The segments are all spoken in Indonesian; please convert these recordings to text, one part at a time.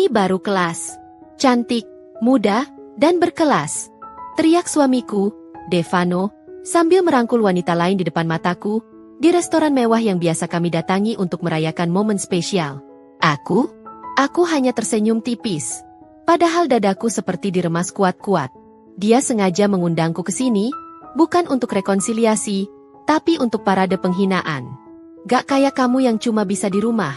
Ini baru kelas. Cantik, muda, dan berkelas. Teriak suamiku, Devano, sambil merangkul wanita lain di depan mataku, di restoran mewah yang biasa kami datangi untuk merayakan momen spesial. Aku hanya tersenyum tipis. Padahal dadaku seperti diremas kuat-kuat. Dia sengaja mengundangku ke sini, bukan untuk rekonsiliasi, tapi untuk parade penghinaan. Gak kayak kamu yang cuma bisa di rumah.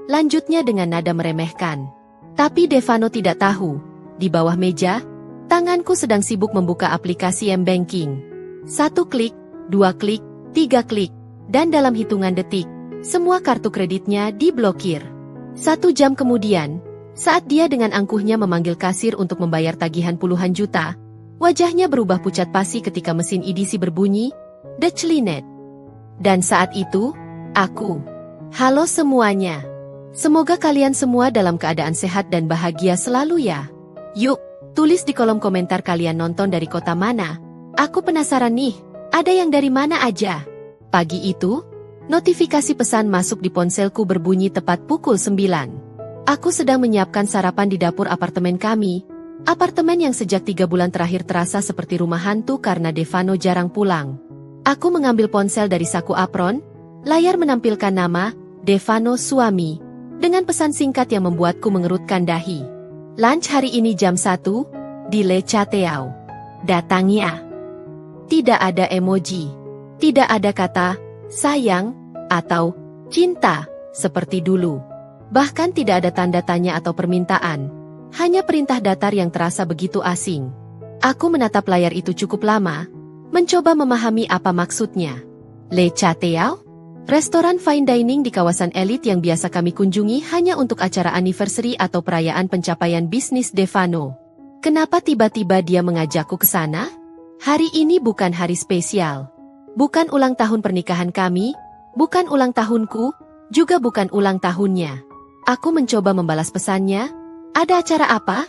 Lanjutnya dengan nada meremehkan. Tapi Devano tidak tahu, di bawah meja, tanganku sedang sibuk membuka aplikasi M-Banking. 1 klik, 2 klik, 3 klik, dan dalam hitungan detik, semua kartu kreditnya diblokir. 1 jam kemudian, saat dia dengan angkuhnya memanggil kasir untuk membayar tagihan puluhan juta, wajahnya berubah pucat pasi ketika mesin EDC berbunyi, Declinet. Dan saat itu, aku. Halo semuanya. Semoga kalian semua dalam keadaan sehat dan bahagia selalu ya. Yuk, tulis di kolom komentar kalian nonton dari kota mana. Aku penasaran nih, ada yang dari mana aja? Pagi itu, notifikasi pesan masuk di ponselku berbunyi tepat pukul 9. Aku sedang menyiapkan sarapan di dapur apartemen kami. Apartemen yang sejak 3 bulan terakhir terasa seperti rumah hantu karena Devano jarang pulang. Aku mengambil ponsel dari saku apron, layar menampilkan nama, Devano suami, dengan pesan singkat yang membuatku mengerutkan dahi. Lunch hari ini jam 1, di Le Chateau. Datang ya. Tidak ada emoji. Tidak ada kata, sayang, atau cinta, seperti dulu. Bahkan tidak ada tanda tanya atau permintaan. Hanya perintah datar yang terasa begitu asing. Aku menatap layar itu cukup lama, mencoba memahami apa maksudnya. Le Chateau? Restoran fine dining di kawasan elit yang biasa kami kunjungi hanya untuk acara anniversary atau perayaan pencapaian bisnis Devano. Kenapa tiba-tiba dia mengajakku ke sana? Hari ini bukan hari spesial. Bukan ulang tahun pernikahan kami, bukan ulang tahunku, juga bukan ulang tahunnya. Aku mencoba membalas pesannya, ada acara apa?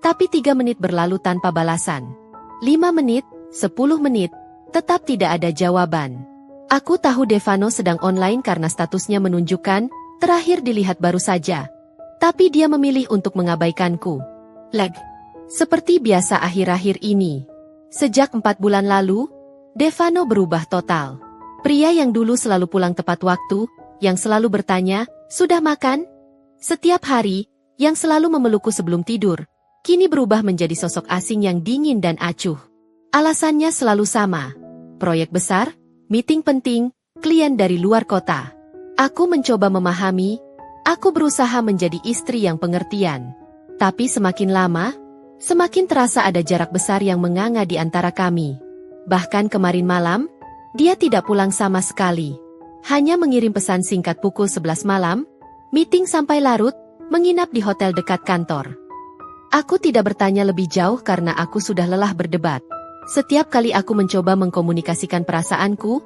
Tapi 3 menit berlalu tanpa balasan. 5 menit, 10 menit, tetap tidak ada jawaban. Aku tahu Devano sedang online karena statusnya menunjukkan, terakhir dilihat baru saja. Tapi dia memilih untuk mengabaikanku. Seperti biasa akhir-akhir ini. Sejak 4 bulan lalu, Devano berubah total. Pria yang dulu selalu pulang tepat waktu, yang selalu bertanya, sudah makan? Setiap hari, yang selalu memelukku sebelum tidur, kini berubah menjadi sosok asing yang dingin dan acuh. Alasannya selalu sama. Proyek besar, meeting penting, klien dari luar kota. Aku mencoba memahami, aku berusaha menjadi istri yang pengertian. Tapi semakin lama, semakin terasa ada jarak besar yang menganga di antara kami. Bahkan kemarin malam, dia tidak pulang sama sekali. Hanya mengirim pesan singkat pukul 11 malam, meeting sampai larut, menginap di hotel dekat kantor. Aku tidak bertanya lebih jauh karena aku sudah lelah berdebat. Setiap kali aku mencoba mengkomunikasikan perasaanku,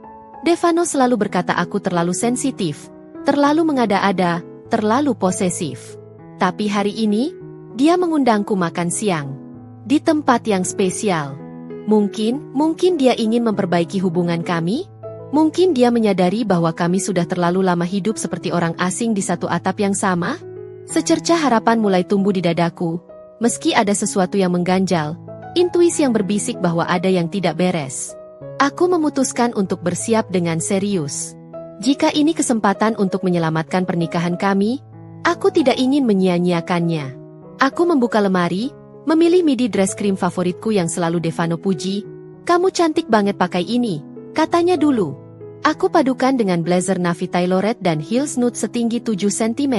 Devano selalu berkata aku terlalu sensitif, terlalu mengada-ada, terlalu posesif. Tapi hari ini, dia mengundangku makan siang. Di tempat yang spesial. Mungkin dia ingin memperbaiki hubungan kami? Mungkin dia menyadari bahwa kami sudah terlalu lama hidup seperti orang asing di satu atap yang sama? Secercah harapan mulai tumbuh di dadaku, meski ada sesuatu yang mengganjal. Intuisi yang berbisik bahwa ada yang tidak beres. Aku memutuskan untuk bersiap dengan serius. Jika ini kesempatan untuk menyelamatkan pernikahan kami, aku tidak ingin menyia-nyiakannya. Aku membuka lemari, memilih midi dress cream favoritku yang selalu Devano puji. Kamu cantik banget pakai ini, katanya dulu. Aku padukan dengan blazer navy tailored dan heels nude setinggi 7 cm.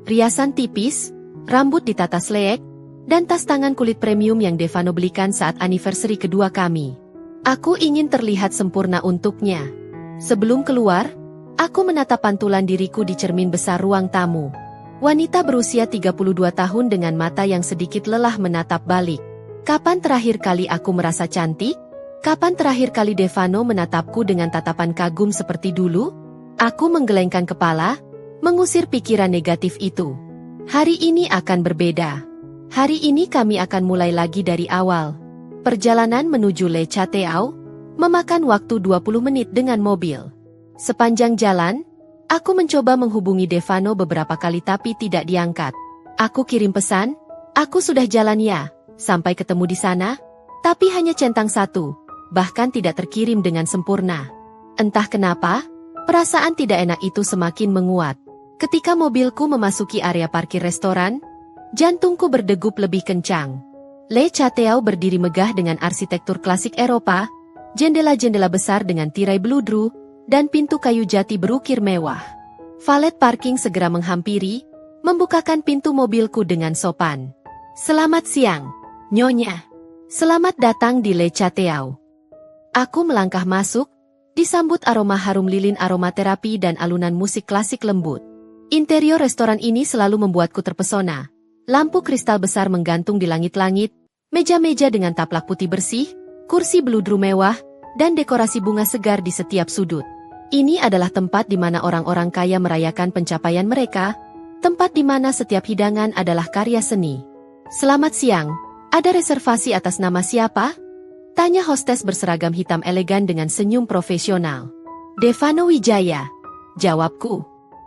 Riasan tipis, rambut ditata sleek, dan tas tangan kulit premium yang Devano belikan saat anniversary kedua kami. Aku ingin terlihat sempurna untuknya. Sebelum keluar, aku menatap pantulan diriku di cermin besar ruang tamu. Wanita berusia 32 tahun dengan mata yang sedikit lelah menatap balik. Kapan terakhir kali aku merasa cantik? Kapan terakhir kali Devano menatapku dengan tatapan kagum seperti dulu? Aku menggelengkan kepala, mengusir pikiran negatif itu. Hari ini akan berbeda. Hari ini kami akan mulai lagi dari awal. Perjalanan menuju Le Chateau memakan waktu 20 menit dengan mobil. Sepanjang jalan, aku mencoba menghubungi Devano beberapa kali tapi tidak diangkat. Aku kirim pesan, aku sudah jalan ya, sampai ketemu di sana, tapi hanya centang satu, bahkan tidak terkirim dengan sempurna. Entah kenapa, perasaan tidak enak itu semakin menguat. Ketika mobilku memasuki area parkir restoran, jantungku berdegup lebih kencang. Le Chateau berdiri megah dengan arsitektur klasik Eropa, jendela-jendela besar dengan tirai beludru, dan pintu kayu jati berukir mewah. Valet parking segera menghampiri, membukakan pintu mobilku dengan sopan. Selamat siang, Nyonya. Selamat datang di Le Chateau. Aku melangkah masuk, disambut aroma harum lilin aromaterapi dan alunan musik klasik lembut. Interior restoran ini selalu membuatku terpesona. Lampu kristal besar menggantung di langit-langit, meja-meja dengan taplak putih bersih, kursi beludru mewah, dan dekorasi bunga segar di setiap sudut. Ini adalah tempat di mana orang-orang kaya merayakan pencapaian mereka, tempat di mana setiap hidangan adalah karya seni. Selamat siang, ada reservasi atas nama siapa? Tanya hostes berseragam hitam elegan dengan senyum profesional. Devano Wijaya, jawabku.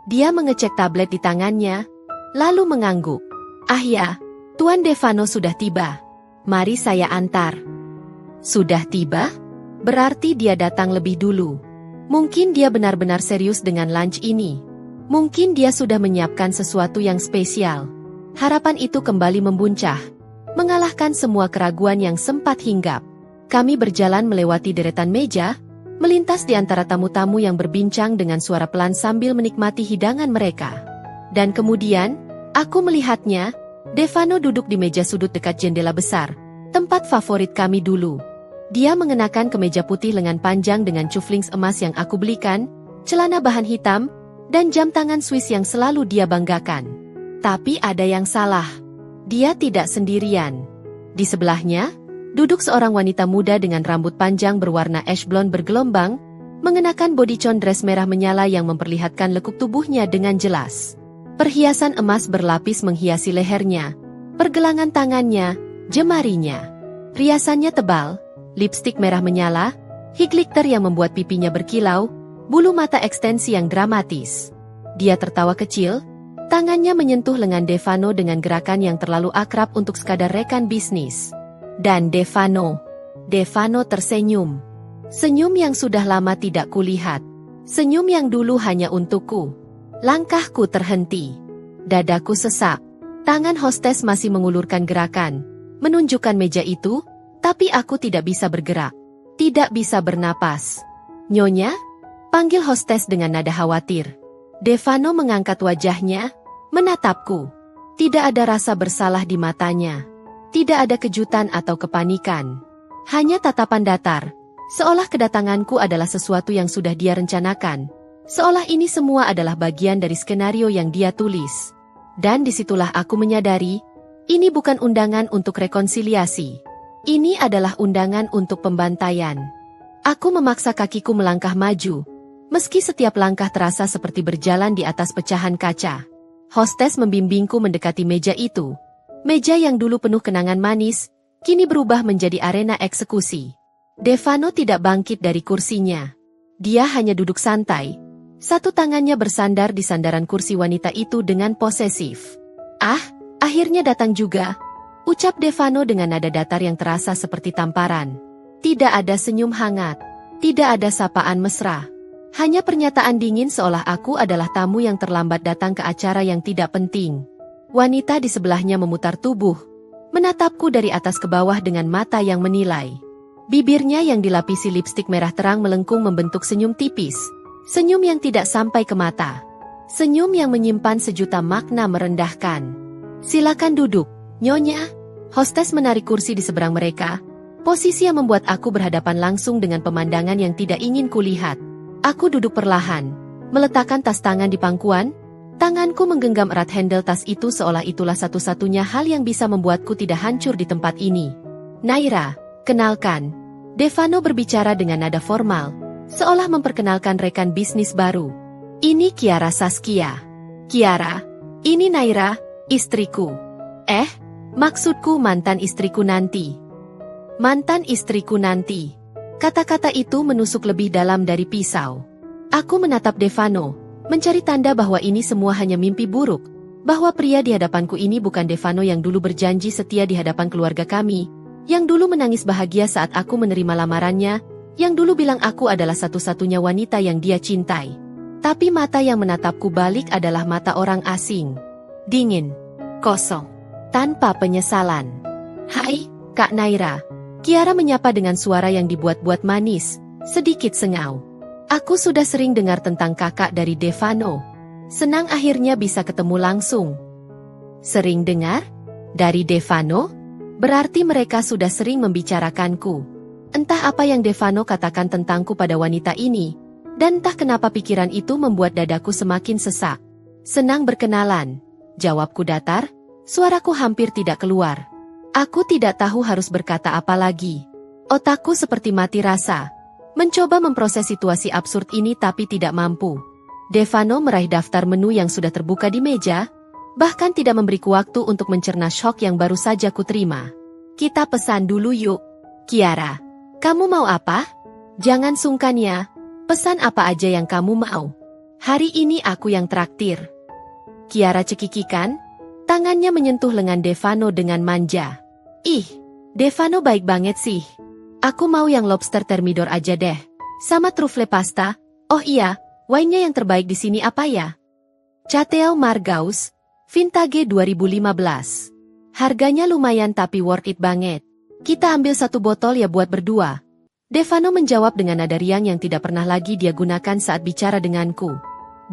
Dia mengecek tablet di tangannya, lalu mengangguk. Ah ya, Tuan Devano sudah tiba. Mari saya antar. Sudah tiba? Berarti dia datang lebih dulu. Mungkin dia benar-benar serius dengan lunch ini. Mungkin dia sudah menyiapkan sesuatu yang spesial. Harapan itu kembali membuncah, mengalahkan semua keraguan yang sempat hinggap. Kami berjalan melewati deretan meja, melintas di antara tamu-tamu yang berbincang dengan suara pelan sambil menikmati hidangan mereka. Dan kemudian, aku melihatnya, Devano duduk di meja sudut dekat jendela besar, tempat favorit kami dulu. Dia mengenakan kemeja putih lengan panjang dengan cufflinks emas yang aku belikan, celana bahan hitam, dan jam tangan Swiss yang selalu dia banggakan. Tapi ada yang salah. Dia tidak sendirian. Di sebelahnya, duduk seorang wanita muda dengan rambut panjang berwarna ash blonde bergelombang, mengenakan bodycon dress merah menyala yang memperlihatkan lekuk tubuhnya dengan jelas. Perhiasan emas berlapis menghiasi lehernya, pergelangan tangannya, jemarinya. Riasannya tebal, lipstik merah menyala, highlighter yang membuat pipinya berkilau, bulu mata ekstensi yang dramatis. Dia tertawa kecil, tangannya menyentuh lengan Devano dengan gerakan yang terlalu akrab untuk sekadar rekan bisnis. Dan Devano tersenyum. Senyum yang sudah lama tidak kulihat. Senyum yang dulu hanya untukku. Langkahku terhenti. Dadaku sesak. Tangan hostes masih mengulurkan gerakan, menunjukkan meja itu, tapi aku tidak bisa bergerak. Tidak bisa bernapas. Nyonya? Panggil hostes dengan nada khawatir. Devano mengangkat wajahnya, menatapku. Tidak ada rasa bersalah di matanya. Tidak ada kejutan atau kepanikan. Hanya tatapan datar, seolah kedatanganku adalah sesuatu yang sudah dia rencanakan. Seolah ini semua adalah bagian dari skenario yang dia tulis. Dan disitulah aku menyadari, ini bukan undangan untuk rekonsiliasi. Ini adalah undangan untuk pembantaian. Aku memaksa kakiku melangkah maju, meski setiap langkah terasa seperti berjalan di atas pecahan kaca. Hostes membimbingku mendekati meja itu. Meja yang dulu penuh kenangan manis, kini berubah menjadi arena eksekusi. Devano tidak bangkit dari kursinya. Dia hanya duduk santai. Satu tangannya bersandar di sandaran kursi wanita itu dengan posesif. Ah, akhirnya datang juga, ucap Devano dengan nada datar yang terasa seperti tamparan. Tidak ada senyum hangat, tidak ada sapaan mesra. Hanya pernyataan dingin seolah aku adalah tamu yang terlambat datang ke acara yang tidak penting. Wanita di sebelahnya memutar tubuh, menatapku dari atas ke bawah dengan mata yang menilai. Bibirnya yang dilapisi lipstik merah terang melengkung membentuk senyum tipis. Senyum yang tidak sampai ke mata. Senyum yang menyimpan sejuta makna merendahkan. Silakan duduk, Nyonya. Hostes menarik kursi di seberang mereka. Posisi yang membuat aku berhadapan langsung dengan pemandangan yang tidak ingin kulihat. Aku duduk perlahan, meletakkan tas tangan di pangkuan. Tanganku menggenggam erat handle tas itu seolah itulah satu-satunya hal yang bisa membuatku tidak hancur di tempat ini. Naira, kenalkan. Devano berbicara dengan nada formal, seolah memperkenalkan rekan bisnis baru. Ini Kiara Saskia. Kiara, ini Naira, istriku. Maksudku mantan istriku nanti. Mantan istriku nanti. Kata-kata itu menusuk lebih dalam dari pisau. Aku menatap Devano, mencari tanda bahwa ini semua hanya mimpi buruk. bahwa pria di hadapanku ini bukan Devano yang dulu berjanji setia di hadapan keluarga kami, yang dulu menangis bahagia saat aku menerima lamarannya, yang dulu bilang aku adalah satu-satunya wanita yang dia cintai. Tapi mata yang menatapku balik adalah mata orang asing. Dingin, kosong, tanpa penyesalan. "Hai, Kak Naira." Kiara menyapa dengan suara yang dibuat-buat manis, sedikit sengau. "Aku sudah sering dengar tentang kakak dari Devano. Senang akhirnya bisa ketemu langsung." "Sering dengar? Dari Devano? Berarti mereka sudah sering membicarakanku. Entah apa yang Devano katakan tentangku pada wanita ini, dan entah kenapa pikiran itu membuat dadaku semakin sesak." "Senang berkenalan," jawabku datar, suaraku hampir tidak keluar. Aku tidak tahu harus berkata apa lagi. Otakku seperti mati rasa, mencoba memproses situasi absurd ini tapi tidak mampu. Devano meraih daftar menu yang sudah terbuka di meja, bahkan tidak memberiku waktu untuk mencerna shock yang baru saja kuterima. "Kita pesan dulu yuk. Kiara, kamu mau apa? Jangan sungkan ya, pesan apa aja yang kamu mau. Hari ini aku yang traktir." Kiara cekikikan, tangannya menyentuh lengan Devano dengan manja. "Ih, Devano baik banget sih. Aku mau yang lobster thermidor aja deh, sama truffle pasta. Oh iya, wine-nya yang terbaik di sini apa ya?" Chateau Margaux, Vintage 2015. Harganya lumayan tapi worth it banget. "Kita ambil satu botol ya buat berdua." Devano menjawab dengan nada riang yang tidak pernah lagi dia gunakan saat bicara denganku.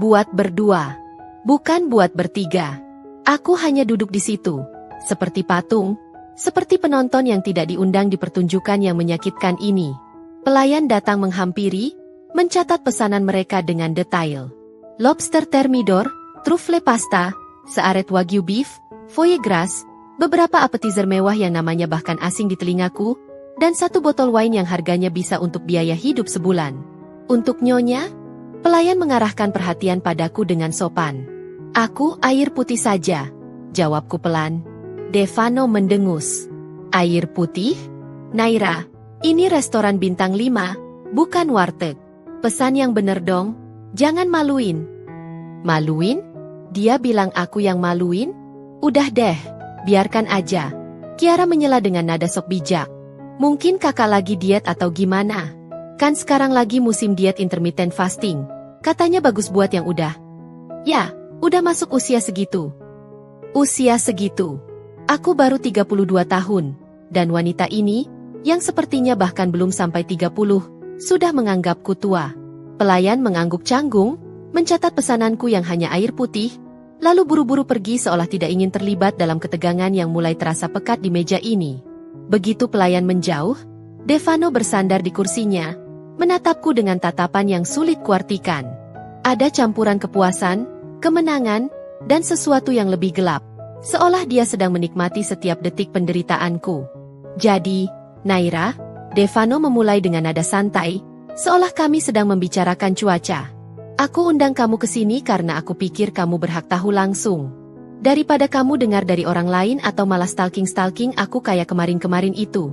"Buat berdua, bukan buat bertiga." Aku hanya duduk di situ, seperti patung, seperti penonton yang tidak diundang di pertunjukan yang menyakitkan ini. Pelayan datang menghampiri, mencatat pesanan mereka dengan detail. Lobster thermidor, truffle pasta, searet wagyu beef, foie gras, beberapa appetizer mewah yang namanya bahkan asing di telingaku, dan satu botol wine yang harganya bisa untuk biaya hidup sebulan. "Untuk nyonya?" Pelayan mengarahkan perhatian padaku dengan sopan. "Aku air putih saja," jawabku pelan. Devano mendengus. "Air putih? Naira, ini restoran bintang 5, bukan warteg. Pesan yang bener dong, jangan maluin." "Maluin?" Dia bilang aku yang maluin? "Udah deh, biarkan aja." Kiara menyela dengan nada sok bijak. "Mungkin kakak lagi diet atau gimana? Kan sekarang lagi musim diet intermittent fasting. Katanya bagus buat yang udah." "Ya, udah masuk usia segitu." "Usia segitu? Aku baru 32 tahun, dan wanita ini, yang sepertinya bahkan belum sampai 30, sudah menganggapku tua." Pelayan mengangguk canggung, mencatat pesananku yang hanya air putih, lalu buru-buru pergi seolah tidak ingin terlibat dalam ketegangan yang mulai terasa pekat di meja ini. Begitu pelayan menjauh, Devano bersandar di kursinya, menatapku dengan tatapan yang sulit kuartikan. Ada campuran kepuasan, kemenangan, dan sesuatu yang lebih gelap. Seolah dia sedang menikmati setiap detik penderitaanku. "Jadi, Naira," Devano memulai dengan nada santai, seolah kami sedang membicarakan cuaca. "Aku undang kamu ke sini karena aku pikir kamu berhak tahu langsung. Daripada kamu dengar dari orang lain atau malah stalking-stalking aku kayak kemarin-kemarin itu."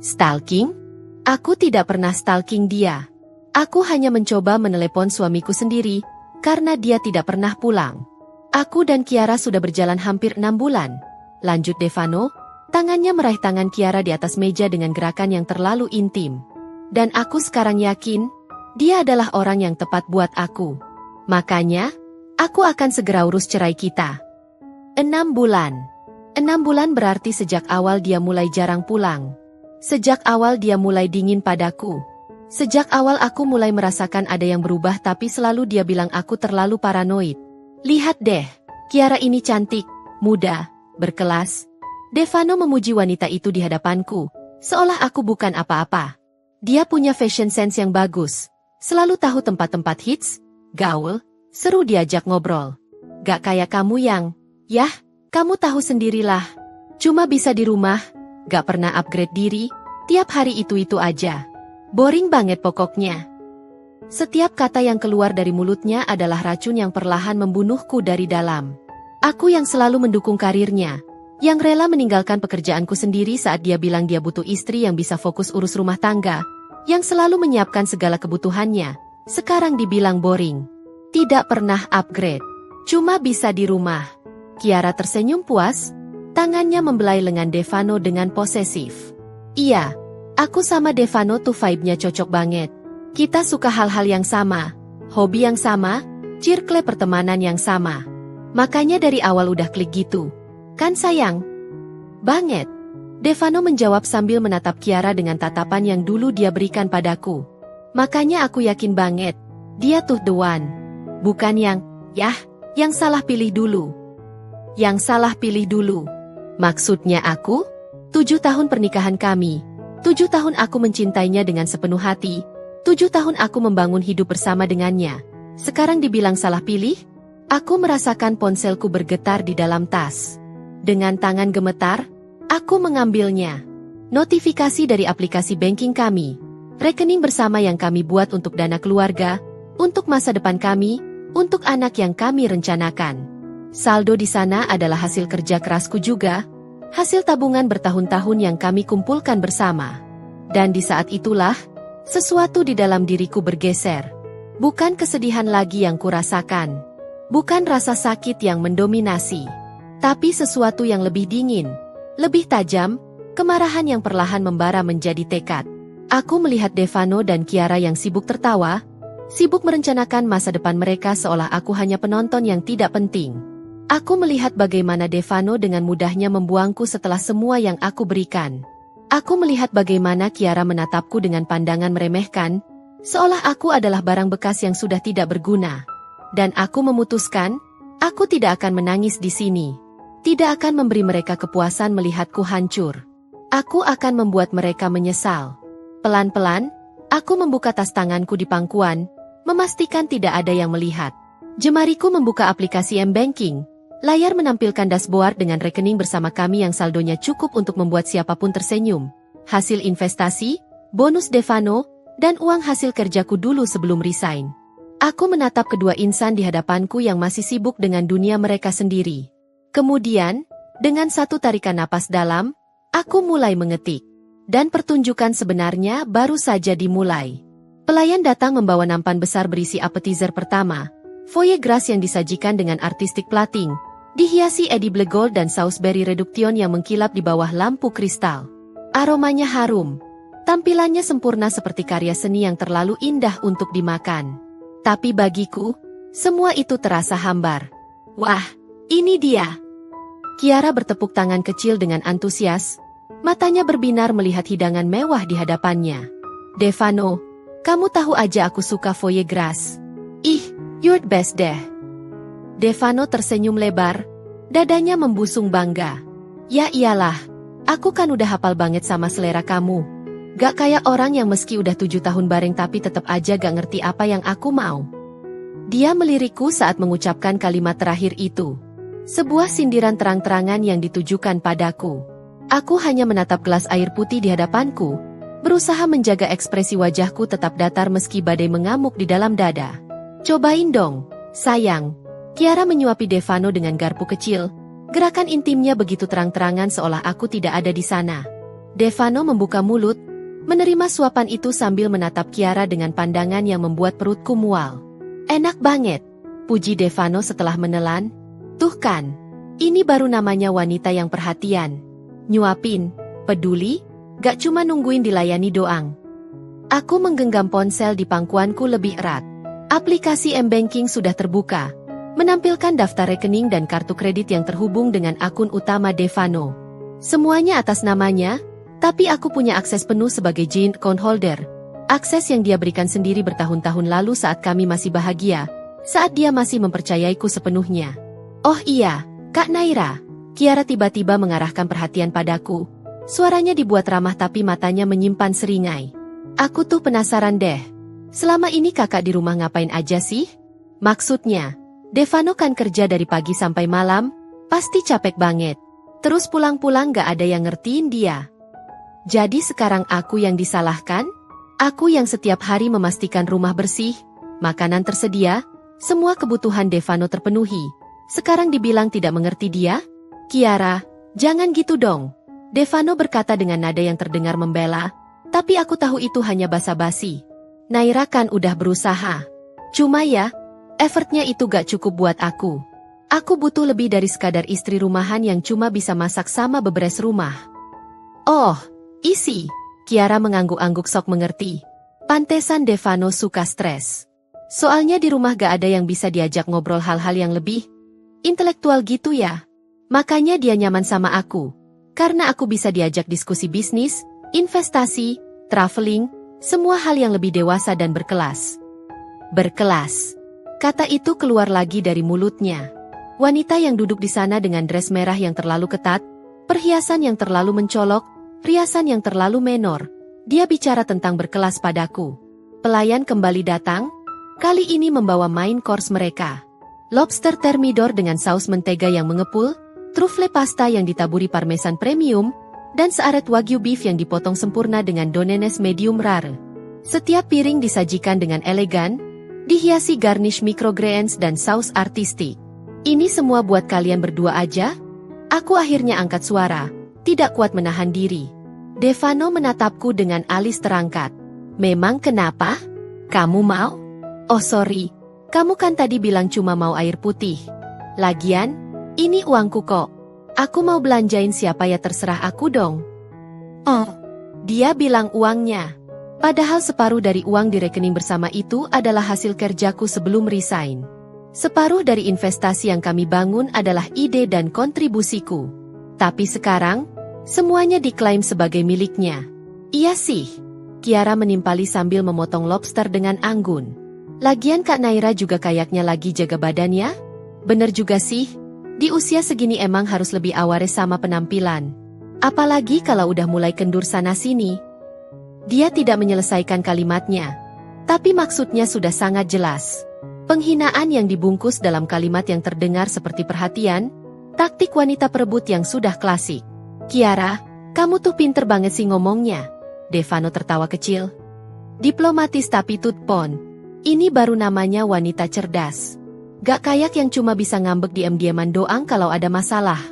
"Stalking? Aku tidak pernah stalking dia. Aku hanya mencoba menelepon suamiku sendiri, karena dia tidak pernah pulang. Aku dan Kiara sudah berjalan hampir 6 bulan. Lanjut Devano, tangannya meraih tangan Kiara di atas meja dengan gerakan yang terlalu intim. "Dan aku sekarang yakin, dia adalah orang yang tepat buat aku. Makanya, aku akan segera urus cerai kita." 6 bulan. 6 bulan berarti sejak awal dia mulai jarang pulang. Sejak awal dia mulai dingin padaku. Sejak awal aku mulai merasakan ada yang berubah tapi selalu dia bilang aku terlalu paranoid. "Lihat deh, Kiara ini cantik, muda, berkelas." Devano memuji wanita itu di hadapanku, seolah aku bukan apa-apa. Dia punya fashion sense yang bagus, selalu tahu tempat-tempat hits, gaul, seru diajak ngobrol. Gak kayak kamu yang, yah, kamu tahu sendirilah. Cuma bisa di rumah, gak pernah upgrade diri, tiap hari itu-itu aja. Boring banget pokoknya. Setiap kata yang keluar dari mulutnya adalah racun yang perlahan membunuhku dari dalam. Aku yang selalu mendukung karirnya, yang rela meninggalkan pekerjaanku sendiri saat dia bilang dia butuh istri yang bisa fokus urus rumah tangga, yang selalu menyiapkan segala kebutuhannya, sekarang dibilang boring. Tidak pernah upgrade, cuma bisa di rumah. Kiara tersenyum puas, tangannya membelai lengan Devano dengan posesif. Iya, aku sama Devano tuh vibe-nya cocok banget. Kita suka hal-hal yang sama, hobi yang sama, circle pertemanan yang sama. Makanya dari awal udah klik gitu. Kan sayang? Banget. Devano menjawab sambil menatap Kiara dengan tatapan yang dulu dia berikan padaku. Makanya aku yakin banget, dia tuh the one. Bukan yang salah pilih dulu. Yang salah pilih dulu. Maksudnya aku? 7 tahun pernikahan kami. 7 tahun aku mencintainya dengan sepenuh hati. 7 tahun aku membangun hidup bersama dengannya. Sekarang dibilang salah pilih? Aku merasakan ponselku bergetar di dalam tas. Dengan tangan gemetar, aku mengambilnya. Notifikasi dari aplikasi banking kami. Rekening bersama yang kami buat untuk dana keluarga, untuk masa depan kami, untuk anak yang kami rencanakan. Saldo di sana adalah hasil kerja kerasku juga, hasil tabungan bertahun-tahun yang kami kumpulkan bersama. Dan di saat itulah, sesuatu di dalam diriku bergeser. Bukan kesedihan lagi yang kurasakan. Bukan rasa sakit yang mendominasi. Tapi sesuatu yang lebih dingin, lebih tajam, kemarahan yang perlahan membara menjadi tekad. Aku melihat Devano dan Kiara yang sibuk tertawa, sibuk merencanakan masa depan mereka seolah aku hanya penonton yang tidak penting. Aku melihat bagaimana Devano dengan mudahnya membuangku setelah semua yang aku berikan. Aku melihat bagaimana Kiara menatapku dengan pandangan meremehkan, seolah aku adalah barang bekas yang sudah tidak berguna. Dan aku memutuskan, aku tidak akan menangis di sini. Tidak akan memberi mereka kepuasan melihatku hancur. Aku akan membuat mereka menyesal. Pelan-pelan, aku membuka tas tanganku di pangkuan, memastikan tidak ada yang melihat. Jemariku membuka aplikasi M-Banking. Layar menampilkan dashboard dengan rekening bersama kami yang saldonya cukup untuk membuat siapapun tersenyum. Hasil investasi, bonus Devano, dan uang hasil kerjaku dulu sebelum resign. Aku menatap kedua insan di hadapanku yang masih sibuk dengan dunia mereka sendiri. Kemudian, dengan satu tarikan napas dalam, aku mulai mengetik. Dan pertunjukan sebenarnya baru saja dimulai. Pelayan datang membawa nampan besar berisi appetizer pertama. Foie gras yang disajikan dengan artistik plating, dihiasi edible gold dan saus berry reduction yang mengkilap di bawah lampu kristal. Aromanya harum. Tampilannya sempurna seperti karya seni yang terlalu indah untuk dimakan. Tapi bagiku, semua itu terasa hambar. Wah, ini dia! Kiara bertepuk tangan kecil dengan antusias, matanya berbinar melihat hidangan mewah di hadapannya. Devano, kamu tahu aja aku suka foie gras. Ih, you're the best deh. Devano tersenyum lebar, dadanya membusung bangga. Ya iyalah, aku kan udah hafal banget sama selera kamu. Gak kayak orang yang meski udah 7 tahun bareng tapi tetap aja gak ngerti apa yang aku mau. Dia melirikku saat mengucapkan kalimat terakhir itu. Sebuah sindiran terang-terangan yang ditujukan padaku. Aku hanya menatap gelas air putih di hadapanku, berusaha menjaga ekspresi wajahku tetap datar meski badai mengamuk di dalam dada. Cobain dong, sayang. Kiara menyuapi Devano dengan garpu kecil, gerakan intimnya begitu terang-terangan seolah aku tidak ada di sana. Devano membuka mulut, menerima suapan itu sambil menatap Kiara dengan pandangan yang membuat perutku mual. Enak banget, puji Devano setelah menelan. Tuh kan, ini baru namanya wanita yang perhatian. Nyuapin, peduli, gak cuma nungguin dilayani doang. Aku menggenggam ponsel di pangkuanku lebih erat. Aplikasi M-Banking sudah terbuka, menampilkan daftar rekening dan kartu kredit yang terhubung dengan akun utama Devano. Semuanya atas namanya, tapi aku punya akses penuh sebagai joint account holder. Akses yang dia berikan sendiri bertahun-tahun lalu saat kami masih bahagia, saat dia masih mempercayaiku sepenuhnya. Oh iya, Kak Naira. Kiara tiba-tiba mengarahkan perhatian padaku. Suaranya dibuat ramah tapi matanya menyimpan seringai. Aku tuh penasaran deh. Selama ini kakak di rumah ngapain aja sih? Maksudnya, Devano kan kerja dari pagi sampai malam, pasti capek banget. Terus pulang-pulang gak ada yang ngertiin dia. Jadi sekarang aku yang disalahkan? Aku yang setiap hari memastikan rumah bersih, makanan tersedia, semua kebutuhan Devano terpenuhi. Sekarang dibilang tidak mengerti dia? Kiara, jangan gitu dong. Devano berkata dengan nada yang terdengar membela, tapi aku tahu itu hanya basa-basi. Naira kan udah berusaha. Cuma ya, effortnya itu gak cukup buat aku. Aku butuh lebih dari sekadar istri rumahan yang cuma bisa masak sama beberes rumah. Oh, isi. Kiara mengangguk-angguk sok mengerti. Pantesan Devano suka stres. Soalnya di rumah gak ada yang bisa diajak ngobrol hal-hal yang lebih intelektual gitu ya. Makanya dia nyaman sama aku. Karena aku bisa diajak diskusi bisnis, investasi, traveling, semua hal yang lebih dewasa dan berkelas. Berkelas. Kata itu keluar lagi dari mulutnya. Wanita yang duduk di sana dengan dress merah yang terlalu ketat, perhiasan yang terlalu mencolok, riasan yang terlalu menor. Dia bicara tentang berkelas padaku. Pelayan kembali datang, kali ini membawa main course mereka. Lobster thermidor dengan saus mentega yang mengepul, truffle pasta yang ditaburi parmesan premium, dan searet wagyu beef yang dipotong sempurna dengan donenes medium rare. Setiap piring disajikan dengan elegan, dihiasi garnish microgreens dan saus artistik. Ini semua buat kalian berdua aja? Aku akhirnya angkat suara, tidak kuat menahan diri. Devano menatapku dengan alis terangkat. Memang kenapa? Kamu mau? Oh sorry, kamu kan tadi bilang cuma mau air putih. Lagian, ini uangku kok. Aku mau belanjain siapa ya terserah aku dong. Oh, dia bilang uangnya. Padahal separuh dari uang di rekening bersama itu adalah hasil kerjaku sebelum resign. Separuh dari investasi yang kami bangun adalah ide dan kontribusiku. Tapi sekarang, semuanya diklaim sebagai miliknya. Iya sih. Kiara menimpali sambil memotong lobster dengan anggun. Lagian Kak Naira juga kayaknya lagi jaga badannya? Bener juga sih. Di usia segini emang harus lebih aware sama penampilan. Apalagi kalau udah mulai kendur sana-sini. Dia tidak menyelesaikan kalimatnya. Tapi maksudnya sudah sangat jelas. Penghinaan yang dibungkus dalam kalimat yang terdengar seperti perhatian, taktik wanita perebut yang sudah klasik. Kiara, kamu tuh pinter banget sih ngomongnya. Devano tertawa kecil. Diplomatis tapi tutpon. Ini baru namanya wanita cerdas. Gak kayak yang cuma bisa ngambek diam-diaman doang kalau ada masalah.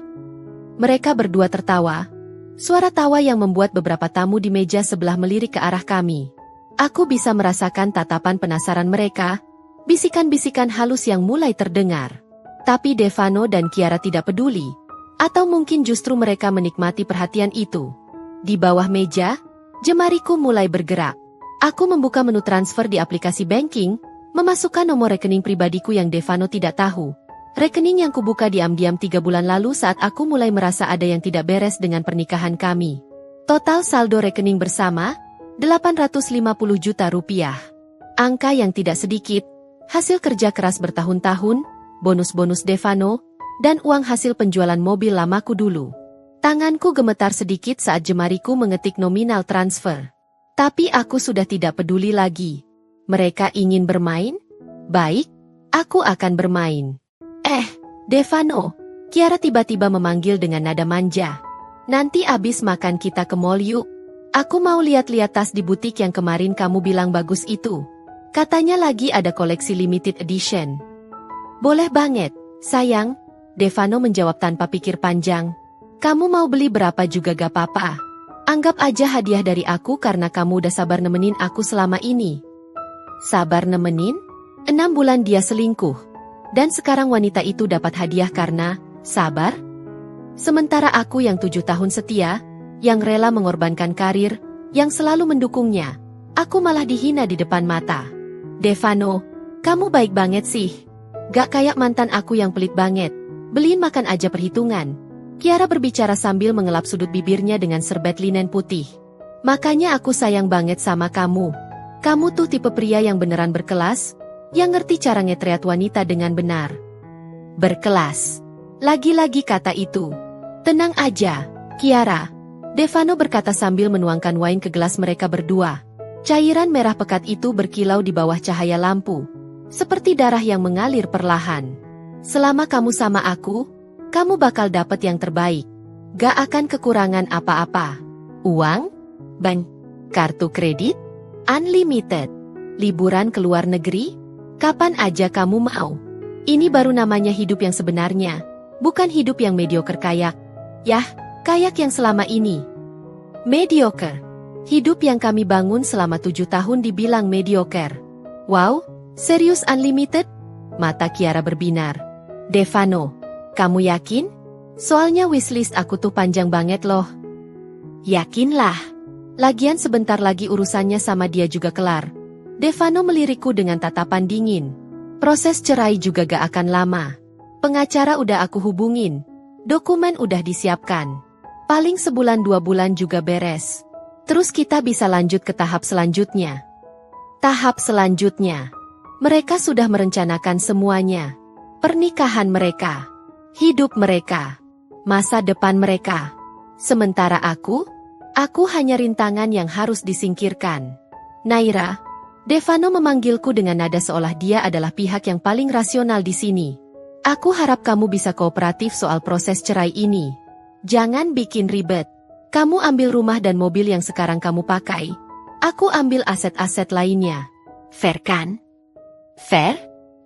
Mereka berdua tertawa. Suara tawa yang membuat beberapa tamu di meja sebelah melirik ke arah kami. Aku bisa merasakan tatapan penasaran mereka, bisikan-bisikan halus yang mulai terdengar. Tapi Devano dan Kiara tidak peduli. Atau mungkin justru mereka menikmati perhatian itu. Di bawah meja, jemariku mulai bergerak. Aku membuka menu transfer di aplikasi banking, memasukkan nomor rekening pribadiku yang Devano tidak tahu. Rekening yang kubuka diam-diam 3 bulan lalu saat aku mulai merasa ada yang tidak beres dengan pernikahan kami. Total saldo rekening bersama, 850 juta rupiah. Angka yang tidak sedikit, hasil kerja keras bertahun-tahun, bonus-bonus Devano, dan uang hasil penjualan mobil lamaku dulu. Tanganku gemetar sedikit saat jemariku mengetik nominal transfer. Tapi aku sudah tidak peduli lagi. Mereka ingin bermain? Baik, aku akan bermain. Devano, Kiara tiba-tiba memanggil dengan nada manja. Nanti abis makan kita ke mall yuk. Aku mau lihat-lihat tas di butik yang kemarin kamu bilang bagus itu. Katanya lagi ada koleksi limited edition. Boleh banget, sayang. Devano menjawab tanpa pikir panjang. Kamu mau beli berapa juga gak apa-apa. Anggap aja hadiah dari aku karena kamu udah sabar nemenin aku selama ini. Sabar nemenin? 6 bulan dia selingkuh. Dan sekarang wanita itu dapat hadiah karena sabar? Sementara aku yang 7 tahun setia, yang rela mengorbankan karir, yang selalu mendukungnya, aku malah dihina di depan mata. Devano, kamu baik banget sih. Gak kayak mantan aku yang pelit banget. Beliin makan aja perhitungan. Kiara berbicara sambil mengelap sudut bibirnya dengan serbet linen putih. Makanya aku sayang banget sama kamu. Kamu tuh tipe pria yang beneran berkelas, yang ngerti cara ngetreat wanita dengan benar. Berkelas. Lagi-lagi kata itu. Tenang aja, Kiara. Devano berkata sambil menuangkan wine ke gelas mereka berdua. Cairan merah pekat itu berkilau di bawah cahaya lampu. Seperti darah yang mengalir perlahan. Selama kamu sama aku, kamu bakal dapet yang terbaik. Gak akan kekurangan apa-apa. Uang? Bank? Kartu kredit? Unlimited? Liburan ke luar negeri? Kapan aja kamu mau. Ini baru namanya hidup yang sebenarnya. Bukan hidup yang mediocre kayak. Yah, kayak yang selama ini. Mediocre. Hidup yang kami bangun selama 7 tahun dibilang mediocre. Wow, serius unlimited? Mata Kiara berbinar. Devano, kamu yakin? Soalnya wishlist aku tuh panjang banget loh. Yakinlah. Lagian sebentar lagi urusannya sama dia juga kelar. Devano melirikku dengan tatapan dingin. Proses cerai juga gak akan lama. Pengacara udah aku hubungin. Dokumen udah disiapkan. Paling sebulan 2 bulan juga beres. Terus kita bisa lanjut ke tahap selanjutnya. Tahap selanjutnya. Mereka sudah merencanakan semuanya. Pernikahan mereka. Hidup mereka. Masa depan mereka. Sementara aku hanya rintangan yang harus disingkirkan. Naira, Devano memanggilku dengan nada seolah dia adalah pihak yang paling rasional di sini. Aku harap kamu bisa kooperatif soal proses cerai ini. Jangan bikin ribet. Kamu ambil rumah dan mobil yang sekarang kamu pakai. Aku ambil aset-aset lainnya. Fair kan? Fair?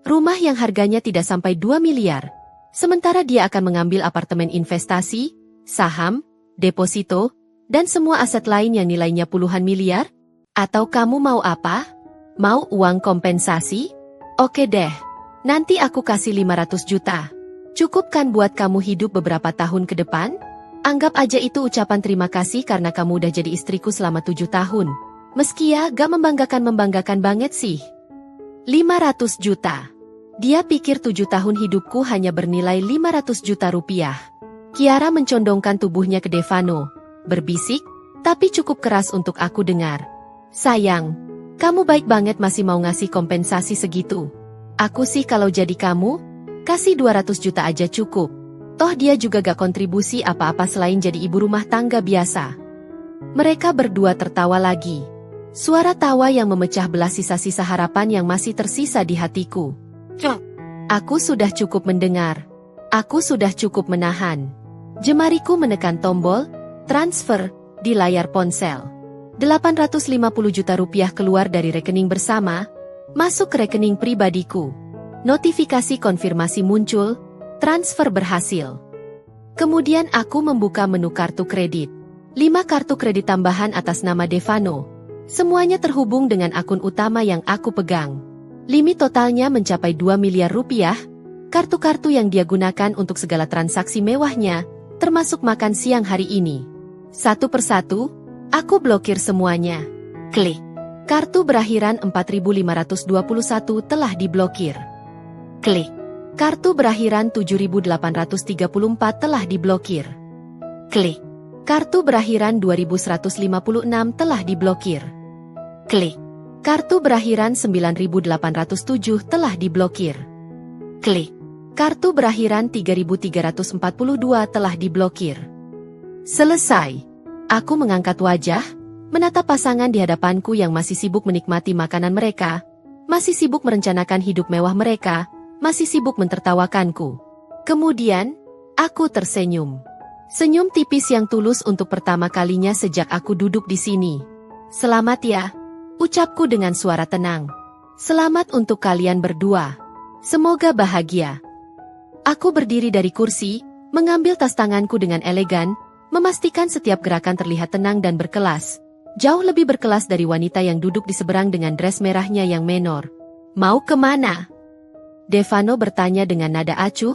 Rumah yang harganya tidak sampai 2 miliar. Sementara dia akan mengambil apartemen investasi, saham, deposito, dan semua aset lain yang nilainya puluhan miliar? Atau kamu mau apa? Mau uang kompensasi? Oke deh. Nanti aku kasih 500 juta. Cukup kan buat kamu hidup beberapa tahun ke depan? Anggap aja itu ucapan terima kasih karena kamu udah jadi istriku selama 7 tahun. Meski ya gak membanggakan banget sih. 500 juta. Dia pikir 7 tahun hidupku hanya bernilai 500 juta rupiah. Kiara mencondongkan tubuhnya ke Devano. Berbisik, tapi cukup keras untuk aku dengar. Sayang, kamu baik banget masih mau ngasih kompensasi segitu. Aku sih kalau jadi kamu, kasih 200 juta aja cukup. Toh dia juga gak kontribusi apa-apa selain jadi ibu rumah tangga biasa. Mereka berdua tertawa lagi. Suara tawa yang memecah belah sisa-sisa harapan yang masih tersisa di hatiku. Aku sudah cukup mendengar. Aku sudah cukup menahan. Jemariku menekan tombol transfer di layar ponsel. 850 juta rupiah keluar dari rekening bersama, masuk ke rekening pribadiku. Notifikasi konfirmasi muncul, transfer berhasil. Kemudian aku membuka menu kartu kredit. 5 kartu kredit tambahan atas nama Devano. Semuanya terhubung dengan akun utama yang aku pegang. Limit totalnya mencapai 2 miliar rupiah. Kartu-kartu yang dia gunakan untuk segala transaksi mewahnya, termasuk makan siang hari ini. Satu persatu, aku blokir semuanya. Klik. Kartu berakhiran 4521 telah diblokir. Klik. Kartu berakhiran 7834 telah diblokir. Klik. Kartu berakhiran 2156 telah diblokir. Klik. Kartu berakhiran 9807 telah diblokir. Klik. Kartu berakhiran 3342 telah diblokir. Selesai. Aku mengangkat wajah, menatap pasangan di hadapanku yang masih sibuk menikmati makanan mereka, masih sibuk merencanakan hidup mewah mereka, masih sibuk mentertawakanku. Kemudian, aku tersenyum. Senyum tipis yang tulus untuk pertama kalinya sejak aku duduk di sini. Selamat ya, ucapku dengan suara tenang. Selamat untuk kalian berdua. Semoga bahagia. Aku berdiri dari kursi, mengambil tas tanganku dengan elegan, memastikan setiap gerakan terlihat tenang dan berkelas. Jauh lebih berkelas dari wanita yang duduk di seberang dengan dres merahnya yang menor. Mau kemana? Devano bertanya dengan nada acuh,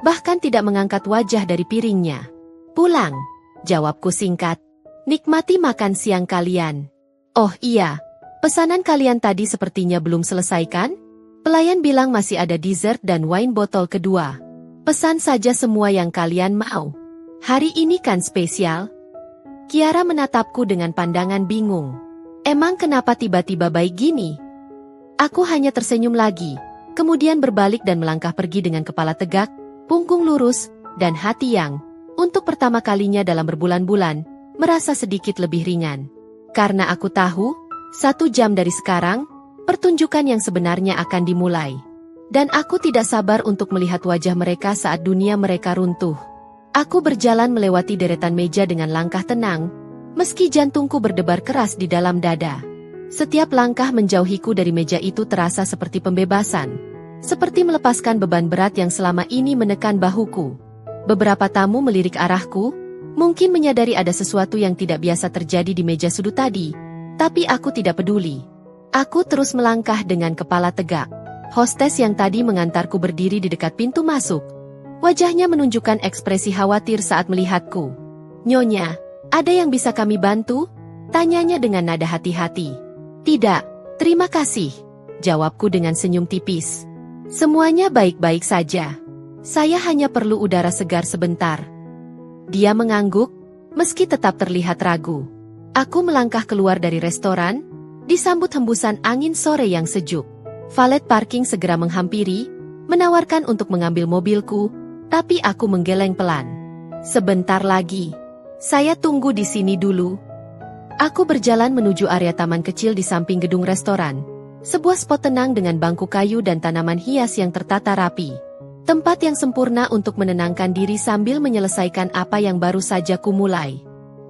bahkan tidak mengangkat wajah dari piringnya. Pulang, jawabku singkat. Nikmati makan siang kalian. Oh iya, pesanan kalian tadi sepertinya belum selesai kan? Pelayan bilang masih ada dessert dan wine botol kedua. Pesan saja semua yang kalian mau. Hari ini kan spesial. Kiara menatapku dengan pandangan bingung. Emang kenapa tiba-tiba baik gini? Aku hanya tersenyum lagi, kemudian berbalik dan melangkah pergi dengan kepala tegak, punggung lurus, dan hati yang, untuk pertama kalinya dalam berbulan-bulan, merasa sedikit lebih ringan. Karena aku tahu, 1 jam dari sekarang, pertunjukan yang sebenarnya akan dimulai. Dan aku tidak sabar untuk melihat wajah mereka saat dunia mereka runtuh. Aku berjalan melewati deretan meja dengan langkah tenang, meski jantungku berdebar keras di dalam dada. Setiap langkah menjauhiku dari meja itu terasa seperti pembebasan. Seperti melepaskan beban berat yang selama ini menekan bahuku. Beberapa tamu melirik arahku, mungkin menyadari ada sesuatu yang tidak biasa terjadi di meja sudut tadi, tapi aku tidak peduli. Aku terus melangkah dengan kepala tegak. Hostes yang tadi mengantarku berdiri di dekat pintu masuk. Wajahnya menunjukkan ekspresi khawatir saat melihatku. "Nyonya, ada yang bisa kami bantu?" Tanyanya dengan nada hati-hati. "Tidak, terima kasih," jawabku dengan senyum tipis. "Semuanya baik-baik saja. Saya hanya perlu udara segar sebentar." Dia mengangguk, meski tetap terlihat ragu. Aku melangkah keluar dari restoran, disambut hembusan angin sore yang sejuk. Valet parking segera menghampiri, menawarkan untuk mengambil mobilku, tapi aku menggeleng pelan. "Sebentar lagi. Saya tunggu di sini dulu." Aku berjalan menuju area taman kecil di samping gedung restoran. Sebuah spot tenang dengan bangku kayu dan tanaman hias yang tertata rapi. Tempat yang sempurna untuk menenangkan diri sambil menyelesaikan apa yang baru saja kumulai.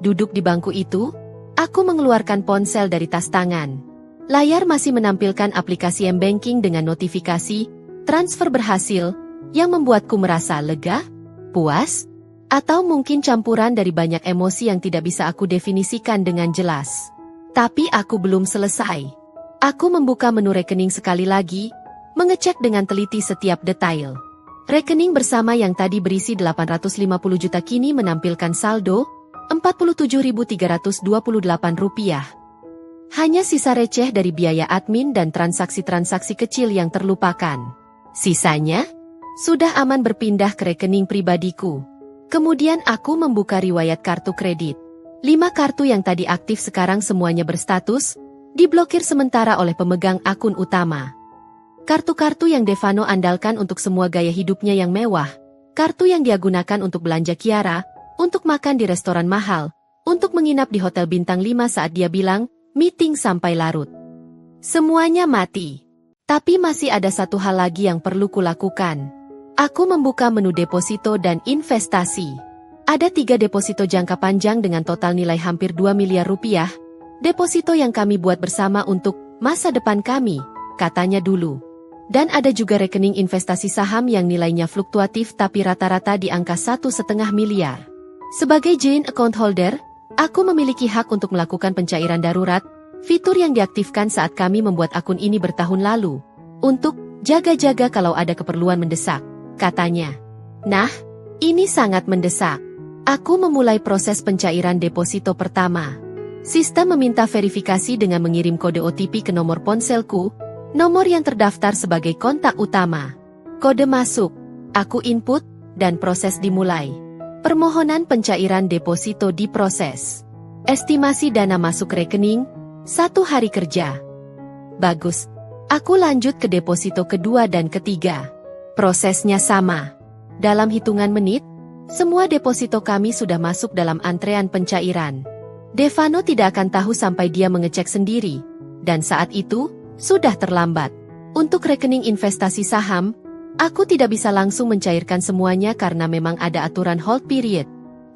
Duduk di bangku itu, aku mengeluarkan ponsel dari tas tangan. Layar masih menampilkan aplikasi M-Banking dengan notifikasi, transfer berhasil, yang membuatku merasa lega, puas, atau mungkin campuran dari banyak emosi yang tidak bisa aku definisikan dengan jelas. Tapi aku belum selesai. Aku membuka menu rekening sekali lagi, mengecek dengan teliti setiap detail. Rekening bersama yang tadi berisi 850 juta kini menampilkan saldo Rp47.328. Hanya sisa receh dari biaya admin dan transaksi-transaksi kecil yang terlupakan. Sisanya sudah aman berpindah ke rekening pribadiku. Kemudian aku membuka riwayat kartu kredit. 5 kartu yang tadi aktif sekarang semuanya berstatus diblokir sementara oleh pemegang akun utama. Kartu-kartu yang Devano andalkan untuk semua gaya hidupnya yang mewah, kartu yang dia gunakan untuk belanja Kiara, untuk makan di restoran mahal, untuk menginap di hotel bintang 5 saat dia bilang, meeting sampai larut. Semuanya mati. Tapi masih ada satu hal lagi yang perlu kulakukan. Aku membuka menu deposito dan investasi. Ada 3 deposito jangka panjang dengan total nilai hampir 2 miliar rupiah, deposito yang kami buat bersama untuk masa depan kami, katanya dulu. Dan ada juga rekening investasi saham yang nilainya fluktuatif tapi rata-rata di angka 1,5 miliar. Sebagai joint account holder, aku memiliki hak untuk melakukan pencairan darurat, fitur yang diaktifkan saat kami membuat akun ini bertahun lalu, untuk jaga-jaga kalau ada keperluan mendesak, katanya. Nah, ini sangat mendesak. Aku memulai proses pencairan deposito pertama. Sistem meminta verifikasi dengan mengirim kode OTP ke nomor ponselku, nomor yang terdaftar sebagai kontak utama. Kode masuk, aku input, dan proses dimulai. Permohonan pencairan deposito diproses. Estimasi dana masuk rekening, 1 hari kerja. Bagus. Aku lanjut ke deposito kedua dan ketiga. Prosesnya sama. Dalam hitungan menit, semua deposito kami sudah masuk dalam antrean pencairan. Devano tidak akan tahu sampai dia mengecek sendiri, dan saat itu, sudah terlambat. Untuk rekening investasi saham, aku tidak bisa langsung mencairkan semuanya karena memang ada aturan hold period.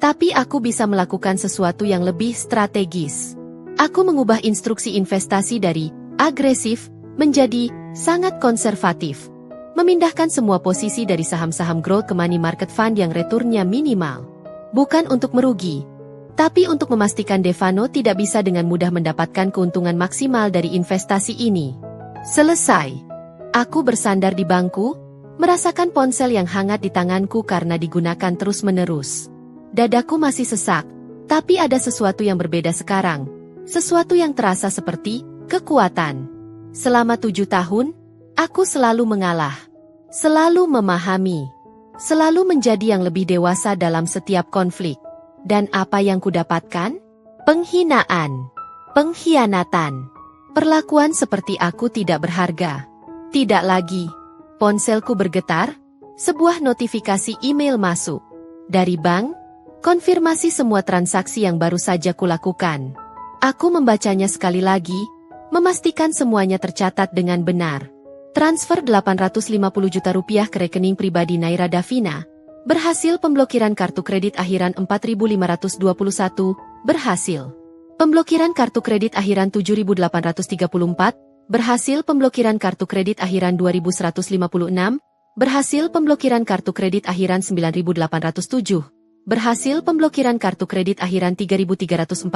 Tapi aku bisa melakukan sesuatu yang lebih strategis. Aku mengubah instruksi investasi dari agresif menjadi sangat konservatif. Memindahkan semua posisi dari saham-saham growth ke money market fund yang returnnya minimal. Bukan untuk merugi, tapi untuk memastikan Devano tidak bisa dengan mudah mendapatkan keuntungan maksimal dari investasi ini. Selesai. Aku bersandar di bangku, merasakan ponsel yang hangat di tanganku karena digunakan terus-menerus. Dadaku masih sesak, tapi ada sesuatu yang berbeda sekarang. Sesuatu yang terasa seperti kekuatan. Selama 7 tahun, aku selalu mengalah. Selalu memahami. Selalu menjadi yang lebih dewasa dalam setiap konflik. Dan apa yang kudapatkan? Penghinaan. Pengkhianatan. Perlakuan seperti aku tidak berharga. Tidak lagi. Ponselku bergetar, sebuah notifikasi email masuk. Dari bank, konfirmasi semua transaksi yang baru saja kulakukan. Aku membacanya sekali lagi, memastikan semuanya tercatat dengan benar. Transfer 850 juta rupiah ke rekening pribadi Naira Davina. Berhasil. Pemblokiran kartu kredit akhiran 4.521, berhasil. Pemblokiran kartu kredit akhiran 7.834, berhasil. Pemblokiran kartu kredit akhiran 2.156, berhasil. Pemblokiran kartu kredit akhiran 9.807, berhasil. Pemblokiran kartu kredit akhiran 3.342,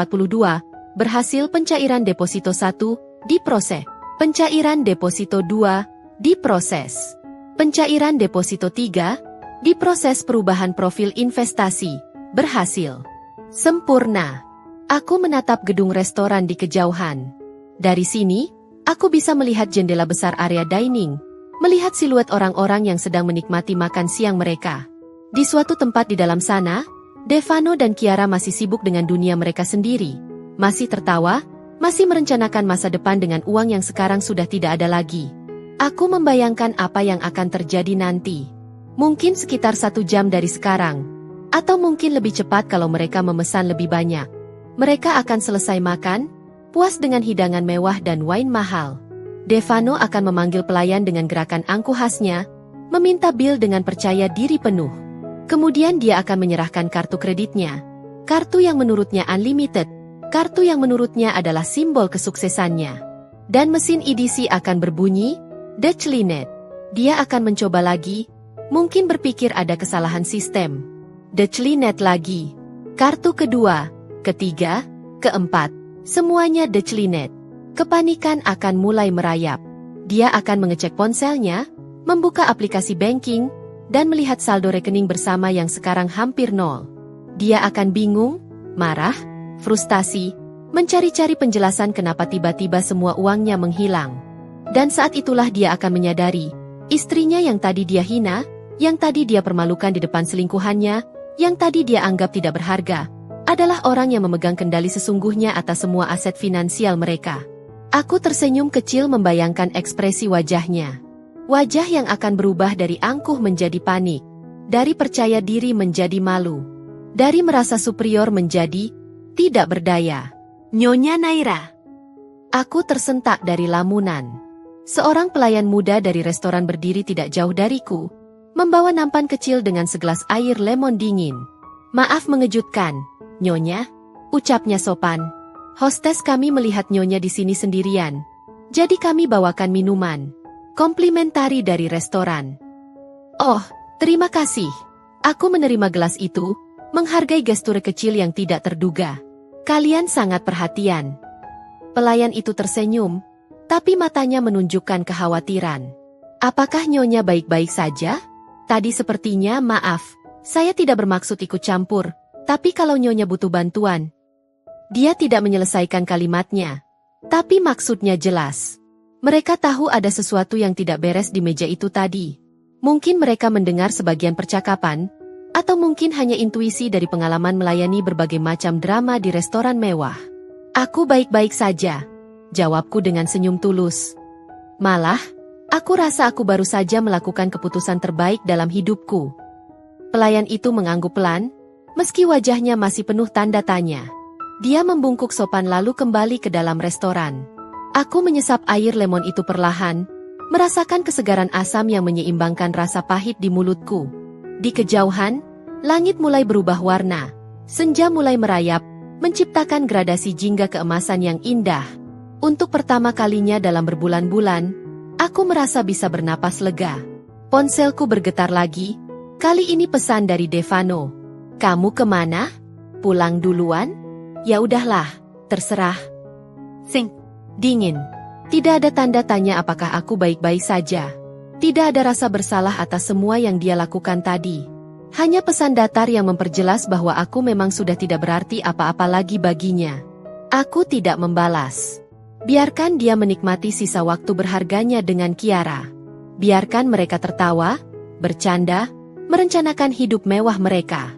berhasil. Pencairan deposito 1, diproses. Pencairan deposito 2, diproses. Pencairan deposito 3, diproses. Perubahan profil investasi, berhasil. Sempurna. Aku menatap gedung restoran di kejauhan. Dari sini, aku bisa melihat jendela besar area dining, melihat siluet orang-orang yang sedang menikmati makan siang mereka. Di suatu tempat di dalam sana, Devano dan Kiara masih sibuk dengan dunia mereka sendiri, masih tertawa, masih merencanakan masa depan dengan uang yang sekarang sudah tidak ada lagi. Aku membayangkan apa yang akan terjadi nanti. Mungkin sekitar 1 jam dari sekarang. Atau mungkin lebih cepat kalau mereka memesan lebih banyak. Mereka akan selesai makan, puas dengan hidangan mewah dan wine mahal. Devano akan memanggil pelayan dengan gerakan angkuh khasnya, meminta bil dengan percaya diri penuh. Kemudian dia akan menyerahkan kartu kreditnya. Kartu yang menurutnya unlimited. Kartu yang menurutnya adalah simbol kesuksesannya. Dan mesin EDC akan berbunyi, Dutchlinet. Dia akan mencoba lagi, mungkin berpikir ada kesalahan sistem. Dutchlinet lagi. Kartu kedua, ketiga, keempat, semuanya Dutchlinet. Kepanikan akan mulai merayap. Dia akan mengecek ponselnya, membuka aplikasi banking, dan melihat saldo rekening bersama yang sekarang hampir nol. Dia akan bingung, marah, frustasi, mencari-cari penjelasan kenapa tiba-tiba semua uangnya menghilang. Dan saat itulah dia akan menyadari, istrinya yang tadi dia hina, yang tadi dia permalukan di depan selingkuhannya, yang tadi dia anggap tidak berharga, adalah orang yang memegang kendali sesungguhnya atas semua aset finansial mereka. Aku tersenyum kecil membayangkan ekspresi wajahnya. Wajah yang akan berubah dari angkuh menjadi panik, dari percaya diri menjadi malu, dari merasa superior menjadi tidak berdaya. Nyonya Naira. Aku tersentak dari lamunan. Seorang pelayan muda dari restoran berdiri tidak jauh dariku, membawa nampan kecil dengan segelas air lemon dingin. Maaf mengejutkan, Nyonya, ucapnya sopan. Hostes kami melihat Nyonya di sini sendirian, jadi kami bawakan minuman komplimentari dari restoran. Oh, terima kasih. Aku menerima gelas itu, menghargai gestur kecil yang tidak terduga. Kalian sangat perhatian. Pelayan itu tersenyum, tapi matanya menunjukkan kekhawatiran. Apakah Nyonya baik-baik saja? Tadi sepertinya maaf, saya tidak bermaksud ikut campur, tapi kalau Nyonya butuh bantuan. Dia tidak menyelesaikan kalimatnya, tapi maksudnya jelas. Mereka tahu ada sesuatu yang tidak beres di meja itu tadi. Mungkin mereka mendengar sebagian percakapan, atau mungkin hanya intuisi dari pengalaman melayani berbagai macam drama di restoran mewah. Aku baik-baik saja, jawabku dengan senyum tulus. Malah, aku rasa aku baru saja melakukan keputusan terbaik dalam hidupku. Pelayan itu mengangguk pelan, meski wajahnya masih penuh tanda tanya. Dia membungkuk sopan lalu kembali ke dalam restoran. Aku menyesap air lemon itu perlahan, merasakan kesegaran asam yang menyeimbangkan rasa pahit di mulutku. Di kejauhan, langit mulai berubah warna, senja mulai merayap, menciptakan gradasi jingga keemasan yang indah. Untuk pertama kalinya dalam berbulan-bulan, aku merasa bisa bernapas lega. Ponselku bergetar lagi, kali ini pesan dari Devano. Kamu kemana? Pulang duluan? Ya udahlah, terserah. Sing. Dingin. Tidak ada tanda tanya apakah aku baik-baik saja. Tidak ada rasa bersalah atas semua yang dia lakukan tadi. Hanya pesan datar yang memperjelas bahwa aku memang sudah tidak berarti apa-apa lagi baginya. Aku tidak membalas. Biarkan dia menikmati sisa waktu berharganya dengan Kiara. Biarkan mereka tertawa, bercanda, merencanakan hidup mewah mereka.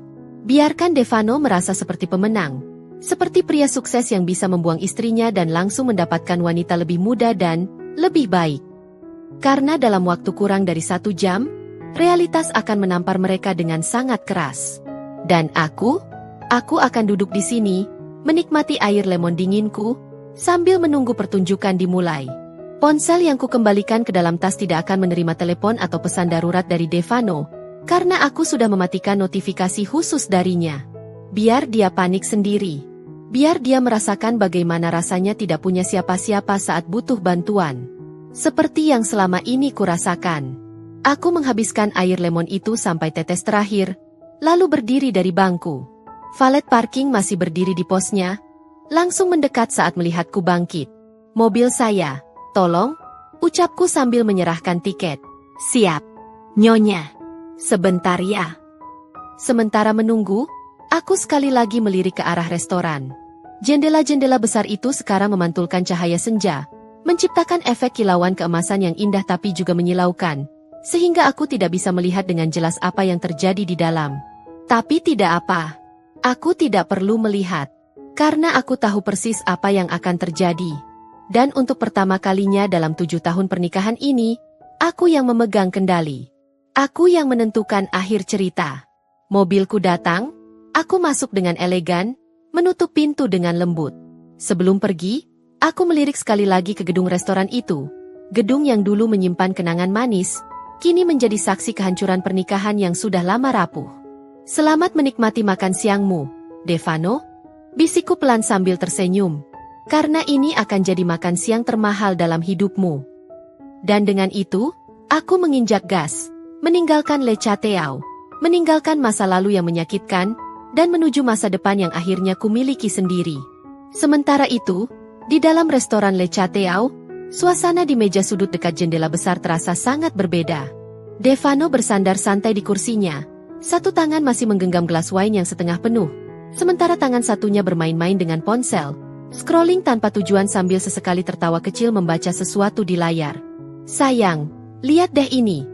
Biarkan Devano merasa seperti pemenang. Seperti pria sukses yang bisa membuang istrinya dan langsung mendapatkan wanita lebih muda dan lebih baik. Karena dalam waktu kurang dari 1 jam, realitas akan menampar mereka dengan sangat keras. Dan aku akan duduk di sini, menikmati air lemon dinginku, sambil menunggu pertunjukan dimulai. Ponsel yang kukembalikan ke dalam tas tidak akan menerima telepon atau pesan darurat dari Devano, karena aku sudah mematikan notifikasi khusus darinya. Biar dia panik sendiri. Biar dia merasakan bagaimana rasanya tidak punya siapa-siapa saat butuh bantuan. Seperti yang selama ini kurasakan. Aku menghabiskan air lemon itu sampai tetes terakhir, lalu berdiri dari bangku. Valet parking masih berdiri di posnya, langsung mendekat saat melihatku bangkit. Mobil saya, tolong, Ucapku sambil menyerahkan tiket. Siap, Nyonya. Sebentar ya. Sementara menunggu, aku sekali lagi melirik ke arah restoran. Jendela-jendela besar itu sekarang memantulkan cahaya senja, menciptakan efek kilauan keemasan yang indah tapi juga menyilaukan, sehingga aku tidak bisa melihat dengan jelas apa yang terjadi di dalam. Tapi tidak apa. Aku tidak perlu melihat, karena aku tahu persis apa yang akan terjadi. Dan untuk pertama kalinya dalam 7 tahun pernikahan ini, aku yang memegang kendali. Aku yang menentukan akhir cerita. Mobilku datang, aku masuk dengan elegan, menutup pintu dengan lembut. Sebelum pergi, aku melirik sekali lagi ke gedung restoran itu. Gedung yang dulu menyimpan kenangan manis, kini menjadi saksi kehancuran pernikahan yang sudah lama rapuh. Selamat menikmati makan siangmu, Devano, bisikku pelan sambil tersenyum. Karena ini akan jadi makan siang termahal dalam hidupmu. Dan dengan itu, aku menginjak gas, meninggalkan Le Chateau, meninggalkan masa lalu yang menyakitkan, dan menuju masa depan yang akhirnya kumiliki sendiri. Sementara itu, di dalam restoran Le Chateau, suasana di meja sudut dekat jendela besar terasa sangat berbeda. Devano bersandar santai di kursinya, satu tangan masih menggenggam gelas wine yang setengah penuh, sementara tangan satunya bermain-main dengan ponsel, scrolling tanpa tujuan sambil sesekali tertawa kecil membaca sesuatu di layar. Sayang, lihat deh ini.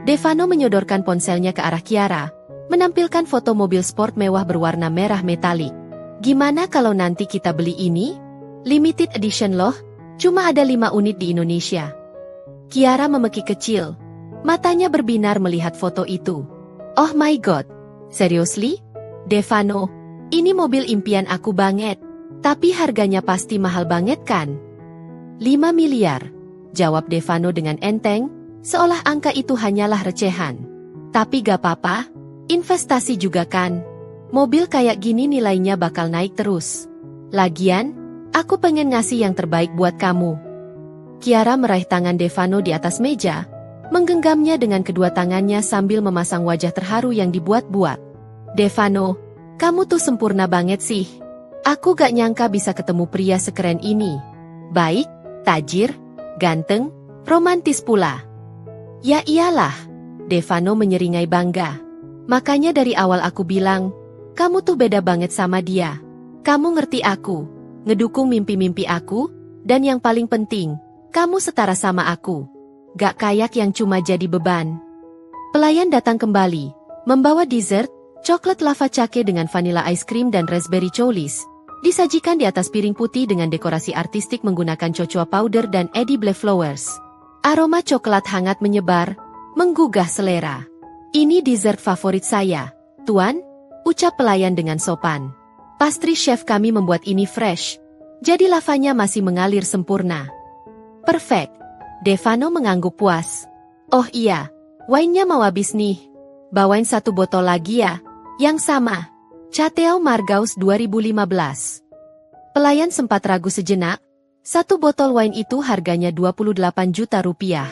Devano menyodorkan ponselnya ke arah Kiara, menampilkan foto mobil sport mewah berwarna merah metalik. Gimana kalau nanti kita beli ini? Limited edition loh, cuma ada 5 unit di Indonesia. Kiara memekik kecil. Matanya berbinar melihat foto itu. Oh my god, seriously? Devano, ini mobil impian aku banget. Tapi harganya pasti mahal banget kan? 5 miliar, jawab Devano dengan enteng, seolah angka itu hanyalah recehan. Tapi gak apa-apa, investasi juga kan. Mobil kayak gini nilainya bakal naik terus. Lagian, aku pengen ngasih yang terbaik buat kamu. Kiara meraih tangan Devano di atas meja, menggenggamnya dengan kedua tangannya sambil memasang wajah terharu yang dibuat-buat. Devano, kamu tuh sempurna banget sih. Aku gak nyangka bisa ketemu pria sekeren ini. Baik, tajir, ganteng, romantis pula. Ya iyalah, Devano menyeringai bangga. Makanya dari awal aku bilang, kamu tuh beda banget sama dia. Kamu ngerti aku, ngedukung mimpi-mimpi aku, dan yang paling penting, kamu setara sama aku. Gak kayak yang cuma jadi beban. Pelayan datang kembali, membawa dessert, coklat lava cake dengan vanilla ice cream dan raspberry choulis, disajikan di atas piring putih dengan dekorasi artistik menggunakan cocoa powder dan edible flowers. Aroma coklat hangat menyebar, menggugah selera. Ini dessert favorit saya, Tuan, ucap pelayan dengan sopan. Pastry chef kami membuat ini fresh, jadi lavanya masih mengalir sempurna. Perfect, Devano mengangguk puas. Oh iya, wine-nya mau habis nih. Bawain 1 botol lagi ya, yang sama. Chateau Margaux 2015. Pelayan sempat ragu sejenak, 1 botol wine itu harganya 28 juta rupiah.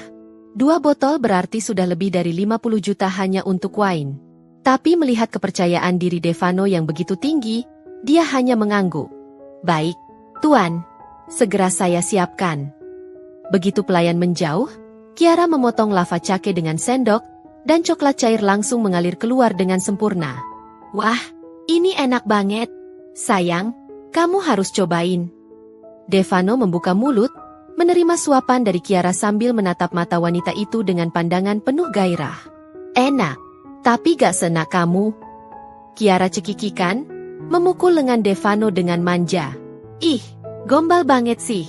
2 botol berarti sudah lebih dari 50 juta hanya untuk wine. Tapi melihat kepercayaan diri Devano yang begitu tinggi, dia hanya mengangguk. Baik, Tuan, segera saya siapkan. Begitu pelayan menjauh, Kiara memotong lava cake dengan sendok, dan coklat cair langsung mengalir keluar dengan sempurna. Wah, ini enak banget. Sayang, kamu harus cobain. Devano membuka mulut, menerima suapan dari Kiara sambil menatap mata wanita itu dengan pandangan penuh gairah. Enak, tapi gak seenak kamu. Kiara cekikikan, memukul lengan Devano dengan manja. Ih, gombal banget sih.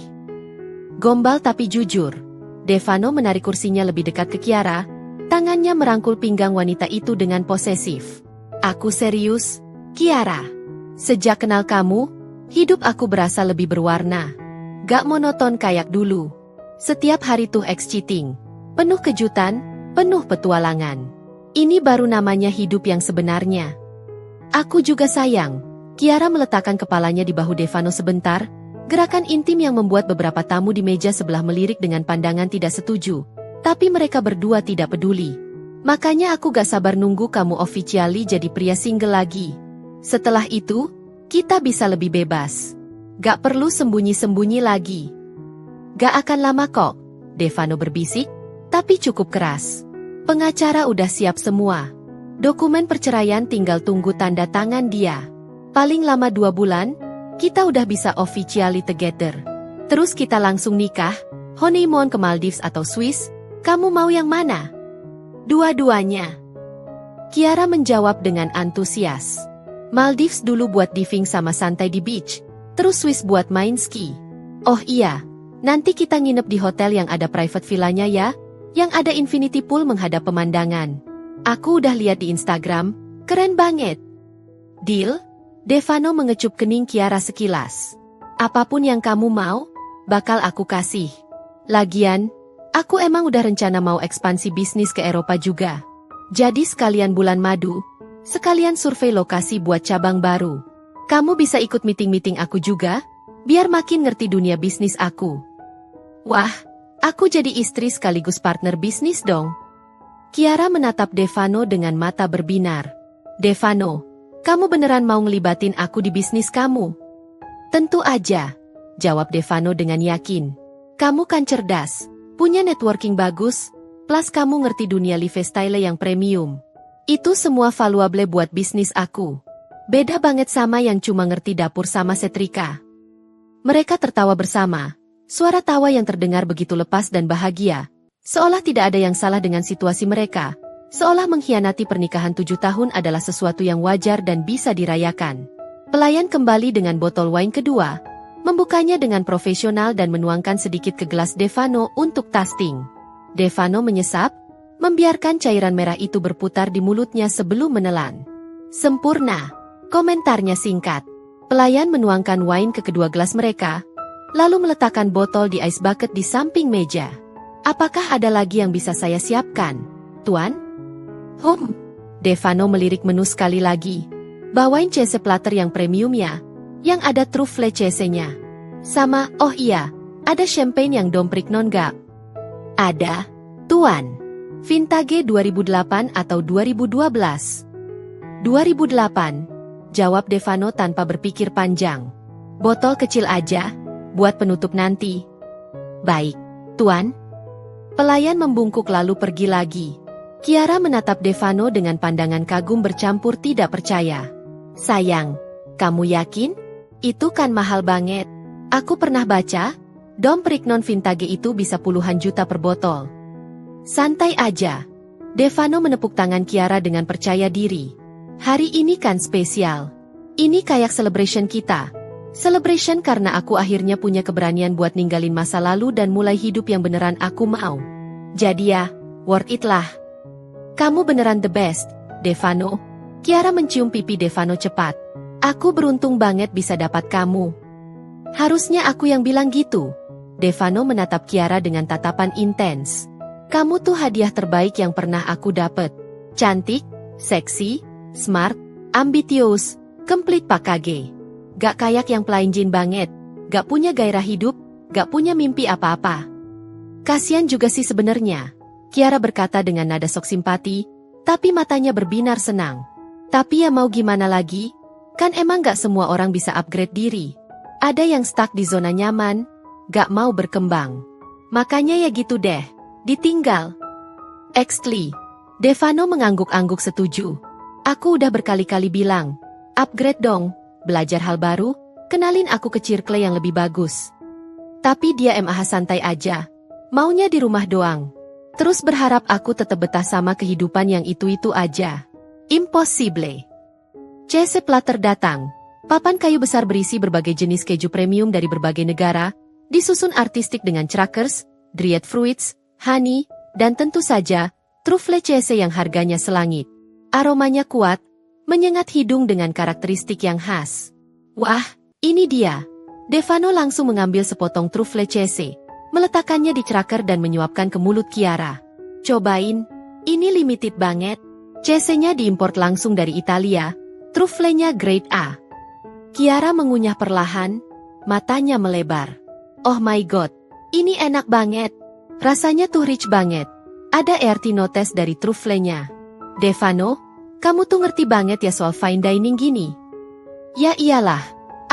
Gombal tapi jujur. Devano menarik kursinya lebih dekat ke Kiara, tangannya merangkul pinggang wanita itu dengan posesif. Aku serius, Kiara. Sejak kenal kamu, hidup aku berasa lebih berwarna. Gak monoton kayak dulu. Setiap hari tuh exciting. Penuh kejutan, penuh petualangan. Ini baru namanya hidup yang sebenarnya. Aku juga sayang. Kiara meletakkan kepalanya di bahu Devano sebentar, gerakan intim yang membuat beberapa tamu di meja sebelah melirik dengan pandangan tidak setuju. Tapi mereka berdua tidak peduli. Makanya aku gak sabar nunggu kamu officially jadi pria single lagi. Setelah itu, kita bisa lebih bebas. Gak perlu sembunyi-sembunyi lagi. Gak akan lama kok, Devano berbisik, tapi cukup keras. Pengacara udah siap semua. Dokumen perceraian tinggal tunggu tanda tangan dia. Paling lama 2 bulan, kita udah bisa officially together. Terus kita langsung nikah, honeymoon ke Maldives atau Swiss, kamu mau yang mana? Dua-duanya. Kiara menjawab dengan antusias. Maldives dulu buat diving sama santai di beach, terus Swiss buat main ski. Oh iya, nanti kita nginep di hotel yang ada private villanya ya, yang ada infinity pool menghadap pemandangan. Aku udah lihat di Instagram, keren banget. Deal? Devano mengecup kening Kiara sekilas. Apapun yang kamu mau, bakal aku kasih. Lagian, aku emang udah rencana mau ekspansi bisnis ke Eropa juga. Jadi sekalian bulan madu, sekalian survei lokasi buat cabang baru. Kamu bisa ikut meeting-meeting aku juga, biar makin ngerti dunia bisnis aku. Wah, aku jadi istri sekaligus partner bisnis dong. Kiara menatap Devano dengan mata berbinar. Devano, kamu beneran mau ngelibatin aku di bisnis kamu? Tentu aja, jawab Devano dengan yakin. Kamu kan cerdas, punya networking bagus, plus kamu ngerti dunia lifestyle yang premium. Itu semua valuable buat bisnis aku. Beda banget sama yang cuma ngerti dapur sama setrika. Mereka tertawa bersama. Suara tawa yang terdengar begitu lepas dan bahagia. Seolah tidak ada yang salah dengan situasi mereka. Seolah mengkhianati pernikahan 7 tahun adalah sesuatu yang wajar dan bisa dirayakan. Pelayan kembali dengan botol wine kedua. Membukanya dengan profesional dan menuangkan sedikit ke gelas Devano untuk tasting. Devano menyesap, membiarkan cairan merah itu berputar di mulutnya sebelum menelan. Sempurna, komentarnya singkat. Pelayan menuangkan wine ke kedua gelas mereka, lalu meletakkan botol di ice bucket di samping meja. Apakah ada lagi yang bisa saya siapkan, Tuan? Devano melirik menu sekali lagi. Bawain cheese platter yang premium ya, yang ada truffle cheese-nya. Sama, oh iya, ada champagne yang domprik non gak? Ada, Tuan. Vintage 2008 atau 2012? 2008, jawab Devano tanpa berpikir panjang. Botol kecil aja, buat penutup nanti. Baik, Tuan. Pelayan membungkuk lalu pergi lagi. Kiara menatap Devano dengan pandangan kagum bercampur tidak percaya. Sayang, kamu yakin? Itu kan mahal banget. Aku pernah baca, Dom Perignon vintage itu bisa puluhan juta per botol. Santai aja. Devano menepuk tangan Kiara dengan percaya diri. Hari ini kan spesial. Ini kayak celebration kita. Celebration karena aku akhirnya punya keberanian buat ninggalin masa lalu dan mulai hidup yang beneran aku mau. Jadi ya, worth it lah. Kamu beneran the best, Devano. Kiara mencium pipi Devano cepat. Aku beruntung banget bisa dapat kamu. Harusnya aku yang bilang gitu. Devano menatap Kiara dengan tatapan intens. Kamu tuh hadiah terbaik yang pernah aku dapet. Cantik, seksi, smart, ambitious, complete package. Gak kayak yang pelainjin banget, gak punya gairah hidup, gak punya mimpi apa-apa. Kasian juga sih sebenarnya. Kiara berkata dengan nada sok simpati, tapi matanya berbinar senang. Tapi ya mau gimana lagi? Kan emang gak semua orang bisa upgrade diri. Ada yang stuck di zona nyaman, gak mau berkembang. Makanya ya gitu deh, ditinggal. Exactly. Devano mengangguk-angguk setuju. Aku udah berkali-kali bilang, upgrade dong, belajar hal baru, kenalin aku ke circle yang lebih bagus. Tapi dia MAH santai aja, maunya di rumah doang. Terus berharap aku tetap betah sama kehidupan yang itu-itu aja. Impossible. Cheese platter datang. Papan kayu besar berisi berbagai jenis keju premium dari berbagai negara, disusun artistik dengan crackers, dried fruits, honey, dan tentu saja, truffle cheese yang harganya selangit. Aromanya kuat, menyengat hidung dengan karakteristik yang khas. Wah, ini dia. Devano langsung mengambil sepotong truffle cheese, meletakkannya di cracker dan menyuapkan ke mulut Kiara. Cobain, ini limited banget. Cheese-nya diimport langsung dari Italia, truffle-nya grade A. Kiara mengunyah perlahan, matanya melebar. Oh my god, ini enak banget. Rasanya tuh rich banget. Ada earthy notes dari truffle-nya. Devano, kamu tuh ngerti banget ya soal fine dining gini. Ya iyalah,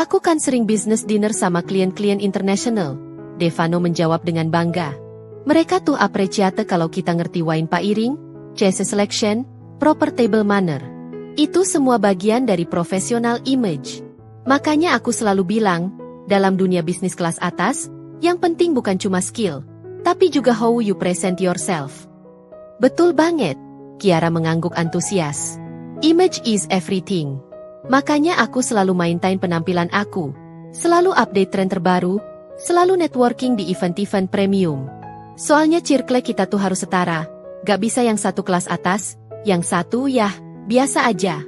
aku kan sering business dinner sama klien-klien internasional. Devano menjawab dengan bangga. Mereka tuh apreciate kalau kita ngerti wine pairing, choice selection, proper table manner. Itu semua bagian dari professional image. Makanya aku selalu bilang, dalam dunia bisnis kelas atas, yang penting bukan cuma skill, tapi juga how you present yourself. Betul banget, Kiara mengangguk antusias. Image is everything. Makanya aku selalu maintain penampilan aku, selalu update tren terbaru, selalu networking di event-event premium. Soalnya circle kita tuh harus setara, gak bisa yang satu kelas atas, yang satu yah, biasa aja.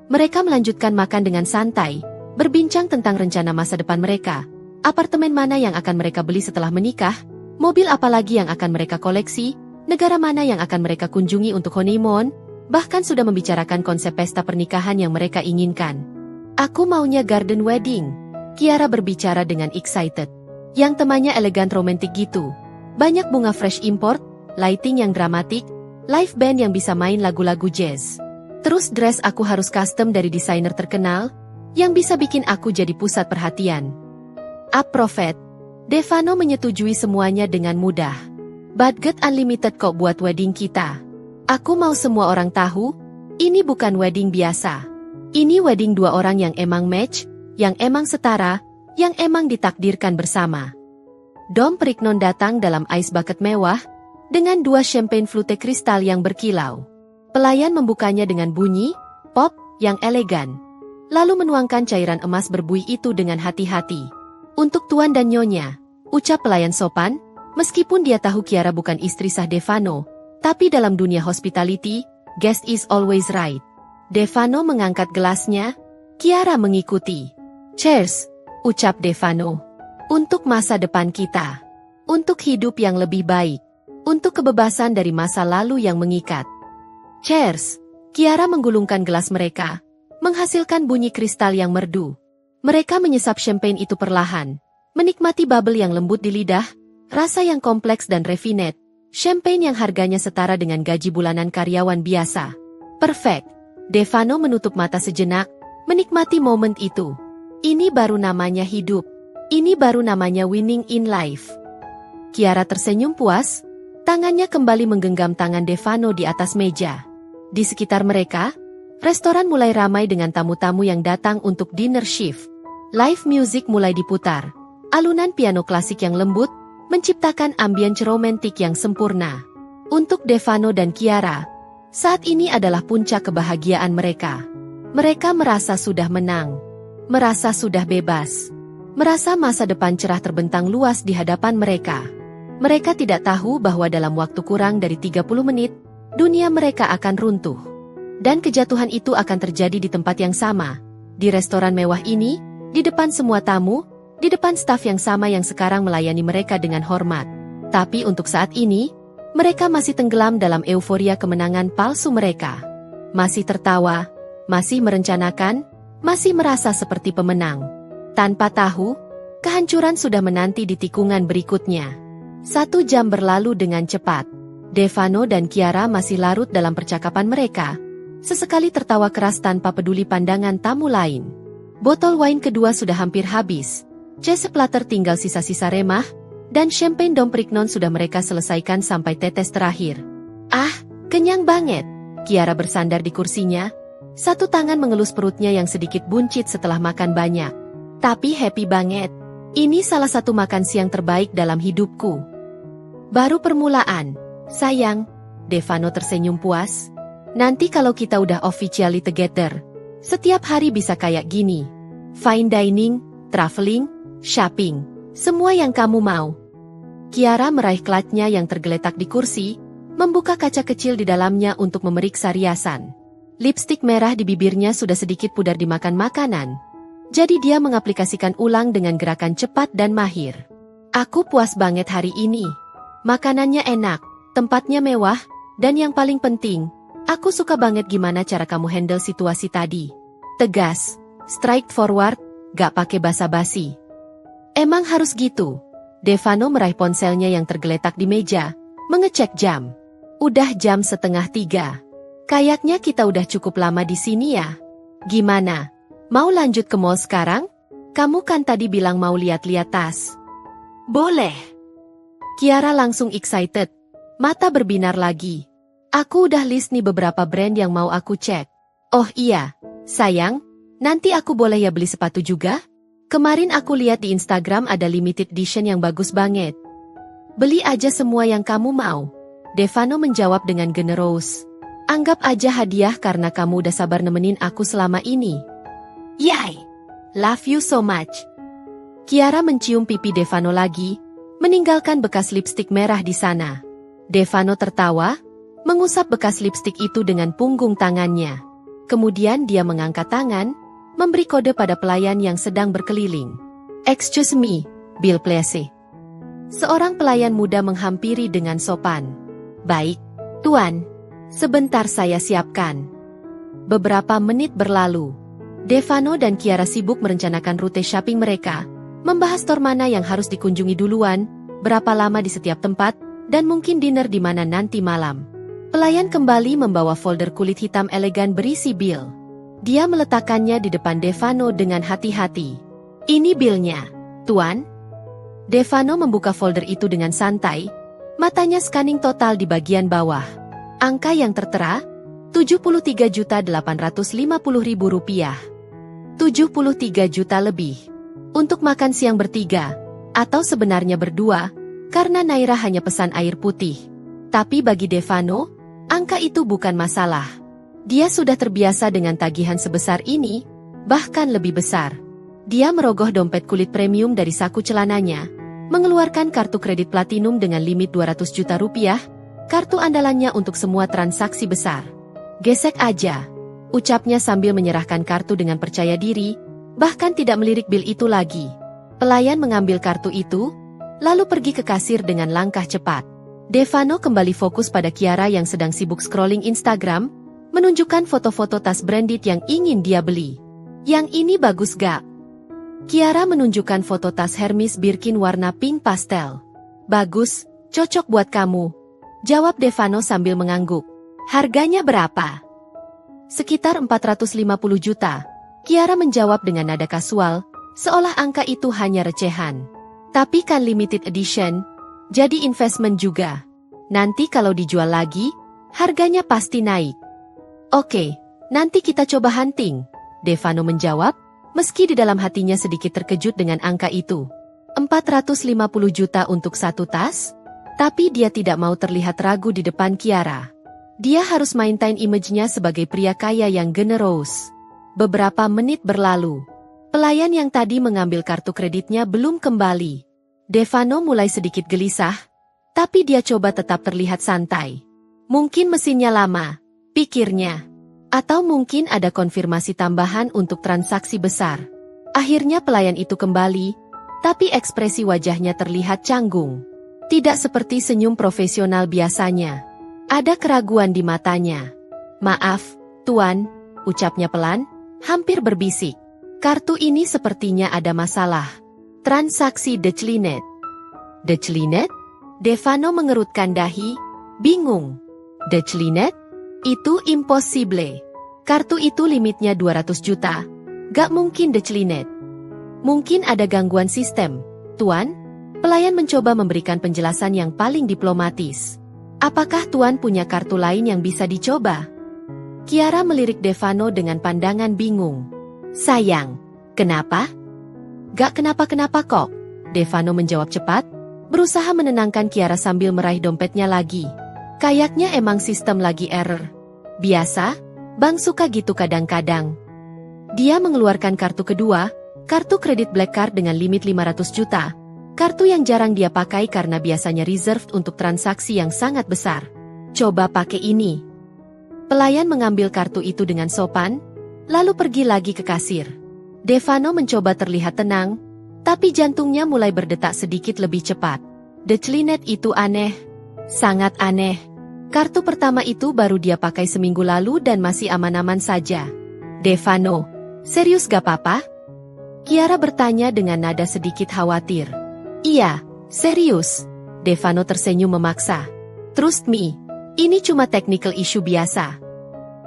Mereka melanjutkan makan dengan santai, berbincang tentang rencana masa depan mereka, apartemen mana yang akan mereka beli setelah menikah, mobil apa lagi yang akan mereka koleksi, negara mana yang akan mereka kunjungi untuk honeymoon, bahkan sudah membicarakan konsep pesta pernikahan yang mereka inginkan. Aku maunya garden wedding, Kiara berbicara dengan excited. Yang temanya elegan romantik gitu. Banyak bunga fresh import, lighting yang dramatik, live band yang bisa main lagu-lagu jazz. Terus dress aku harus custom dari desainer terkenal, yang bisa bikin aku jadi pusat perhatian. Up Prophet, Devano menyetujui semuanya dengan mudah. Budget unlimited kok buat wedding kita. Aku mau semua orang tahu, ini bukan wedding biasa. Ini wedding dua orang yang emang match, yang emang setara, yang emang ditakdirkan bersama. Dom Perignon datang dalam ice bucket mewah, dengan dua champagne flute kristal yang berkilau. Pelayan membukanya dengan bunyi, pop, yang elegan. Lalu menuangkan cairan emas berbuih itu dengan hati-hati. Untuk tuan dan nyonya, ucap pelayan sopan, meskipun dia tahu Kiara bukan istri sah Devano, tapi dalam dunia hospitality, guest is always right. Devano mengangkat gelasnya, Kiara mengikuti. Cheers, ucap Devano. Untuk masa depan kita. Untuk hidup yang lebih baik. Untuk kebebasan dari masa lalu yang mengikat. Cheers, Kiara menggulungkan gelas mereka, menghasilkan bunyi kristal yang merdu. Mereka menyesap champagne itu perlahan, menikmati bubble yang lembut di lidah, rasa yang kompleks dan refined, champagne yang harganya setara dengan gaji bulanan karyawan biasa. Perfect. Devano menutup mata sejenak, menikmati momen itu. Ini baru namanya hidup. Ini baru namanya winning in life. Kiara tersenyum puas, tangannya kembali menggenggam tangan Devano di atas meja. Di sekitar mereka, restoran mulai ramai dengan tamu-tamu yang datang untuk dinner shift. Live music mulai diputar. Alunan piano klasik yang lembut, menciptakan ambience romantik yang sempurna. Untuk Devano dan Kiara, saat ini adalah puncak kebahagiaan mereka. Mereka merasa sudah menang, merasa sudah bebas, merasa masa depan cerah terbentang luas di hadapan mereka. Mereka tidak tahu bahwa dalam waktu kurang dari 30 menit, dunia mereka akan runtuh. Dan kejatuhan itu akan terjadi di tempat yang sama, di restoran mewah ini, di depan semua tamu, di depan staf yang sama yang sekarang melayani mereka dengan hormat. Tapi untuk saat ini, mereka masih tenggelam dalam euforia kemenangan palsu mereka. Masih tertawa, masih merencanakan, masih merasa seperti pemenang. Tanpa tahu, kehancuran sudah menanti di tikungan berikutnya. 1 jam berlalu dengan cepat. Devano dan Kiara masih larut dalam percakapan mereka. Sesekali tertawa keras tanpa peduli pandangan tamu lain. Botol wine kedua sudah hampir habis. Jazz platter tinggal sisa-sisa remah, dan champagne Dom Perignon sudah mereka selesaikan sampai tetes terakhir. Ah, kenyang banget. Kiara bersandar di kursinya. Satu tangan mengelus perutnya yang sedikit buncit setelah makan banyak. Tapi happy banget. Ini salah satu makan siang terbaik dalam hidupku. Baru permulaan, sayang. Devano tersenyum puas. Nanti kalau kita udah officially together, setiap hari bisa kayak gini. Fine dining, traveling, shopping, semua yang kamu mau. Kiara meraih klatnya yang tergeletak di kursi, membuka kaca kecil di dalamnya untuk memeriksa riasan. Lipstik merah di bibirnya sudah sedikit pudar dimakan makanan. Jadi dia mengaplikasikan ulang dengan gerakan cepat dan mahir. Aku puas banget hari ini. Makanannya enak, tempatnya mewah, dan yang paling penting, aku suka banget gimana cara kamu handle situasi tadi. Tegas, straightforward, gak pakai basa-basi. Emang harus gitu. Devano meraih ponselnya yang tergeletak di meja, mengecek jam. Udah jam 2:30. Kayaknya kita udah cukup lama di sini ya. Gimana? Mau lanjut ke mall sekarang? Kamu kan tadi bilang mau lihat-lihat tas. Boleh. Kiara langsung excited. Mata berbinar lagi. Aku udah list nih beberapa brand yang mau aku cek. Oh iya, sayang, nanti aku boleh ya beli sepatu juga? Kemarin aku lihat di Instagram ada limited edition yang bagus banget. Beli aja semua yang kamu mau. Devano menjawab dengan generous. Anggap aja hadiah karena kamu udah sabar nemenin aku selama ini. Yay! Love you so much. Kiara mencium pipi Devano lagi, meninggalkan bekas lipstik merah di sana. Devano tertawa, mengusap bekas lipstik itu dengan punggung tangannya. Kemudian dia mengangkat tangan, memberi kode pada pelayan yang sedang berkeliling. Excuse me, Bill please. Seorang pelayan muda menghampiri dengan sopan. Baik, Tuan. Sebentar saya siapkan. Beberapa menit berlalu. Devano dan Kiara sibuk merencanakan rute shopping mereka, membahas store mana yang harus dikunjungi duluan, berapa lama di setiap tempat, dan mungkin dinner di mana nanti malam. Pelayan kembali membawa folder kulit hitam elegan berisi bill. Dia meletakkannya di depan Devano dengan hati-hati. Ini billnya, Tuan. Devano membuka folder itu dengan santai, matanya scanning total di bagian bawah. Angka yang tertera, Rp73.850.000. 73 juta lebih. Untuk makan siang bertiga, atau sebenarnya berdua, karena Naira hanya pesan air putih. Tapi bagi Devano, angka itu bukan masalah. Dia sudah terbiasa dengan tagihan sebesar ini, bahkan lebih besar. Dia merogoh dompet kulit premium dari saku celananya, mengeluarkan kartu kredit platinum dengan limit 200 juta rupiah, kartu andalannya untuk semua transaksi besar. Gesek aja, ucapnya sambil menyerahkan kartu dengan percaya diri, bahkan tidak melirik bil itu lagi. Pelayan mengambil kartu itu, lalu pergi ke kasir dengan langkah cepat. Devano kembali fokus pada Kiara yang sedang sibuk scrolling Instagram, menunjukkan foto-foto tas branded yang ingin dia beli. Yang ini bagus gak? Kiara menunjukkan foto tas Hermes Birkin warna pink pastel. Bagus, cocok buat kamu. Jawab Devano sambil mengangguk. Harganya berapa? Sekitar 450 juta. Kiara menjawab dengan nada kasual, seolah angka itu hanya recehan. Tapi kan limited edition, jadi investment juga. Nanti kalau dijual lagi, harganya pasti naik. Oke, nanti kita coba hunting, Devano menjawab, meski di dalam hatinya sedikit terkejut dengan angka itu. 450 juta untuk satu tas? Tapi dia tidak mau terlihat ragu di depan Kiara. Dia harus maintain image-nya sebagai pria kaya yang generous. Beberapa menit berlalu. Pelayan yang tadi mengambil kartu kreditnya belum kembali. Devano mulai sedikit gelisah, tapi dia coba tetap terlihat santai. Mungkin mesinnya lama, pikirnya. Atau mungkin ada konfirmasi tambahan untuk transaksi besar. Akhirnya pelayan itu kembali, tapi ekspresi wajahnya terlihat canggung. Tidak seperti senyum profesional biasanya. Ada keraguan di matanya. Maaf, Tuan, ucapnya pelan, hampir berbisik. Kartu ini sepertinya ada masalah. Transaksi Declinet. Declinet? Devano mengerutkan dahi, bingung. Declinet? Itu impossible. Kartu itu limitnya 200 juta. Gak mungkin Declinet. Mungkin ada gangguan sistem, Tuan. Pelayan mencoba memberikan penjelasan yang paling diplomatis. Apakah Tuan punya kartu lain yang bisa dicoba? Kiara melirik Devano dengan pandangan bingung. Sayang, kenapa? Gak kenapa-kenapa kok, Devano menjawab cepat, berusaha menenangkan Kiara sambil meraih dompetnya lagi. Kayaknya emang sistem lagi error. Biasa, Bang suka gitu kadang-kadang. Dia mengeluarkan kartu kedua, kartu kredit Black Card dengan limit 500 juta. Kartu yang jarang dia pakai karena biasanya reserved untuk transaksi yang sangat besar. Coba pakai ini. Pelayan mengambil kartu itu dengan sopan, lalu pergi lagi ke kasir. Devano mencoba terlihat tenang, tapi jantungnya mulai berdetak sedikit lebih cepat. Declinet itu aneh. Sangat aneh. Kartu pertama itu baru dia pakai seminggu lalu dan masih aman-aman saja. Devano, serius gak apa-apa? Kiara bertanya dengan nada sedikit khawatir. Iya, serius. Devano tersenyum memaksa. Trust me, ini cuma technical issue biasa.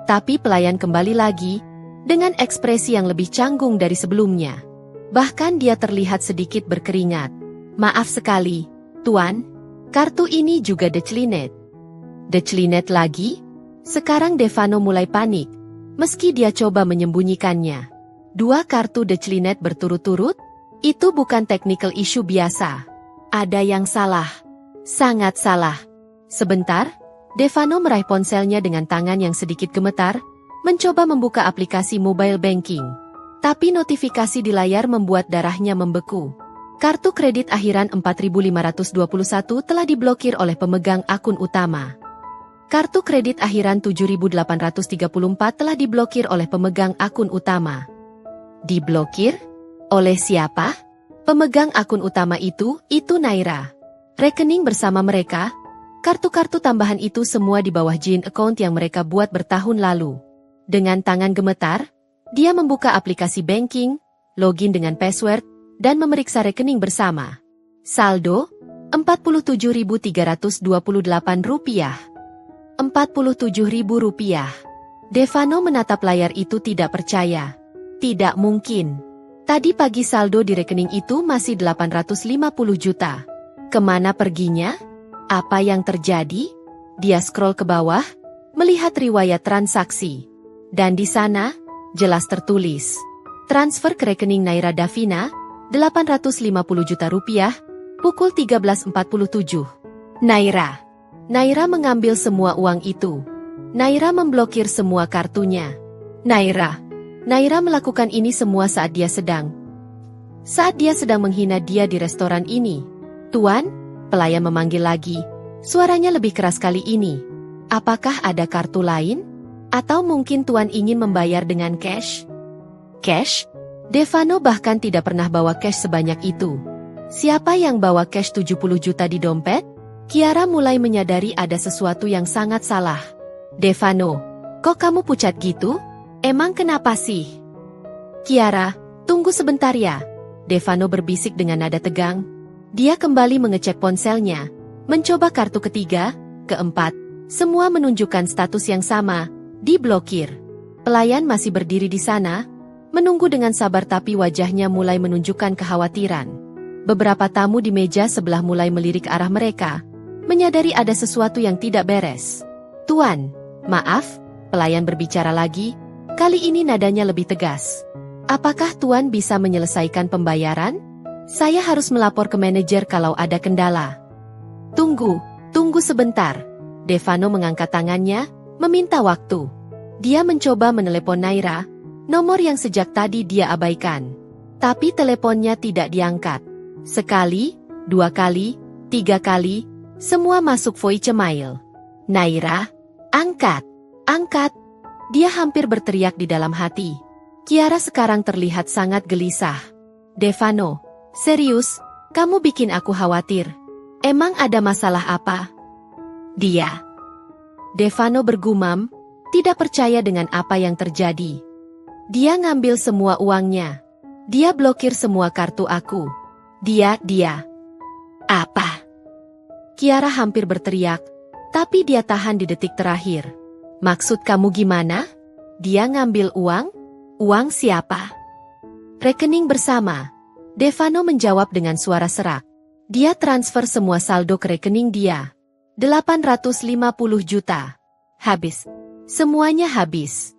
Tapi pelayan kembali lagi, dengan ekspresi yang lebih canggung dari sebelumnya. Bahkan dia terlihat sedikit berkeringat. Maaf sekali, Tuan. Kartu ini juga declinet. Declinet lagi? Sekarang Devano mulai panik, meski dia coba menyembunyikannya. 2 kartu declinet berturut-turut? Itu bukan technical issue biasa. Ada yang salah. Sangat salah. Sebentar, Devano meraih ponselnya dengan tangan yang sedikit gemetar, mencoba membuka aplikasi mobile banking. Tapi notifikasi di layar membuat darahnya membeku. Kartu kredit akhiran 4.521 telah diblokir oleh pemegang akun utama. Kartu kredit akhiran 7.834 telah diblokir oleh pemegang akun utama. Diblokir? Oleh siapa? Pemegang akun utama itu Naira. Rekening bersama mereka, kartu-kartu tambahan itu semua di bawah Jin account yang mereka buat bertahun lalu. Dengan tangan gemetar, dia membuka aplikasi banking, login dengan password, dan memeriksa rekening bersama. Saldo, Rp47.328. Rp47.000. Devano menatap layar itu tidak percaya. Tidak mungkin. Tadi pagi saldo di rekening itu masih 850 juta. Kemana perginya? Apa yang terjadi? Dia scroll ke bawah, melihat riwayat transaksi. Dan di sana, jelas tertulis. Transfer ke rekening Naira Davina, 850 juta rupiah, pukul 13.47. Naira mengambil semua uang itu. Naira memblokir semua kartunya. Naira melakukan ini semua saat dia sedang menghina dia di restoran ini. Tuan, pelayan memanggil lagi. Suaranya lebih keras kali ini. Apakah ada kartu lain? Atau mungkin Tuan ingin membayar dengan cash? Cash? Devano bahkan tidak pernah bawa cash sebanyak itu. Siapa yang bawa cash 70 juta di dompet? Kiara mulai menyadari ada sesuatu yang sangat salah. Devano, kok kamu pucat gitu? Emang kenapa sih? Kiara, tunggu sebentar ya. Devano berbisik dengan nada tegang. Dia kembali mengecek ponselnya, mencoba kartu ketiga, keempat. Semua menunjukkan status yang sama, diblokir. Pelayan masih berdiri di sana, menunggu dengan sabar tapi wajahnya mulai menunjukkan kekhawatiran. Beberapa tamu di meja sebelah mulai melirik ke arah mereka, menyadari ada sesuatu yang tidak beres. Tuan, maaf, pelayan berbicara lagi, kali ini nadanya lebih tegas. Apakah Tuan bisa menyelesaikan pembayaran? Saya harus melapor ke manajer kalau ada kendala. Tunggu sebentar. Devano mengangkat tangannya, meminta waktu. Dia mencoba menelepon Naira, nomor yang sejak tadi dia abaikan. Tapi teleponnya tidak diangkat. Sekali, 2 kali, 3 kali, semua masuk voicemail. Naira, angkat. Dia hampir berteriak di dalam hati. Kiara sekarang terlihat sangat gelisah. Devano, serius, kamu bikin aku khawatir. Emang ada masalah apa? Devano bergumam, tidak percaya dengan apa yang terjadi. Dia ngambil semua uangnya. Dia blokir semua kartu aku. Dia. Apa? Kiara hampir berteriak, tapi dia tahan di detik terakhir. Maksud kamu gimana? Dia ngambil uang? Uang siapa? Rekening bersama. Devano menjawab dengan suara serak. Dia transfer semua saldo ke rekening dia. 850 juta. Habis. Semuanya habis.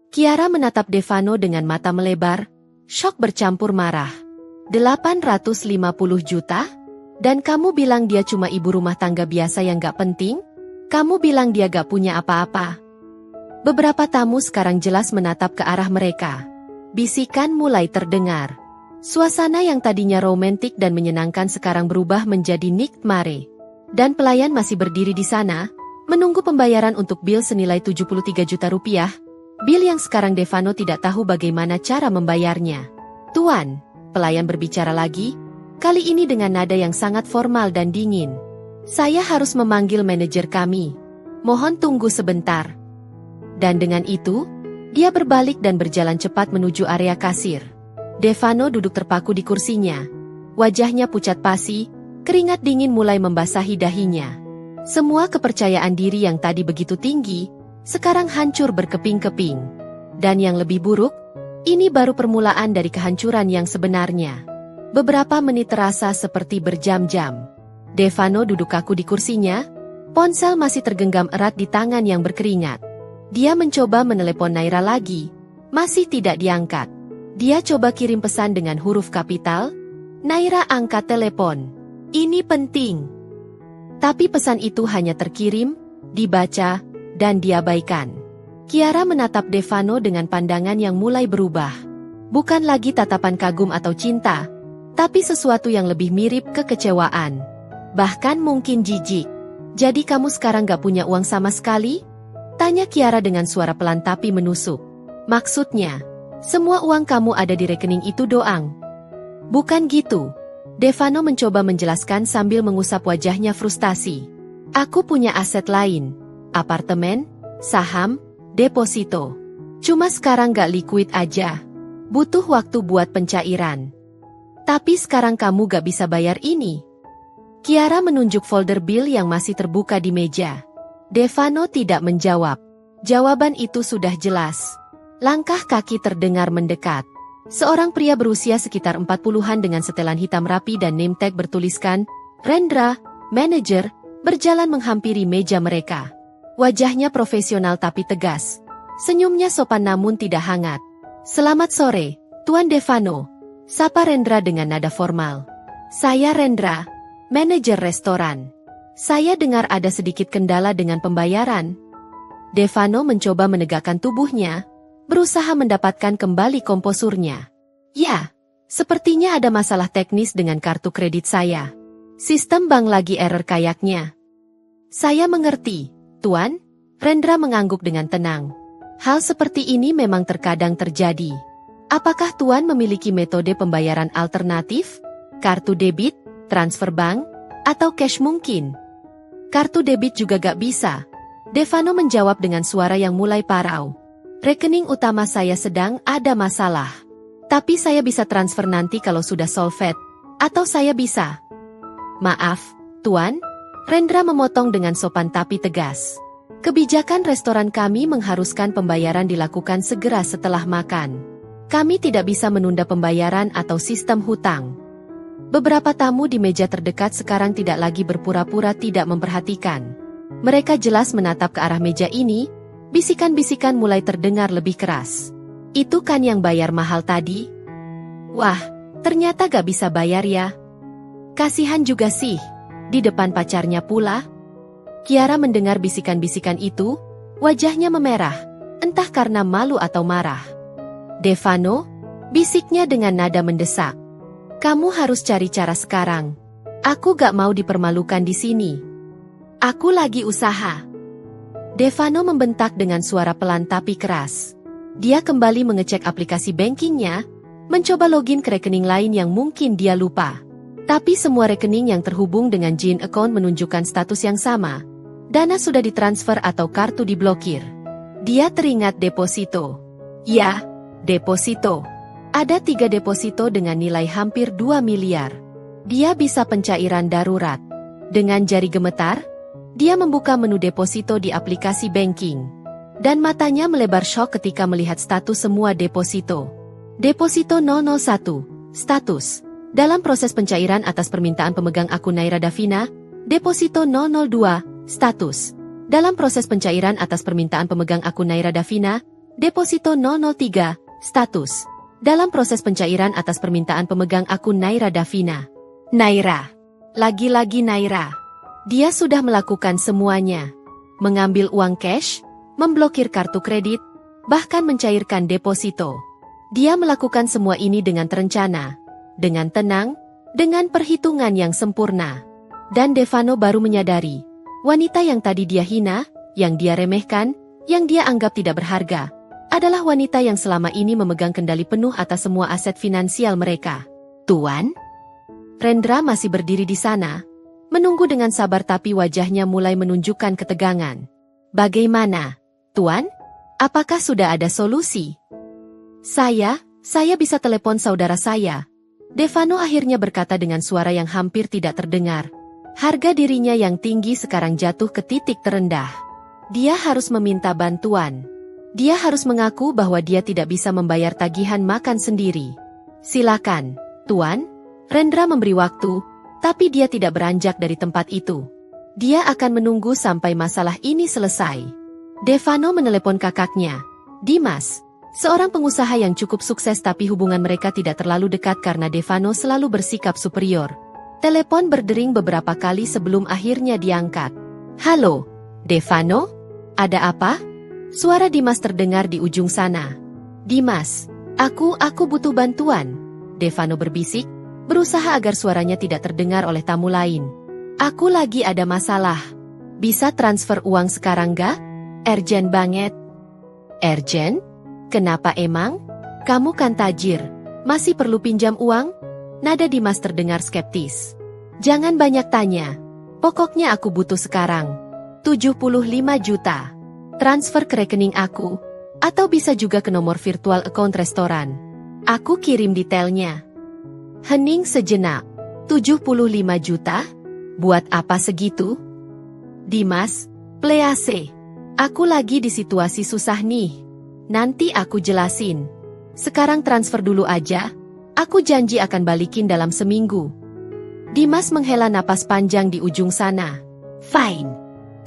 Kiara menatap Devano dengan mata melebar, syok bercampur marah. 850 juta? Dan kamu bilang dia cuma ibu rumah tangga biasa yang gak penting? Kamu bilang dia gak punya apa-apa. Beberapa tamu sekarang jelas menatap ke arah mereka. Bisikan mulai terdengar. Suasana yang tadinya romantik dan menyenangkan sekarang berubah menjadi nikmare. Dan pelayan masih berdiri di sana, menunggu pembayaran untuk bil senilai 73 juta rupiah. Bil yang sekarang Devano tidak tahu bagaimana cara membayarnya. Tuan, pelayan berbicara lagi, kali ini dengan nada yang sangat formal dan dingin. Saya harus memanggil manajer kami. Mohon tunggu sebentar. Dan dengan itu, dia berbalik dan berjalan cepat menuju area kasir. Devano duduk terpaku di kursinya. Wajahnya pucat pasi, keringat dingin mulai membasahi dahinya. Semua kepercayaan diri yang tadi begitu tinggi, sekarang hancur berkeping-keping. Dan yang lebih buruk, ini baru permulaan dari kehancuran yang sebenarnya. Beberapa menit terasa seperti berjam-jam. Devano duduk kaku di kursinya. Ponsel masih tergenggam erat di tangan yang berkeringat. Dia mencoba menelepon Naira lagi. Masih tidak diangkat. Dia coba kirim pesan dengan huruf kapital. Naira angkat telepon. Ini penting. Tapi pesan itu hanya terkirim, dibaca, dan diabaikan. Kiara menatap Devano dengan pandangan yang mulai berubah. Bukan lagi tatapan kagum atau cinta, tapi sesuatu yang lebih mirip kekecewaan. Bahkan mungkin jijik. Jadi kamu sekarang gak punya uang sama sekali? Tanya Kiara dengan suara pelan tapi menusuk. Maksudnya, semua uang kamu ada di rekening itu doang. Bukan gitu. Devano mencoba menjelaskan sambil mengusap wajahnya frustasi. Aku punya aset lain. Apartemen, saham, deposito. Cuma sekarang gak liquid aja. Butuh waktu buat pencairan. Tapi sekarang kamu gak bisa bayar ini. Kiara menunjuk folder bil yang masih terbuka di meja. Devano tidak menjawab. Jawaban itu sudah jelas. Langkah kaki terdengar mendekat. Seorang pria berusia sekitar 40-an dengan setelan hitam rapi dan name tag bertuliskan, Rendra, manajer, berjalan menghampiri meja mereka. Wajahnya profesional tapi tegas. Senyumnya sopan namun tidak hangat. Selamat sore, Tuan Devano. Sapa Rendra dengan nada formal. Saya Rendra, manajer restoran. Saya dengar ada sedikit kendala dengan pembayaran. Devano mencoba menegakkan tubuhnya, berusaha mendapatkan kembali komposurnya. Ya, sepertinya ada masalah teknis dengan kartu kredit saya. Sistem bank lagi error kayaknya. Saya mengerti, Tuan. Rendra mengangguk dengan tenang. Hal seperti ini memang terkadang terjadi. Apakah Tuan memiliki metode pembayaran alternatif? Kartu debit, transfer bank, atau cash mungkin? Kartu debit juga gak bisa. Devano menjawab dengan suara yang mulai parau. Rekening utama saya sedang ada masalah. Tapi saya bisa transfer nanti kalau sudah solved. Atau saya bisa. Maaf, Tuan. Rendra memotong dengan sopan tapi tegas. Kebijakan restoran kami mengharuskan pembayaran dilakukan segera setelah makan. Kami tidak bisa menunda pembayaran atau sistem hutang. Beberapa tamu di meja terdekat sekarang tidak lagi berpura-pura tidak memperhatikan. Mereka jelas menatap ke arah meja ini. Bisikan-bisikan mulai terdengar lebih keras. Itu kan yang bayar mahal tadi? Wah, ternyata gak bisa bayar ya. Kasihan juga sih, di depan pacarnya pula. Kiara mendengar bisikan-bisikan itu, wajahnya memerah, entah karena malu atau marah. Devano, bisiknya dengan nada mendesak. Kamu harus cari cara sekarang. Aku gak mau dipermalukan di sini. Aku lagi usaha. Devano membentak dengan suara pelan tapi keras. Dia kembali mengecek aplikasi bankingnya, mencoba login ke rekening lain yang mungkin dia lupa. Tapi semua rekening yang terhubung dengan Jin account menunjukkan status yang sama. Dana sudah ditransfer atau kartu diblokir. Dia teringat deposito. Ya, deposito. Ada 3 deposito dengan nilai hampir 2 miliar. Dia bisa pencairan darurat. Dengan jari gemetar, dia membuka menu deposito di aplikasi banking. Dan matanya melebar syok ketika melihat status semua deposito. Deposito 001, status. Dalam proses pencairan atas permintaan pemegang akun Naira Davina. Deposito 002, status. Dalam proses pencairan atas permintaan pemegang akun Naira Davina. Deposito 003, status. Dalam proses pencairan atas permintaan pemegang akun Naira Davina. Naira. Lagi-lagi Naira. Dia sudah melakukan semuanya. Mengambil uang cash, memblokir kartu kredit, bahkan mencairkan deposito. Dia melakukan semua ini dengan terencana, dengan tenang, dengan perhitungan yang sempurna. Dan Devano baru menyadari, wanita yang tadi dia hina, yang dia remehkan, yang dia anggap tidak berharga, adalah wanita yang selama ini memegang kendali penuh atas semua aset finansial mereka. Tuan? Rendra masih berdiri di sana, menunggu dengan sabar tapi wajahnya mulai menunjukkan ketegangan. Bagaimana, Tuan? Apakah sudah ada solusi? Saya bisa telepon saudara saya. Devano akhirnya berkata dengan suara yang hampir tidak terdengar. Harga dirinya yang tinggi sekarang jatuh ke titik terendah. Dia harus meminta bantuan. Dia harus mengaku bahwa dia tidak bisa membayar tagihan makan sendiri. Silakan, Tuan. Rendra memberi waktu. Tapi dia tidak beranjak dari tempat itu. Dia akan menunggu sampai masalah ini selesai. Devano menelepon kakaknya, Dimas, seorang pengusaha yang cukup sukses tapi hubungan mereka tidak terlalu dekat karena Devano selalu bersikap superior. Telepon berdering beberapa kali sebelum akhirnya diangkat. Halo, Devano? Ada apa? Suara Dimas terdengar di ujung sana. Dimas, aku butuh bantuan. Devano berbisik, berusaha agar suaranya tidak terdengar oleh tamu lain. Aku lagi ada masalah. Bisa transfer uang sekarang gak? Urgent banget. Urgent? Kenapa emang? Kamu kan tajir. Masih perlu pinjam uang? Nada Dimas terdengar skeptis. Jangan banyak tanya. Pokoknya aku butuh sekarang. 75 juta. Transfer ke rekening aku. Atau bisa juga ke nomor virtual account restoran. Aku kirim detailnya. Hening sejenak. 75 juta? Buat apa segitu? Dimas, please. Aku lagi di situasi susah nih. Nanti aku jelasin. Sekarang transfer dulu aja. Aku janji akan balikin dalam seminggu. Dimas menghela napas panjang di ujung sana. Fine.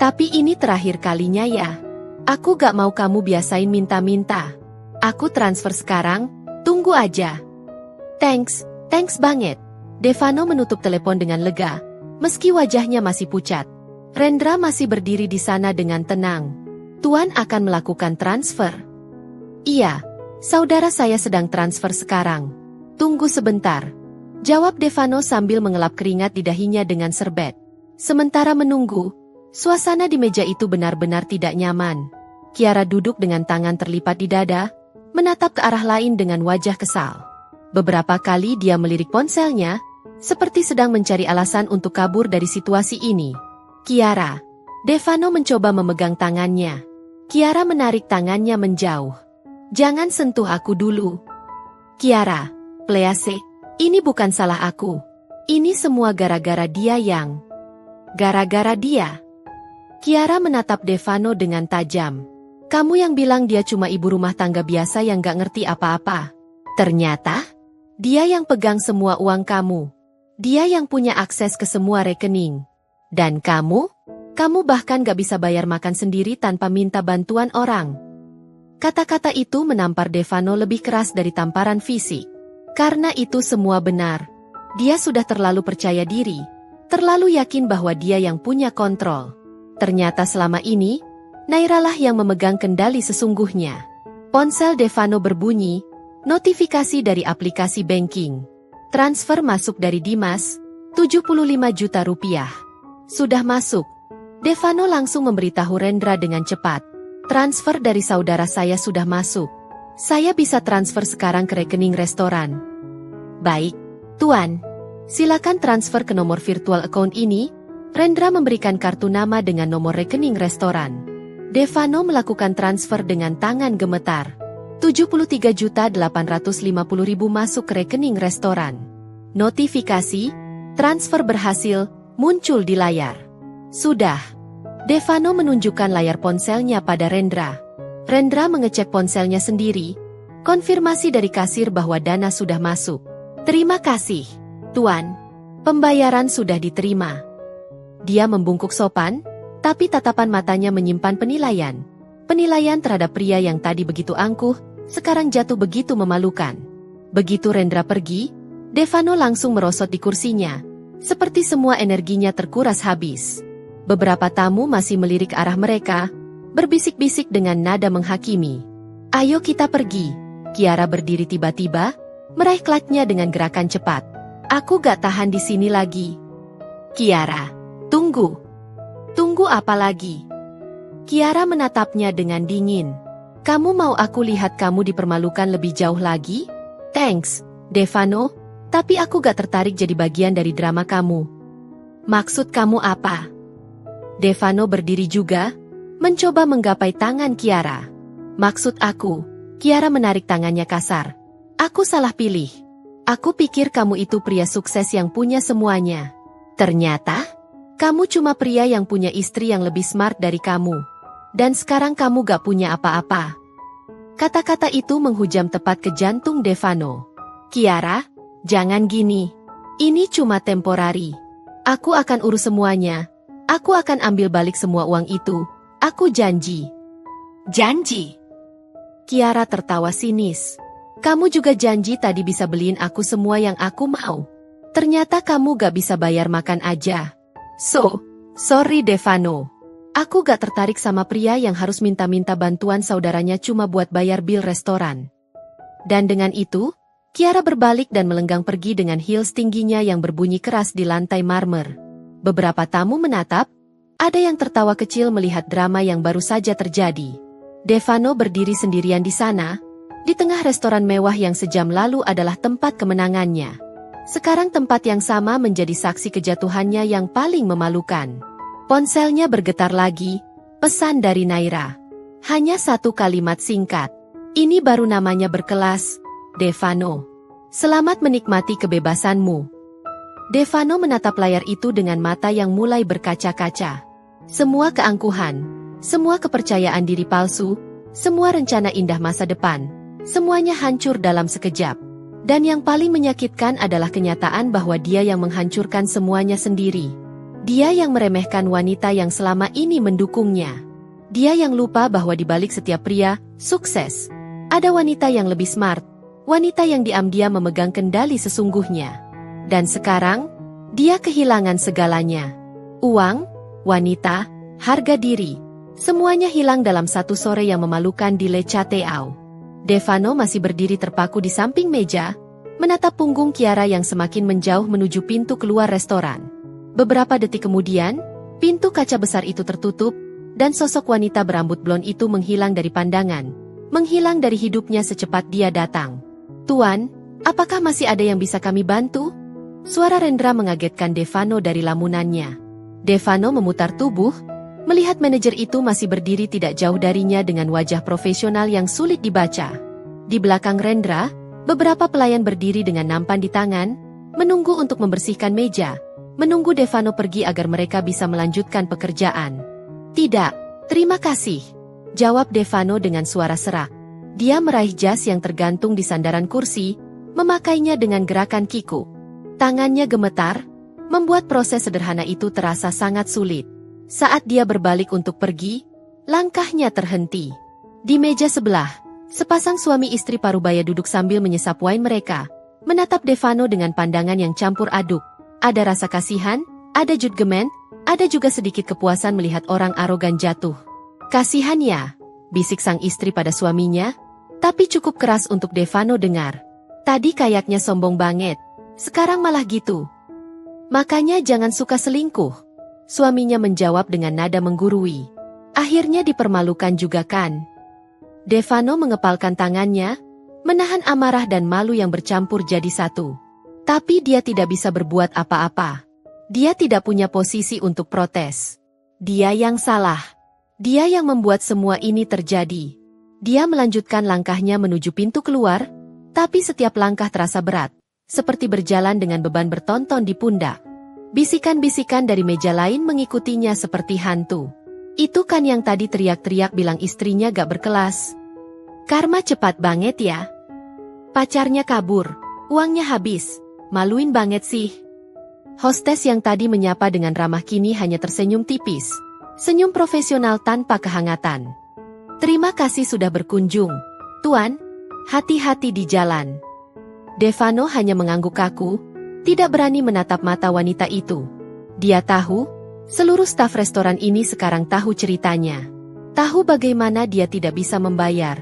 Tapi ini terakhir kalinya ya. Aku gak mau kamu biasain minta-minta. Aku transfer sekarang, tunggu aja. Thanks banget. Devano menutup telepon dengan lega, meski wajahnya masih pucat. Rendra masih berdiri di sana dengan tenang. Tuan akan melakukan transfer. Iya, saudara saya sedang transfer sekarang. Tunggu sebentar. Jawab Devano sambil mengelap keringat di dahinya dengan serbet. Sementara menunggu, suasana di meja itu benar-benar tidak nyaman. Kiara duduk dengan tangan terlipat di dada, menatap ke arah lain dengan wajah kesal. Beberapa kali dia melirik ponselnya, seperti sedang mencari alasan untuk kabur dari situasi ini. Kiara. Devano mencoba memegang tangannya. Kiara menarik tangannya menjauh. Jangan sentuh aku dulu. Kiara, please, ini bukan salah aku. Ini semua gara-gara dia yang... Gara-gara dia. Kiara menatap Devano dengan tajam. Kamu yang bilang dia cuma ibu rumah tangga biasa yang gak ngerti apa-apa. Ternyata, dia yang pegang semua uang kamu. Dia yang punya akses ke semua rekening. Dan kamu bahhkan gak bisa bayar makan sendiri tanpa minta bantuan orang. Kata-kata itu menampar Devano lebih keras dari tamparan fisik. Karena itu semua benar. Dia sudah terlalu percaya diri, terlalu yakin bahwa dia yang punya kontrol. Ternyata selama ini, Naira lah yang memegang kendali sesungguhnya. Ponsel Devano berbunyi, notifikasi dari aplikasi banking. Transfer masuk dari Dimas, 75 juta rupiah. Sudah masuk. Devano langsung memberitahu Rendra dengan cepat. Transfer dari saudara saya sudah masuk. Saya bisa transfer sekarang ke rekening restoran. Baik, Tuan. Silakan transfer ke nomor virtual account ini. Rendra memberikan kartu nama dengan nomor rekening restoran. Devano melakukan transfer dengan tangan gemetar. 73.850.000 masuk ke rekening restoran. Notifikasi, transfer berhasil, muncul di layar. Sudah. Devano menunjukkan layar ponselnya pada Rendra. Rendra mengecek ponselnya sendiri. Konfirmasi dari kasir bahwa dana sudah masuk. Terima kasih, Tuan. Pembayaran sudah diterima. Dia membungkuk sopan, tapi tatapan matanya menyimpan penilaian. Penilaian terhadap pria yang tadi begitu angkuh, sekarang jatuh begitu memalukan. Begitu Rendra pergi, Devano langsung merosot di kursinya. Seperti semua energinya terkuras habis. Beberapa tamu masih melirik arah mereka, berbisik-bisik dengan nada menghakimi. Ayo kita pergi. Kiara berdiri tiba-tiba, meraih klatnya dengan gerakan cepat. Aku gak tahan di sini lagi. Kiara, tunggu. Tunggu apa lagi? Kiara menatapnya dengan dingin. Kamu mau aku lihat kamu dipermalukan lebih jauh lagi? Thanks, Devano, tapi aku gak tertarik jadi bagian dari drama kamu. Maksud kamu apa? Devano berdiri juga, mencoba menggapai tangan Kiara. Maksud aku, Kiara menarik tangannya kasar. Aku salah pilih. Aku pikir kamu itu pria sukses yang punya semuanya. Ternyata, kamu cuma pria yang punya istri yang lebih smart dari kamu. Dan sekarang kamu gak punya apa-apa. Kata-kata itu menghujam tepat ke jantung Devano. Kiara, jangan gini. Ini cuma temporari. Aku akan urus semuanya. Aku akan ambil balik semua uang itu. Aku janji. Janji? Kiara tertawa sinis. Kamu juga janji tadi bisa beliin aku semua yang aku mau. Ternyata kamu gak bisa bayar makan aja. Sorry Devano. Aku gak tertarik sama pria yang harus minta-minta bantuan saudaranya cuma buat bayar bil restoran. Dan dengan itu, Kiara berbalik dan melenggang pergi dengan heels tingginya yang berbunyi keras di lantai marmer. Beberapa tamu menatap, ada yang tertawa kecil melihat drama yang baru saja terjadi. Devano berdiri sendirian di sana, di tengah restoran mewah yang sejam lalu adalah tempat kemenangannya. Sekarang tempat yang sama menjadi saksi kejatuhannya yang paling memalukan. Ponselnya bergetar lagi, pesan dari Naira. Hanya satu kalimat singkat. Ini baru namanya berkelas, Devano. Selamat menikmati kebebasanmu. Devano menatap layar itu dengan mata yang mulai berkaca-kaca. Semua keangkuhan, semua kepercayaan diri palsu, semua rencana indah masa depan, semuanya hancur dalam sekejap. Dan yang paling menyakitkan adalah kenyataan bahwa dia yang menghancurkan semuanya sendiri. Dia yang meremehkan wanita yang selama ini mendukungnya. Dia yang lupa bahwa di balik setiap pria sukses, ada wanita yang lebih smart, wanita yang diam-diam memegang kendali sesungguhnya. Dan sekarang, dia kehilangan segalanya. Uang, wanita, harga diri, semuanya hilang dalam satu sore yang memalukan di Le Chateau. Devano masih berdiri terpaku di samping meja, menatap punggung Kiara yang semakin menjauh menuju pintu keluar restoran. Beberapa detik kemudian, pintu kaca besar itu tertutup, dan sosok wanita berambut blond itu menghilang dari pandangan, menghilang dari hidupnya secepat dia datang. Tuan, apakah masih ada yang bisa kami bantu? Suara Rendra mengagetkan Devano dari lamunannya. Devano memutar tubuh, melihat manajer itu masih berdiri tidak jauh darinya dengan wajah profesional yang sulit dibaca. Di belakang Rendra, beberapa pelayan berdiri dengan nampan di tangan, menunggu untuk membersihkan meja, menunggu Devano pergi agar mereka bisa melanjutkan pekerjaan. Tidak, terima kasih, jawab Devano dengan suara serak. Dia meraih jas yang tergantung di sandaran kursi, memakainya dengan gerakan kiku. Tangannya gemetar, membuat proses sederhana itu terasa sangat sulit. Saat dia berbalik untuk pergi, langkahnya terhenti. Di meja sebelah, sepasang suami istri parubaya duduk sambil menyesap wine mereka, menatap Devano dengan pandangan yang campur aduk. Ada rasa kasihan, ada judgement, ada juga sedikit kepuasan melihat orang arogan jatuh. Kasihan ya, bisik sang istri pada suaminya, tapi cukup keras untuk Devano dengar. Tadi kayaknya sombong banget, sekarang malah gitu. Makanya jangan suka selingkuh, suaminya menjawab dengan nada menggurui. Akhirnya dipermalukan juga kan? Devano mengepalkan tangannya, menahan amarah dan malu yang bercampur jadi satu. Tapi dia tidak bisa berbuat apa-apa. Dia tidak punya posisi untuk protes. Dia yang salah. Dia yang membuat semua ini terjadi. Dia melanjutkan langkahnya menuju pintu keluar, tapi setiap langkah terasa berat, seperti berjalan dengan beban bertonton di pundak. Bisikan-bisikan dari meja lain mengikutinya seperti hantu. Itu kan yang tadi teriak-teriak bilang istrinya gak berkelas. Karma cepat banget ya. Pacarnya kabur, uangnya habis. Maluin banget sih. Hostes yang tadi menyapa dengan ramah kini hanya tersenyum tipis. Senyum profesional tanpa kehangatan. Terima kasih sudah berkunjung. Tuan, hati-hati di jalan. Devano hanya mengangguk kaku, tidak berani menatap mata wanita itu. Dia tahu, seluruh staf restoran ini sekarang tahu ceritanya. Tahu bagaimana dia tidak bisa membayar.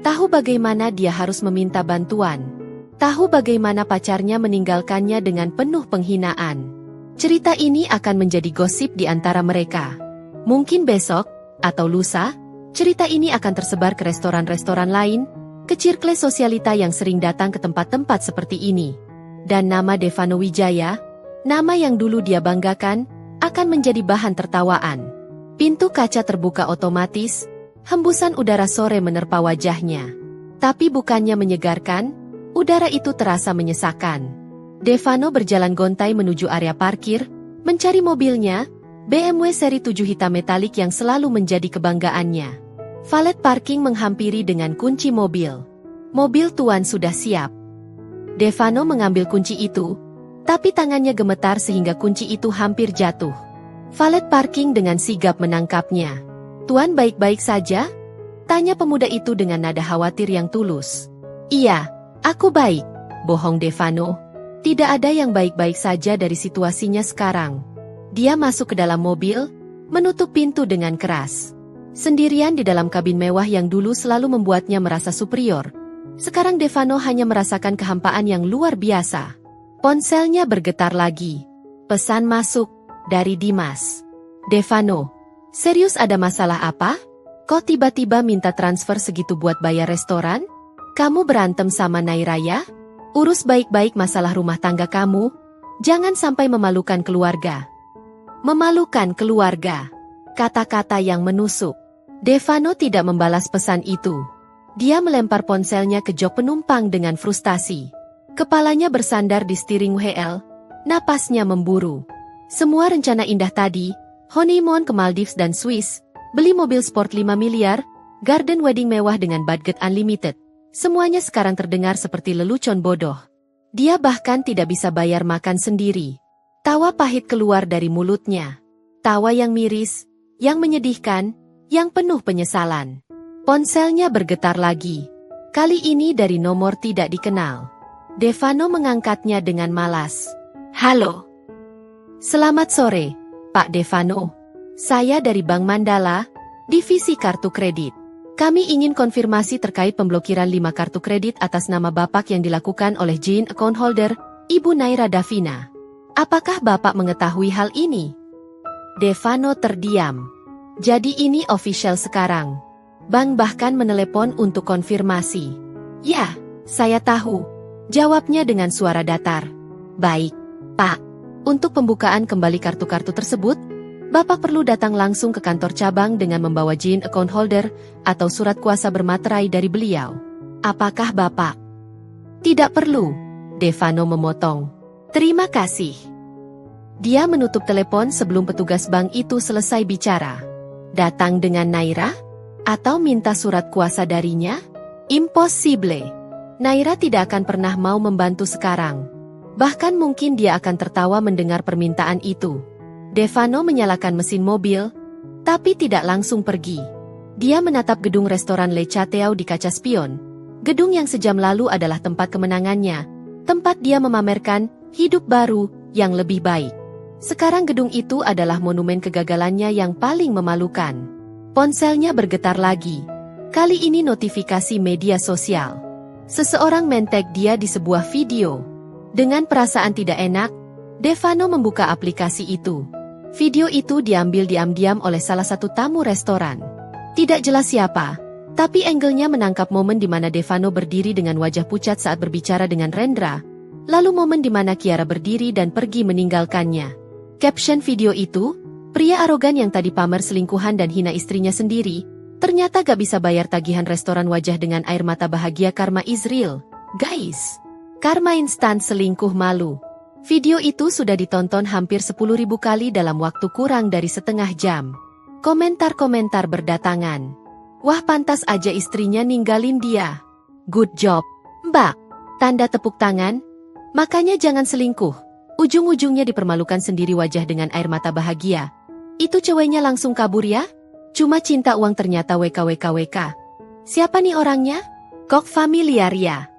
Tahu bagaimana dia harus meminta bantuan. Tahu bagaimana pacarnya meninggalkannya dengan penuh penghinaan. Cerita ini akan menjadi gosip di antara mereka. Mungkin besok, atau lusa, cerita ini akan tersebar ke restoran-restoran lain, ke circle sosialita yang sering datang ke tempat-tempat seperti ini. Dan nama Devano Wijaya, nama yang dulu dia banggakan, akan menjadi bahan tertawaan. Pintu kaca terbuka otomatis, hembusan udara sore menerpa wajahnya. Tapi bukannya menyegarkan, udara itu terasa menyesakan. Devano berjalan gontai menuju area parkir, mencari mobilnya, BMW seri 7 hitam metalik yang selalu menjadi kebanggaannya. Valet parking menghampiri dengan kunci mobil. Mobil tuan sudah siap. Devano mengambil kunci itu, Tapi tangannya gemetar sehingga kunci itu hampir jatuh. Valet parking dengan sigap menangkapnya. "Tuan baik-baik saja?" tanya pemuda itu dengan nada khawatir yang tulus. "Iya, aku baik," bohong Devano. Tidak ada yang baik-baik saja dari situasinya sekarang. Dia masuk ke dalam mobil, menutup pintu dengan keras. Sendirian di dalam kabin mewah yang dulu selalu membuatnya merasa superior. Sekarang Devano hanya merasakan kehampaan yang luar biasa. Ponselnya bergetar lagi. Pesan masuk, dari Dimas. "Devano, serius ada masalah apa? Kok tiba-tiba minta transfer segitu buat bayar restoran? Kamu berantem sama Naira ya? Urus baik-baik masalah rumah tangga kamu. Jangan sampai memalukan keluarga." Memalukan keluarga. Kata-kata yang menusuk. Devano tidak membalas pesan itu. Dia melempar ponselnya ke jok penumpang dengan frustasi. Kepalanya bersandar di steering wheel, napasnya memburu. Semua rencana indah tadi, honeymoon ke Maldives dan Swiss, beli mobil sport 5 miliar, garden wedding mewah dengan budget unlimited, semuanya sekarang terdengar seperti lelucon bodoh. Dia bahkan tidak bisa bayar makan sendiri. Tawa pahit keluar dari mulutnya. Tawa yang miris, yang menyedihkan, yang penuh penyesalan. Ponselnya bergetar lagi. Kali ini dari nomor tidak dikenal. Devano mengangkatnya dengan malas. "Halo. Selamat sore, Pak Devano. Saya dari Bank Mandala, Divisi Kartu Kredit. Kami ingin konfirmasi terkait pemblokiran 5 kartu kredit atas nama Bapak yang dilakukan oleh joint account holder, Ibu Naira Davina. Apakah Bapak mengetahui hal ini?" Devano terdiam. Jadi ini official sekarang. Bank bahkan menelepon untuk konfirmasi. "Ya, saya tahu," jawabnya dengan suara datar. "Baik, Pak. Untuk pembukaan kembali kartu-kartu tersebut, Bapak perlu datang langsung ke kantor cabang dengan membawa joint account holder atau surat kuasa bermaterai dari beliau. Apakah Bapak?" "Tidak perlu," Devano memotong. "Terima kasih." Dia menutup telepon sebelum petugas bank itu selesai bicara. Datang dengan Naira? Atau minta surat kuasa darinya? Impossible. Naira tidak akan pernah mau membantu sekarang. Bahkan mungkin dia akan tertawa mendengar permintaan itu. Devano menyalakan mesin mobil, tapi tidak langsung pergi. Dia menatap gedung restoran Le Chateau di kaca spion. Gedung yang sejam lalu adalah tempat kemenangannya, tempat dia memamerkan hidup baru yang lebih baik. Sekarang gedung itu adalah monumen kegagalannya yang paling memalukan. Ponselnya bergetar lagi. Kali ini notifikasi media sosial. Seseorang men-tag dia di sebuah video. Dengan perasaan tidak enak, Devano membuka aplikasi itu. Video itu diambil diam-diam oleh salah satu tamu restoran. Tidak jelas siapa, tapi angle-nya menangkap momen di mana Devano berdiri dengan wajah pucat saat berbicara dengan Rendra, lalu momen di mana Kiara berdiri dan pergi meninggalkannya. Caption video itu, "Pria arogan yang tadi pamer selingkuhan dan hina istrinya sendiri, ternyata gak bisa bayar tagihan restoran wajah dengan air mata bahagia karma is real. Guys, karma instan selingkuh malu." Video itu sudah ditonton hampir 10.000 kali dalam waktu kurang dari setengah jam. Komentar-komentar berdatangan. "Wah, pantas aja istrinya ninggalin dia. Good job, Mbak." Tanda tepuk tangan. "Makanya jangan selingkuh. Ujung-ujungnya dipermalukan sendiri wajah dengan air mata bahagia. Itu ceweknya langsung kabur ya? Cuma cinta uang ternyata WKWKWK. Siapa nih orangnya? Kok familiar ya?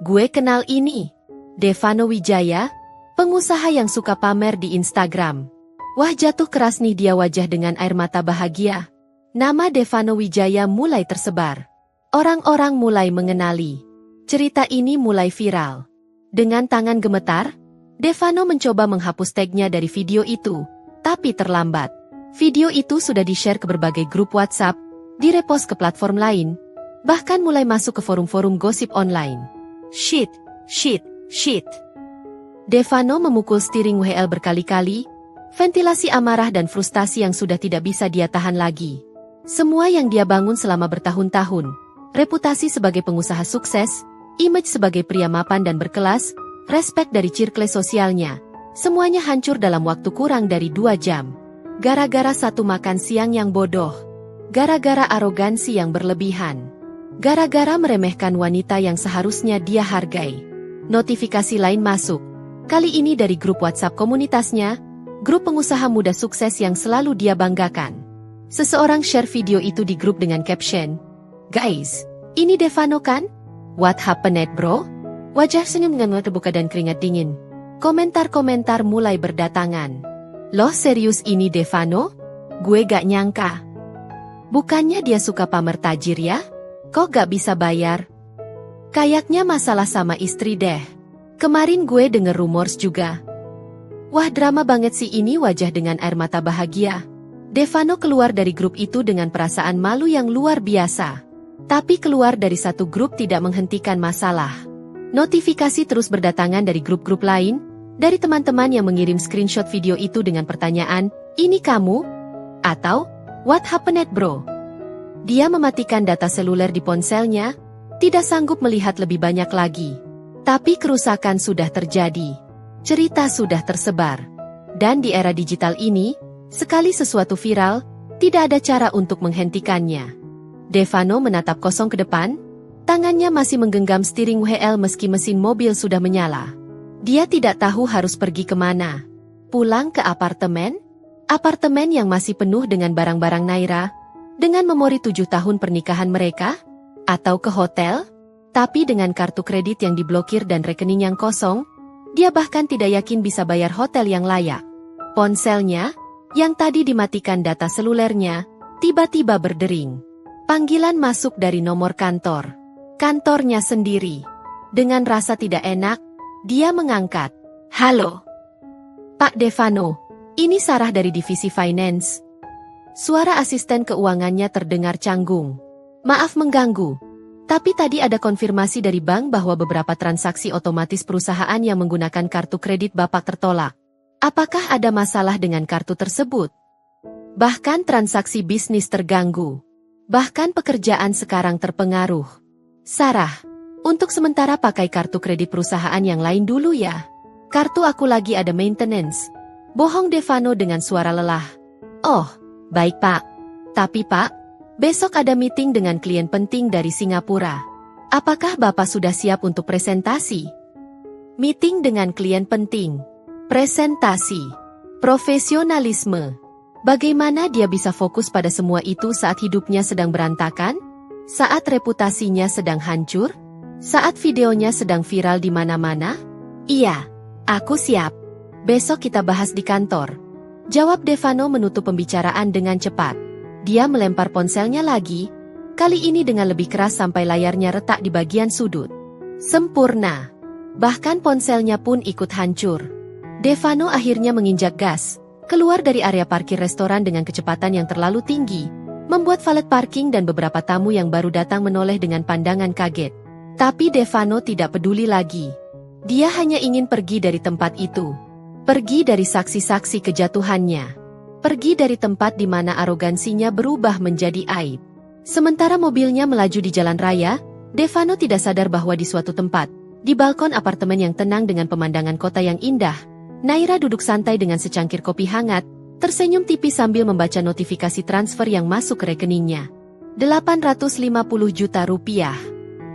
Gue kenal ini. Devano Wijaya, pengusaha yang suka pamer di Instagram." Wah, jatuh keras nih dia wajah dengan air mata bahagia. Nama Devano Wijaya mulai tersebar. Orang-orang mulai mengenali. Cerita ini mulai viral. Dengan tangan gemetar, Devano mencoba menghapus tagnya dari video itu, tapi terlambat. Video itu sudah di-share ke berbagai grup WhatsApp, direpost ke platform lain, bahkan mulai masuk ke forum-forum gosip online. Shit. Devano memukul steering wheel berkali-kali, ventilasi amarah dan frustasi yang sudah tidak bisa dia tahan lagi. Semua yang dia bangun selama bertahun-tahun, reputasi sebagai pengusaha sukses, image sebagai pria mapan dan berkelas, respek dari circle sosialnya, semuanya hancur dalam waktu kurang dari 2 jam. Gara-gara satu makan siang yang bodoh. Gara-gara arogansi yang berlebihan. Gara-gara meremehkan wanita yang seharusnya dia hargai. Notifikasi lain masuk. Kali ini dari grup WhatsApp komunitasnya, grup pengusaha muda sukses yang selalu dia banggakan. Seseorang share video itu di grup dengan caption, "Guys, ini Devano kan? What happened bro?" Wajah senyum dengan mata terbuka dan keringat dingin. Komentar-komentar mulai berdatangan. "Loh serius ini Devano? Gue gak nyangka. Bukannya dia suka pamer tajir ya? Kok gak bisa bayar? Kayaknya masalah sama istri deh. Kemarin gue denger rumors juga." Wah drama banget sih ini, wajah dengan air mata bahagia. Devano keluar dari grup itu dengan perasaan malu yang luar biasa. Tapi keluar dari satu grup tidak menghentikan masalah. Notifikasi terus berdatangan dari grup-grup lain, dari teman-teman yang mengirim screenshot video itu dengan pertanyaan, "Ini kamu?" Atau, "What happened bro?" Dia mematikan data seluler di ponselnya, tidak sanggup melihat lebih banyak lagi. Tapi kerusakan sudah terjadi. Cerita sudah tersebar. Dan di era digital ini, sekali sesuatu viral, tidak ada cara untuk menghentikannya. Devano menatap kosong ke depan, tangannya masih menggenggam steering wheel meski mesin mobil sudah menyala. Dia tidak tahu harus pergi kemana. Pulang ke apartemen? Apartemen yang masih penuh dengan barang-barang Naira, dengan memori 7 tahun pernikahan mereka? Atau ke hotel? Tapi dengan kartu kredit yang diblokir dan rekening yang kosong, dia bahkan tidak yakin bisa bayar hotel yang layak. Ponselnya, yang tadi dimatikan data selulernya, tiba-tiba berdering. Panggilan masuk dari nomor kantor. Kantornya sendiri. Dengan rasa tidak enak, dia mengangkat. "Halo, Pak Devano, ini Sarah dari divisi finance." Suara asisten keuangannya terdengar canggung. "Maaf mengganggu. Tapi tadi ada konfirmasi dari bank bahwa beberapa transaksi otomatis perusahaan yang menggunakan kartu kredit Bapak tertolak. Apakah ada masalah dengan kartu tersebut? Bahkan transaksi bisnis terganggu. Bahkan pekerjaan sekarang terpengaruh. Sarah, untuk sementara pakai kartu kredit perusahaan yang lain dulu ya. Kartu aku lagi ada maintenance." Bohong Devano dengan suara lelah. "Oh, baik Pak. Tapi Pak, besok ada meeting dengan klien penting dari Singapura. Apakah Bapak sudah siap untuk presentasi?" Meeting dengan klien penting. Presentasi. Profesionalisme. Bagaimana dia bisa fokus pada semua itu saat hidupnya sedang berantakan? Saat reputasinya sedang hancur? Saat videonya sedang viral di mana-mana? "Iya, aku siap. Besok kita bahas di kantor." Jawab Devano menutup pembicaraan dengan cepat. Dia melempar ponselnya lagi, kali ini dengan lebih keras sampai layarnya retak di bagian sudut. Sempurna. Bahkan ponselnya pun ikut hancur. Devano akhirnya menginjak gas, keluar dari area parkir restoran dengan kecepatan yang terlalu tinggi, membuat valet parking dan beberapa tamu yang baru datang menoleh dengan pandangan kaget. Tapi Devano tidak peduli lagi. Dia hanya ingin pergi dari tempat itu. Pergi dari saksi-saksi kejatuhannya. Pergi dari tempat di mana arogansinya berubah menjadi aib. Sementara mobilnya melaju di jalan raya, Devano tidak sadar bahwa di suatu tempat, di balkon apartemen yang tenang dengan pemandangan kota yang indah, Naira duduk santai dengan secangkir kopi hangat, tersenyum tipis sambil membaca notifikasi transfer yang masuk ke rekeningnya. 850 juta rupiah.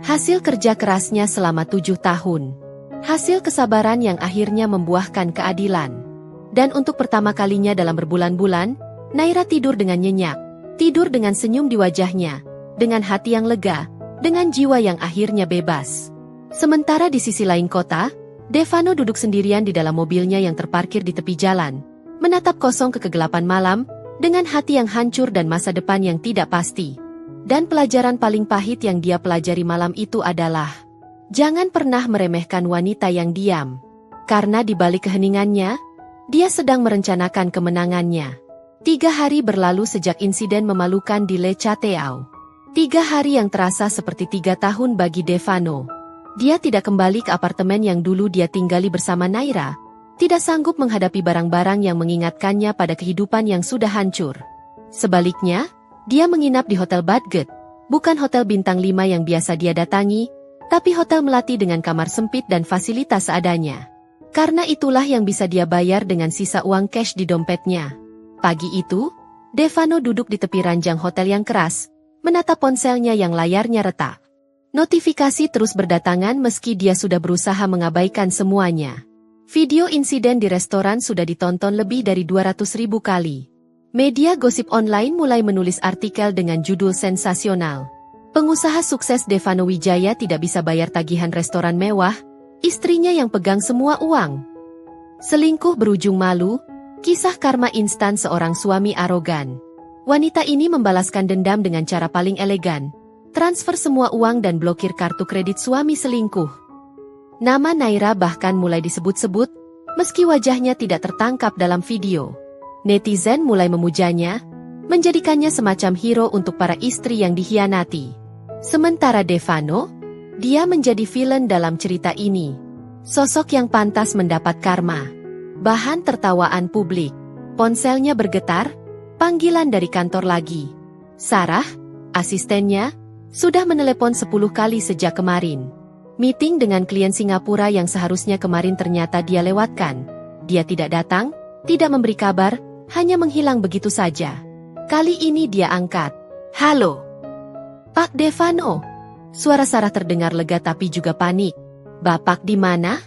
Hasil kerja kerasnya selama 7 tahun. Hasil kesabaran yang akhirnya membuahkan keadilan. Dan untuk pertama kalinya dalam berbulan-bulan, Naira tidur dengan nyenyak, tidur dengan senyum di wajahnya, dengan hati yang lega, dengan jiwa yang akhirnya bebas. Sementara di sisi lain kota, Devano duduk sendirian di dalam mobilnya yang terparkir di tepi jalan, menatap kosong ke kegelapan malam, dengan hati yang hancur dan masa depan yang tidak pasti. Dan pelajaran paling pahit yang dia pelajari malam itu adalah, jangan pernah meremehkan wanita yang diam. Karena di balik keheningannya, dia sedang merencanakan kemenangannya. 3 hari berlalu sejak insiden memalukan di Le Chateau. 3 hari yang terasa seperti 3 tahun bagi Devano. Dia tidak kembali ke apartemen yang dulu dia tinggali bersama Naira, tidak sanggup menghadapi barang-barang yang mengingatkannya pada kehidupan yang sudah hancur. Sebaliknya, dia menginap di Hotel Badget, bukan hotel bintang 5 yang biasa dia datangi, tapi hotel melati dengan kamar sempit dan fasilitas seadanya. Karena itulah yang bisa dia bayar dengan sisa uang cash di dompetnya. Pagi itu, Devano duduk di tepi ranjang hotel yang keras, menatap ponselnya yang layarnya retak. Notifikasi terus berdatangan meski dia sudah berusaha mengabaikan semuanya. Video insiden di restoran sudah ditonton lebih dari 200.000 kali. Media gosip online mulai menulis artikel dengan judul sensasional. Pengusaha sukses Devano Wijaya tidak bisa bayar tagihan restoran mewah, istrinya yang pegang semua uang. Selingkuh berujung malu, kisah karma instan seorang suami arogan. Wanita ini membalaskan dendam dengan cara paling elegan. Transfer semua uang dan blokir kartu kredit suami selingkuh. Nama Naira bahkan mulai disebut-sebut, meski wajahnya tidak tertangkap dalam video. Netizen mulai memujanya, menjadikannya semacam hero untuk para istri yang dikhianati. Sementara Devano, dia menjadi villain dalam cerita ini. Sosok yang pantas mendapat karma. Bahan tertawaan publik. Ponselnya bergetar, panggilan dari kantor lagi. Sarah, asistennya, sudah menelepon 10 kali sejak kemarin. Meeting dengan klien Singapura yang seharusnya kemarin ternyata dia lewatkan. Dia tidak datang, tidak memberi kabar, hanya menghilang begitu saja. Kali ini dia angkat. Halo, Pak Devano. Suara Sarah terdengar lega tapi juga panik. Bapak di mana?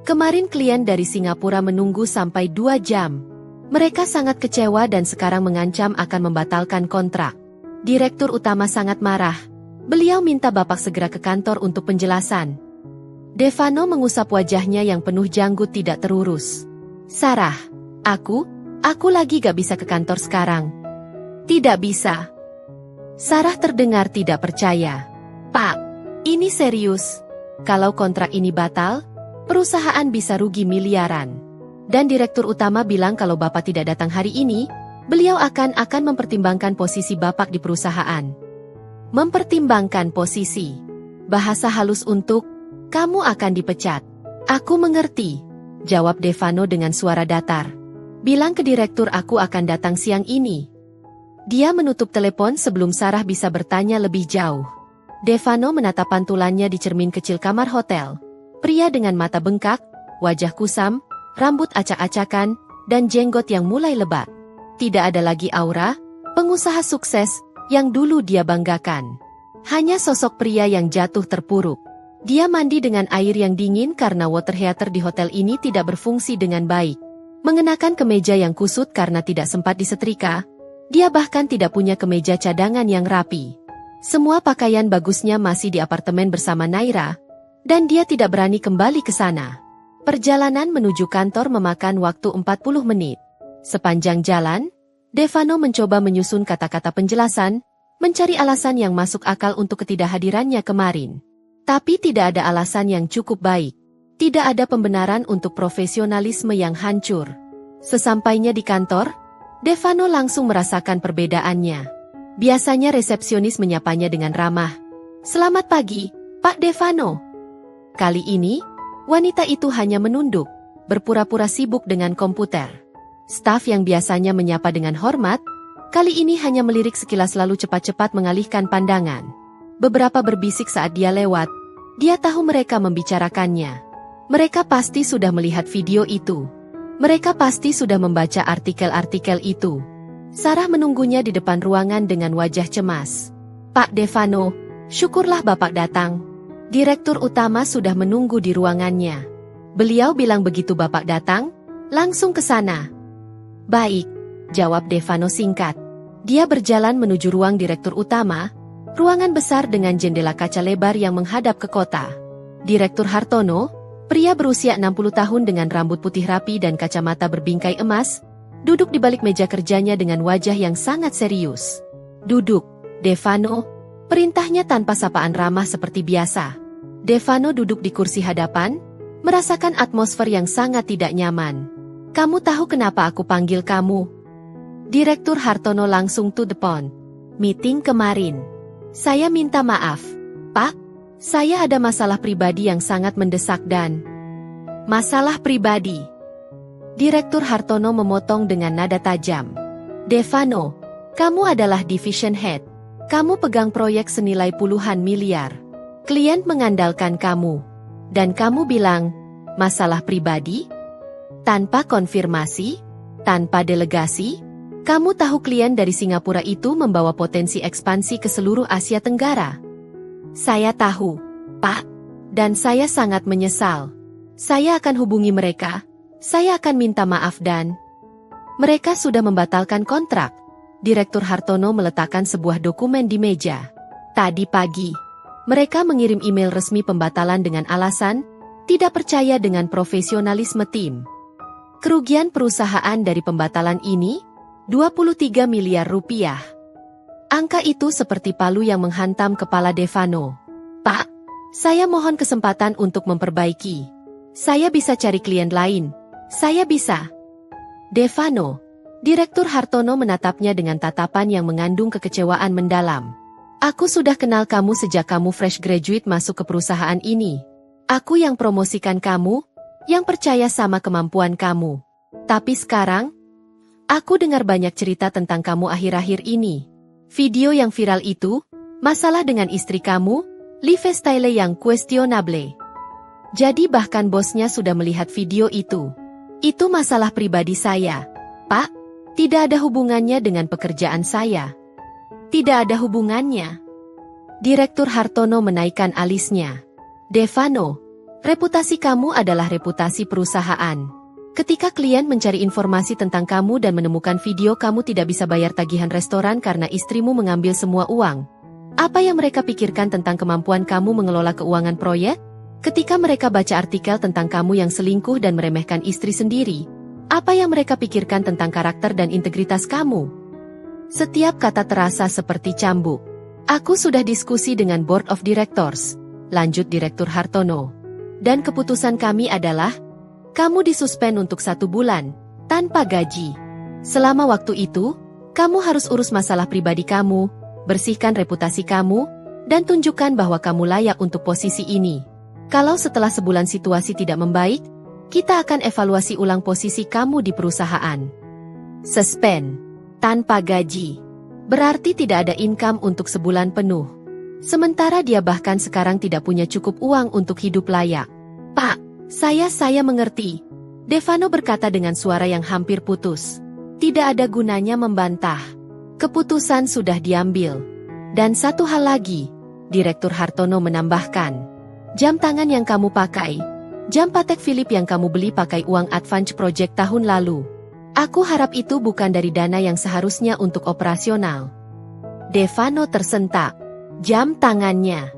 Kemarin klien dari Singapura menunggu sampai 2 jam. Mereka sangat kecewa dan sekarang mengancam akan membatalkan kontrak. Direktur utama sangat marah. Beliau minta Bapak segera ke kantor untuk penjelasan. Devano mengusap wajahnya yang penuh janggut tidak terurus. Sarah, aku lagi gak bisa ke kantor sekarang. Tidak bisa. Sarah terdengar tidak percaya. Pak, ini serius. Kalau kontrak ini batal, perusahaan bisa rugi miliaran. Dan direktur utama bilang kalau Bapak tidak datang hari ini, beliau akan mempertimbangkan posisi Bapak di perusahaan. Mempertimbangkan posisi. Bahasa halus untuk, kamu akan dipecat. Aku mengerti, jawab Devano dengan suara datar. Bilang ke direktur aku akan datang siang ini. Dia menutup telepon sebelum Sarah bisa bertanya lebih jauh. Devano menatap pantulannya di cermin kecil kamar hotel. Pria dengan mata bengkak, wajah kusam, rambut acak-acakan, dan jenggot yang mulai lebat. Tidak ada lagi aura, pengusaha sukses, yang dulu dia banggakan. Hanya sosok pria yang jatuh terpuruk. Dia mandi dengan air yang dingin karena water heater di hotel ini tidak berfungsi dengan baik. Mengenakan kemeja yang kusut karena tidak sempat disetrika, dia bahkan tidak punya kemeja cadangan yang rapi. Semua pakaian bagusnya masih di apartemen bersama Naira, dan dia tidak berani kembali ke sana. Perjalanan menuju kantor memakan waktu 40 menit. Sepanjang jalan, Devano mencoba menyusun kata-kata penjelasan, mencari alasan yang masuk akal untuk ketidakhadirannya kemarin. Tapi tidak ada alasan yang cukup baik. Tidak ada pembenaran untuk profesionalisme yang hancur. Sesampainya di kantor, Devano langsung merasakan perbedaannya. Biasanya resepsionis menyapanya dengan ramah. Selamat pagi, Pak Devano. Kali ini, wanita itu hanya menunduk, berpura-pura sibuk dengan komputer. Staf yang biasanya menyapa dengan hormat, kali ini hanya melirik sekilas lalu cepat-cepat mengalihkan pandangan. Beberapa berbisik saat dia lewat, dia tahu mereka membicarakannya. Mereka pasti sudah melihat video itu. Mereka pasti sudah membaca artikel-artikel itu. Sarah menunggunya di depan ruangan dengan wajah cemas. Pak Devano, syukurlah Bapak datang. Direktur utama sudah menunggu di ruangannya. Beliau bilang begitu Bapak datang, langsung ke sana. Baik, jawab Devano singkat. Dia berjalan menuju ruang direktur utama, ruangan besar dengan jendela kaca lebar yang menghadap ke kota. Direktur Hartono, pria berusia 60 tahun dengan rambut putih rapi dan kacamata berbingkai emas, duduk di balik meja kerjanya dengan wajah yang sangat serius. Duduk, Devano, perintahnya tanpa sapaan ramah seperti biasa. Devano duduk di kursi hadapan, merasakan atmosfer yang sangat tidak nyaman. Kamu tahu kenapa aku panggil kamu? Direktur Hartono langsung to the point. Meeting kemarin. Saya minta maaf, Pak. Saya ada masalah pribadi yang sangat mendesak dan... Masalah pribadi? Direktur Hartono memotong dengan nada tajam. Devano, kamu adalah division head. Kamu pegang proyek senilai puluhan miliar. Klien mengandalkan kamu. Dan kamu bilang, masalah pribadi? Tanpa konfirmasi? Tanpa delegasi? Kamu tahu klien dari Singapura itu membawa potensi ekspansi ke seluruh Asia Tenggara. Saya tahu, Pak. Dan saya sangat menyesal. Saya akan hubungi mereka, Saya akan minta maaf dan... Mereka sudah membatalkan kontrak. Direktur Hartono meletakkan sebuah dokumen di meja. Tadi pagi, mereka mengirim email resmi pembatalan dengan alasan tidak percaya dengan profesionalisme tim. Kerugian perusahaan dari pembatalan ini 23 miliar rupiah. Angka itu seperti palu yang menghantam kepala Devano. Pak, saya mohon kesempatan untuk memperbaiki. Saya bisa cari klien lain. Saya bisa. Devano. Direktur Hartono menatapnya dengan tatapan yang mengandung kekecewaan mendalam. Aku sudah kenal kamu sejak kamu fresh graduate masuk ke perusahaan ini. Aku yang promosikan kamu, yang percaya sama kemampuan kamu. Tapi sekarang, aku dengar banyak cerita tentang kamu akhir-akhir ini. Video yang viral itu, masalah dengan istri kamu, lifestyle yang questionable. Jadi bahkan bosnya sudah melihat video itu. Itu masalah pribadi saya, Pak. Tidak ada hubungannya dengan pekerjaan saya. Tidak ada hubungannya. Direktur Hartono menaikkan alisnya. Devano, reputasi kamu adalah reputasi perusahaan. Ketika klien mencari informasi tentang kamu dan menemukan video kamu tidak bisa bayar tagihan restoran karena istrimu mengambil semua uang. Apa yang mereka pikirkan tentang kemampuan kamu mengelola keuangan proyek? Ketika mereka baca artikel tentang kamu yang selingkuh dan meremehkan istri sendiri, apa yang mereka pikirkan tentang karakter dan integritas kamu? Setiap kata terasa seperti cambuk. Aku sudah diskusi dengan Board of Directors, lanjut Direktur Hartono. Dan keputusan kami adalah, kamu disuspend untuk 1 bulan, tanpa gaji. Selama waktu itu, kamu harus urus masalah pribadi kamu, bersihkan reputasi kamu, dan tunjukkan bahwa kamu layak untuk posisi ini. Kalau setelah sebulan situasi tidak membaik, kita akan evaluasi ulang posisi kamu di perusahaan. Suspend. Tanpa gaji. Berarti tidak ada income untuk sebulan penuh. Sementara dia bahkan sekarang tidak punya cukup uang untuk hidup layak. Pak, saya mengerti. Devano berkata dengan suara yang hampir putus. Tidak ada gunanya membantah. Keputusan sudah diambil. Dan satu hal lagi, Direktur Hartono menambahkan. Jam tangan yang kamu pakai, jam Patek Philippe yang kamu beli pakai uang advance project tahun lalu. Aku harap itu bukan dari dana yang seharusnya untuk operasional. Devano tersentak. Jam tangannya.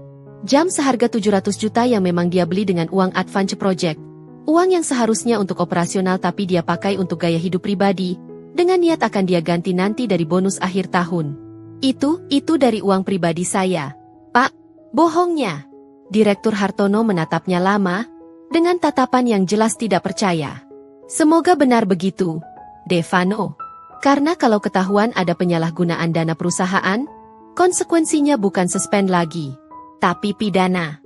Jam seharga 700 juta yang memang dia beli dengan uang advance project. Uang yang seharusnya untuk operasional tapi dia pakai untuk gaya hidup pribadi. Dengan niat akan dia ganti nanti dari bonus akhir tahun. Itu dari uang pribadi saya. Pak, bohongnya. Direktur Hartono menatapnya lama, dengan tatapan yang jelas tidak percaya. Semoga benar begitu, Devano. Karena kalau ketahuan ada penyalahgunaan dana perusahaan, konsekuensinya bukan suspend lagi, tapi pidana.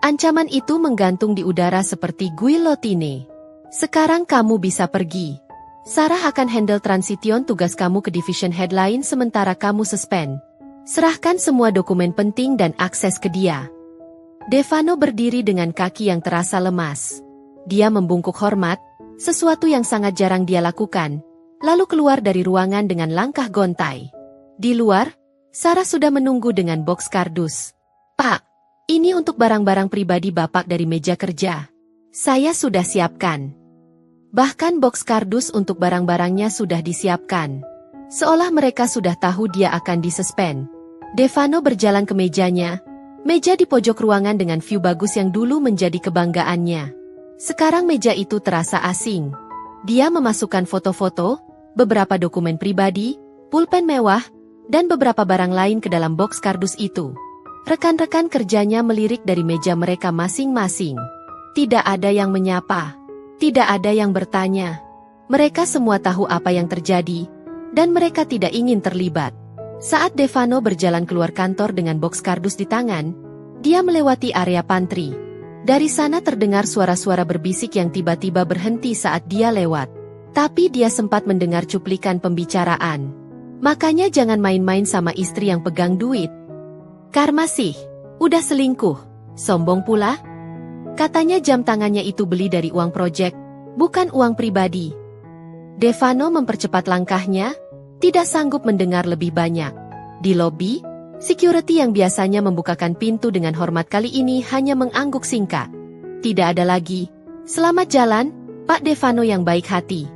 Ancaman itu menggantung di udara seperti guillotine. Sekarang kamu bisa pergi. Sarah akan handle transition tugas kamu ke division head lain sementara kamu suspend. Serahkan semua dokumen penting dan akses ke dia. Devano berdiri dengan kaki yang terasa lemas. Dia membungkuk hormat, sesuatu yang sangat jarang dia lakukan, lalu keluar dari ruangan dengan langkah gontai. Di luar, Sarah sudah menunggu dengan box kardus. Pak, ini untuk barang-barang pribadi Bapak dari meja kerja. Saya sudah siapkan. Bahkan box kardus untuk barang-barangnya sudah disiapkan. Seolah mereka sudah tahu dia akan disuspend. Devano berjalan ke mejanya. Meja di pojok ruangan dengan view bagus yang dulu menjadi kebanggaannya. Sekarang meja itu terasa asing. Dia memasukkan foto-foto, beberapa dokumen pribadi, pulpen mewah, dan beberapa barang lain ke dalam box kardus itu. Rekan-rekan kerjanya melirik dari meja mereka masing-masing. Tidak ada yang menyapa. Tidak ada yang bertanya. Mereka semua tahu apa yang terjadi, dan mereka tidak ingin terlibat. Saat Devano berjalan keluar kantor dengan box kardus di tangan, dia melewati area pantry. Dari sana terdengar suara-suara berbisik yang tiba-tiba berhenti saat dia lewat. Tapi dia sempat mendengar cuplikan pembicaraan. Makanya jangan main-main sama istri yang pegang duit. Karma sih, udah selingkuh, sombong pula. Katanya jam tangannya itu beli dari uang proyek, bukan uang pribadi. Devano mempercepat langkahnya, tidak sanggup mendengar lebih banyak. Di lobi, security yang biasanya membukakan pintu dengan hormat kali ini hanya mengangguk singkat. Tidak ada lagi. Selamat jalan, Pak Devano yang baik hati.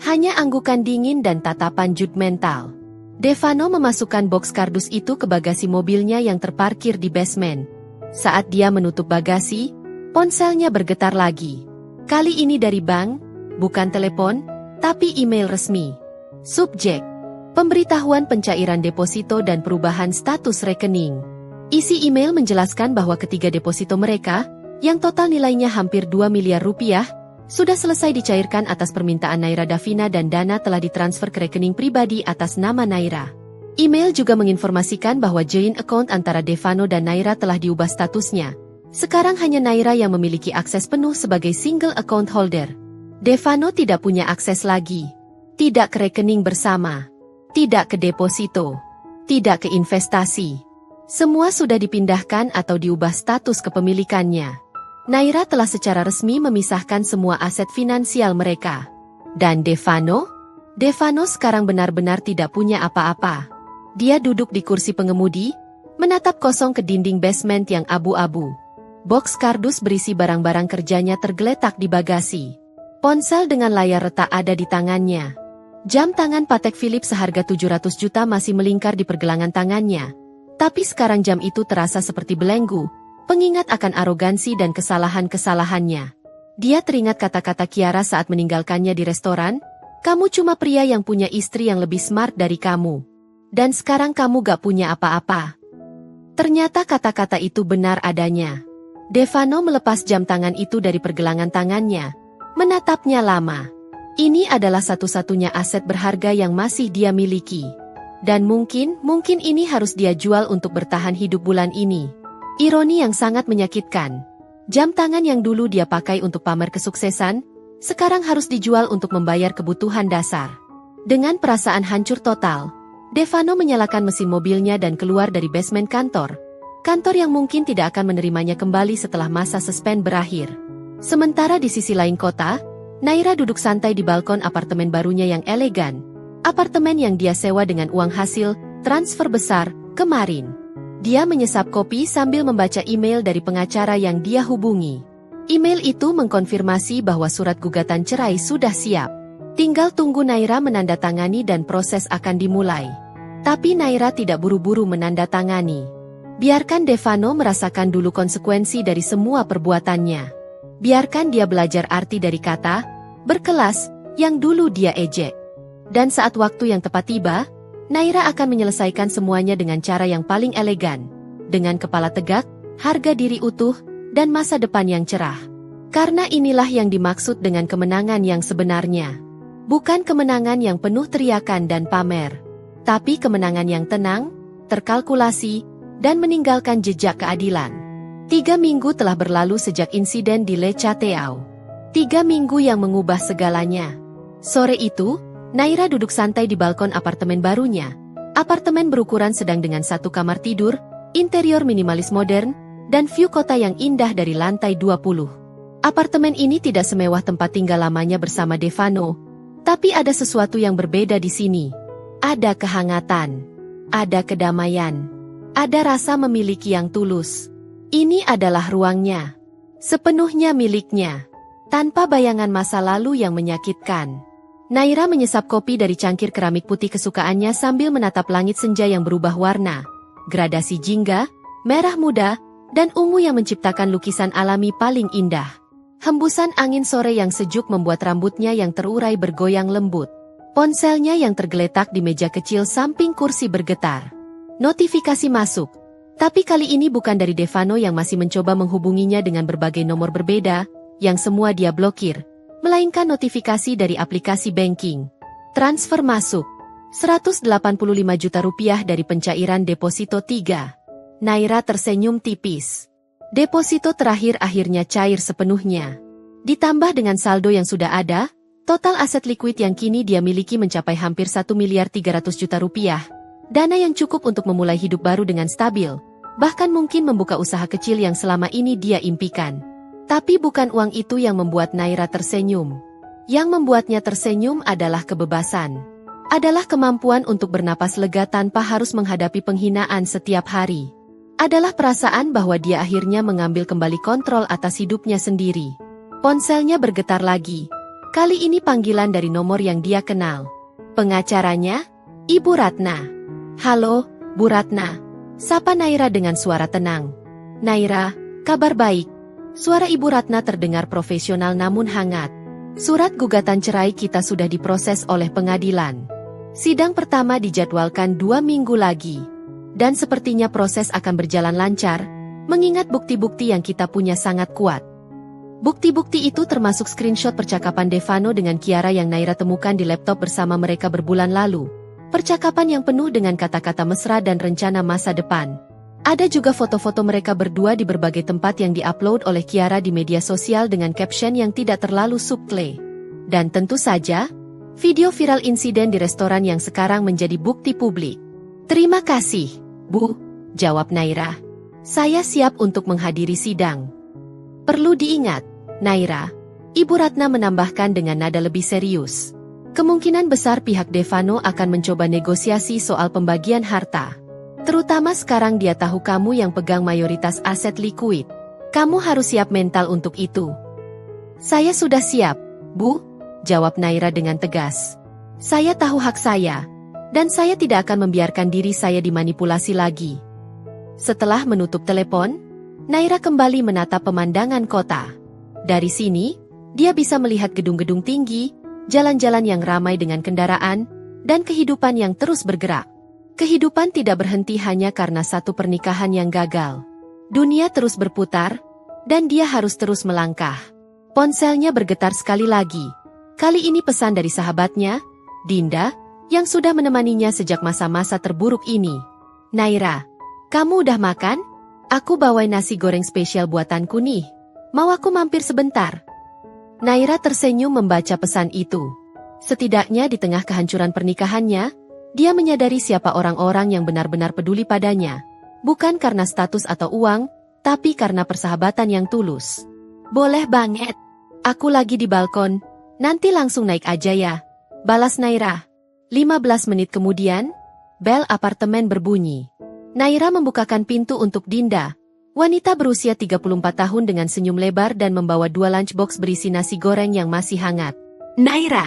Hanya anggukan dingin dan tatapan judgmental. Devano memasukkan box kardus itu ke bagasi mobilnya yang terparkir di basement. Saat dia menutup bagasi, ponselnya bergetar lagi. Kali ini dari bank, bukan telepon, tapi email resmi. Subjek: pemberitahuan pencairan deposito dan perubahan status rekening. Isi email menjelaskan bahwa ketiga deposito mereka, yang total nilainya hampir 2 miliar rupiah, sudah selesai dicairkan atas permintaan Naira Davina dan dana telah ditransfer ke rekening pribadi atas nama Naira. Email juga menginformasikan bahwa joint account antara Devano dan Naira telah diubah statusnya. Sekarang hanya Naira yang memiliki akses penuh sebagai single account holder. Devano tidak punya akses lagi. Tidak ke rekening bersama. Tidak ke deposito. Tidak ke investasi. Semua sudah dipindahkan atau diubah status kepemilikannya. Naira telah secara resmi memisahkan semua aset finansial mereka. Dan Devano? Devano sekarang benar-benar tidak punya apa-apa. Dia duduk di kursi pengemudi, menatap kosong ke dinding basement yang abu-abu. Box kardus berisi barang-barang kerjanya tergeletak di bagasi. Ponsel dengan layar retak ada di tangannya. Jam tangan Patek Philippe seharga 700 juta masih melingkar di pergelangan tangannya. Tapi sekarang jam itu terasa seperti belenggu, pengingat akan arogansi dan kesalahan-kesalahannya. Dia teringat kata-kata Kiara saat meninggalkannya di restoran, "Kamu cuma pria yang punya istri yang lebih smart dari kamu. Dan sekarang kamu gak punya apa-apa." Ternyata kata-kata itu benar adanya. Devano melepas jam tangan itu dari pergelangan tangannya, menatapnya lama. Ini adalah satu-satunya aset berharga yang masih dia miliki. Dan mungkin ini harus dia jual untuk bertahan hidup bulan ini. Ironi yang sangat menyakitkan. Jam tangan yang dulu dia pakai untuk pamer kesuksesan, sekarang harus dijual untuk membayar kebutuhan dasar. Dengan perasaan hancur total, Devano menyalakan mesin mobilnya dan keluar dari basement kantor. Kantor yang mungkin tidak akan menerimanya kembali setelah masa suspend berakhir. Sementara di sisi lain kota, Naira duduk santai di balkon apartemen barunya yang elegan. Apartemen yang dia sewa dengan uang hasil transfer besar kemarin. Dia menyesap kopi sambil membaca email dari pengacara yang dia hubungi. Email itu mengkonfirmasi bahwa surat gugatan cerai sudah siap. Tinggal tunggu Naira menandatangani dan proses akan dimulai. Tapi Naira tidak buru-buru menandatangani. Biarkan Devano merasakan dulu konsekuensi dari semua perbuatannya. Biarkan dia belajar arti dari kata berkelas yang dulu dia ejek. Dan saat waktu yang tepat tiba, Naira akan menyelesaikan semuanya dengan cara yang paling elegan, dengan kepala tegak, harga diri utuh, dan masa depan yang cerah. Karena inilah yang dimaksud dengan kemenangan yang sebenarnya. Bukan kemenangan yang penuh teriakan dan pamer, tapi kemenangan yang tenang, terkalkulasi, dan meninggalkan jejak keadilan. 3 minggu telah berlalu sejak insiden di Le Chateau. 3 minggu yang mengubah segalanya. Sore itu, Naira duduk santai di balkon apartemen barunya. Apartemen berukuran sedang dengan 1 kamar tidur, interior minimalis modern, dan view kota yang indah dari lantai 20. Apartemen ini tidak semewah tempat tinggal lamanya bersama Devano, tapi ada sesuatu yang berbeda di sini. Ada kehangatan, ada kedamaian, ada rasa memiliki yang tulus. Ini adalah ruangnya, sepenuhnya miliknya, tanpa bayangan masa lalu yang menyakitkan. Naira menyesap kopi dari cangkir keramik putih kesukaannya sambil menatap langit senja yang berubah warna. Gradasi jingga, merah muda, dan ungu yang menciptakan lukisan alami paling indah. Hembusan angin sore yang sejuk membuat rambutnya yang terurai bergoyang lembut. Ponselnya yang tergeletak di meja kecil samping kursi bergetar. Notifikasi masuk. Tapi kali ini bukan dari Devano yang masih mencoba menghubunginya dengan berbagai nomor berbeda, yang semua dia blokir. Melainkan notifikasi dari aplikasi banking. Transfer masuk. 185 juta rupiah dari pencairan deposito 3. Naira tersenyum tipis. Deposito terakhir akhirnya cair sepenuhnya. Ditambah dengan saldo yang sudah ada, total aset liquid yang kini dia miliki mencapai hampir 1 miliar 300 juta rupiah. Dana yang cukup untuk memulai hidup baru dengan stabil. Bahkan mungkin membuka usaha kecil yang selama ini dia impikan. Tapi bukan uang itu yang membuat Naira tersenyum. Yang membuatnya tersenyum adalah kebebasan. Adalah kemampuan untuk bernapas lega tanpa harus menghadapi penghinaan setiap hari. Adalah perasaan bahwa dia akhirnya mengambil kembali kontrol atas hidupnya sendiri. Ponselnya bergetar lagi. Kali ini panggilan dari nomor yang dia kenal. Pengacaranya, Ibu Ratna. Halo, Bu Ratna. Sapa Naira dengan suara tenang. Naira, kabar baik. Suara Ibu Ratna terdengar profesional namun hangat. Surat gugatan cerai kita sudah diproses oleh pengadilan. Sidang pertama dijadwalkan 2 minggu lagi. Dan sepertinya proses akan berjalan lancar, mengingat bukti-bukti yang kita punya sangat kuat. Bukti-bukti itu termasuk screenshot percakapan Devano dengan Kiara yang Naira temukan di laptop bersama mereka berbulan lalu. Percakapan yang penuh dengan kata-kata mesra dan rencana masa depan. Ada juga foto-foto mereka berdua di berbagai tempat yang diupload oleh Kiara di media sosial dengan caption yang tidak terlalu subtle. Dan tentu saja, video viral insiden di restoran yang sekarang menjadi bukti publik. Terima kasih, Bu, jawab Naira. Saya siap untuk menghadiri sidang. Perlu diingat, Naira, Ibu Ratna menambahkan dengan nada lebih serius. Kemungkinan besar pihak Devano akan mencoba negosiasi soal pembagian harta. Terutama sekarang dia tahu kamu yang pegang mayoritas aset likuid. Kamu harus siap mental untuk itu. Saya sudah siap, Bu, jawab Naira dengan tegas. Saya tahu hak saya, dan saya tidak akan membiarkan diri saya dimanipulasi lagi. Setelah menutup telepon, Naira kembali menatap pemandangan kota. Dari sini, dia bisa melihat gedung-gedung tinggi, jalan-jalan yang ramai dengan kendaraan, dan kehidupan yang terus bergerak. Kehidupan tidak berhenti hanya karena satu pernikahan yang gagal. Dunia terus berputar, dan dia harus terus melangkah. Ponselnya bergetar sekali lagi. Kali ini pesan dari sahabatnya, Dinda, yang sudah menemaninya sejak masa-masa terburuk ini. Naira, kamu udah makan? Aku bawain nasi goreng spesial buatanku nih. Mau aku mampir sebentar? Naira tersenyum membaca pesan itu. Setidaknya di tengah kehancuran pernikahannya, dia menyadari siapa orang-orang yang benar-benar peduli padanya. Bukan karena status atau uang, tapi karena persahabatan yang tulus. Boleh banget. Aku lagi di balkon, nanti langsung naik aja ya. Balas Naira. 15 menit kemudian, bel apartemen berbunyi. Naira membukakan pintu untuk Dinda. Wanita berusia 34 tahun dengan senyum lebar dan membawa 2 lunchbox berisi nasi goreng yang masih hangat. Naira.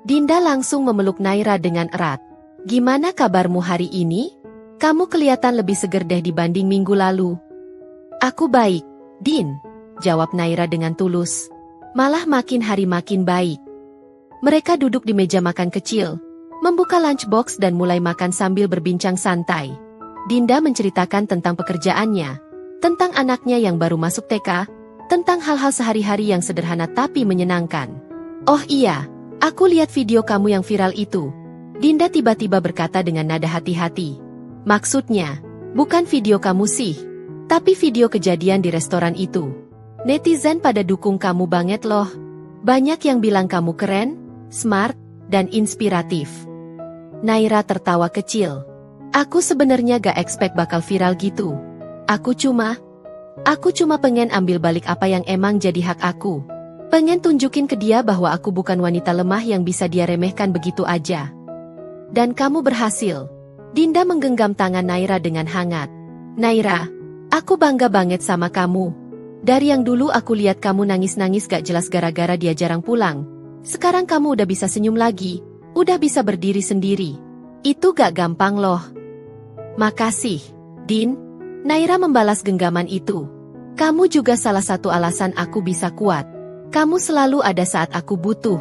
Dinda langsung memeluk Naira dengan erat. Gimana kabarmu hari ini? Kamu kelihatan lebih seger deh dibanding minggu lalu. Aku baik, Din, jawab Naira dengan tulus. Malah makin hari makin baik. Mereka duduk di meja makan kecil, membuka lunchbox dan mulai makan sambil berbincang santai. Dinda menceritakan tentang pekerjaannya, tentang anaknya yang baru masuk TK, tentang hal-hal sehari-hari yang sederhana tapi menyenangkan. Oh iya, aku lihat video kamu yang viral itu. Dinda tiba-tiba berkata dengan nada hati-hati. Maksudnya, bukan video kamu sih, tapi video kejadian di restoran itu. Netizen pada dukung kamu banget loh. Banyak yang bilang kamu keren, smart, dan inspiratif. Naira tertawa kecil. Aku sebenarnya gak expect bakal viral gitu. Aku cuma pengen ambil balik apa yang emang jadi hak aku. Pengen tunjukin ke dia bahwa aku bukan wanita lemah yang bisa dia remehkan begitu aja. Dan kamu berhasil. Dinda menggenggam tangan Naira dengan hangat. Naira, aku bangga banget sama kamu. Dari yang dulu aku lihat kamu nangis-nangis gak jelas gara-gara dia jarang pulang. Sekarang kamu udah bisa senyum lagi, udah bisa berdiri sendiri. Itu gak gampang loh. Makasih, Din. Naira membalas genggaman itu. Kamu juga salah satu alasan aku bisa kuat. Kamu selalu ada saat aku butuh.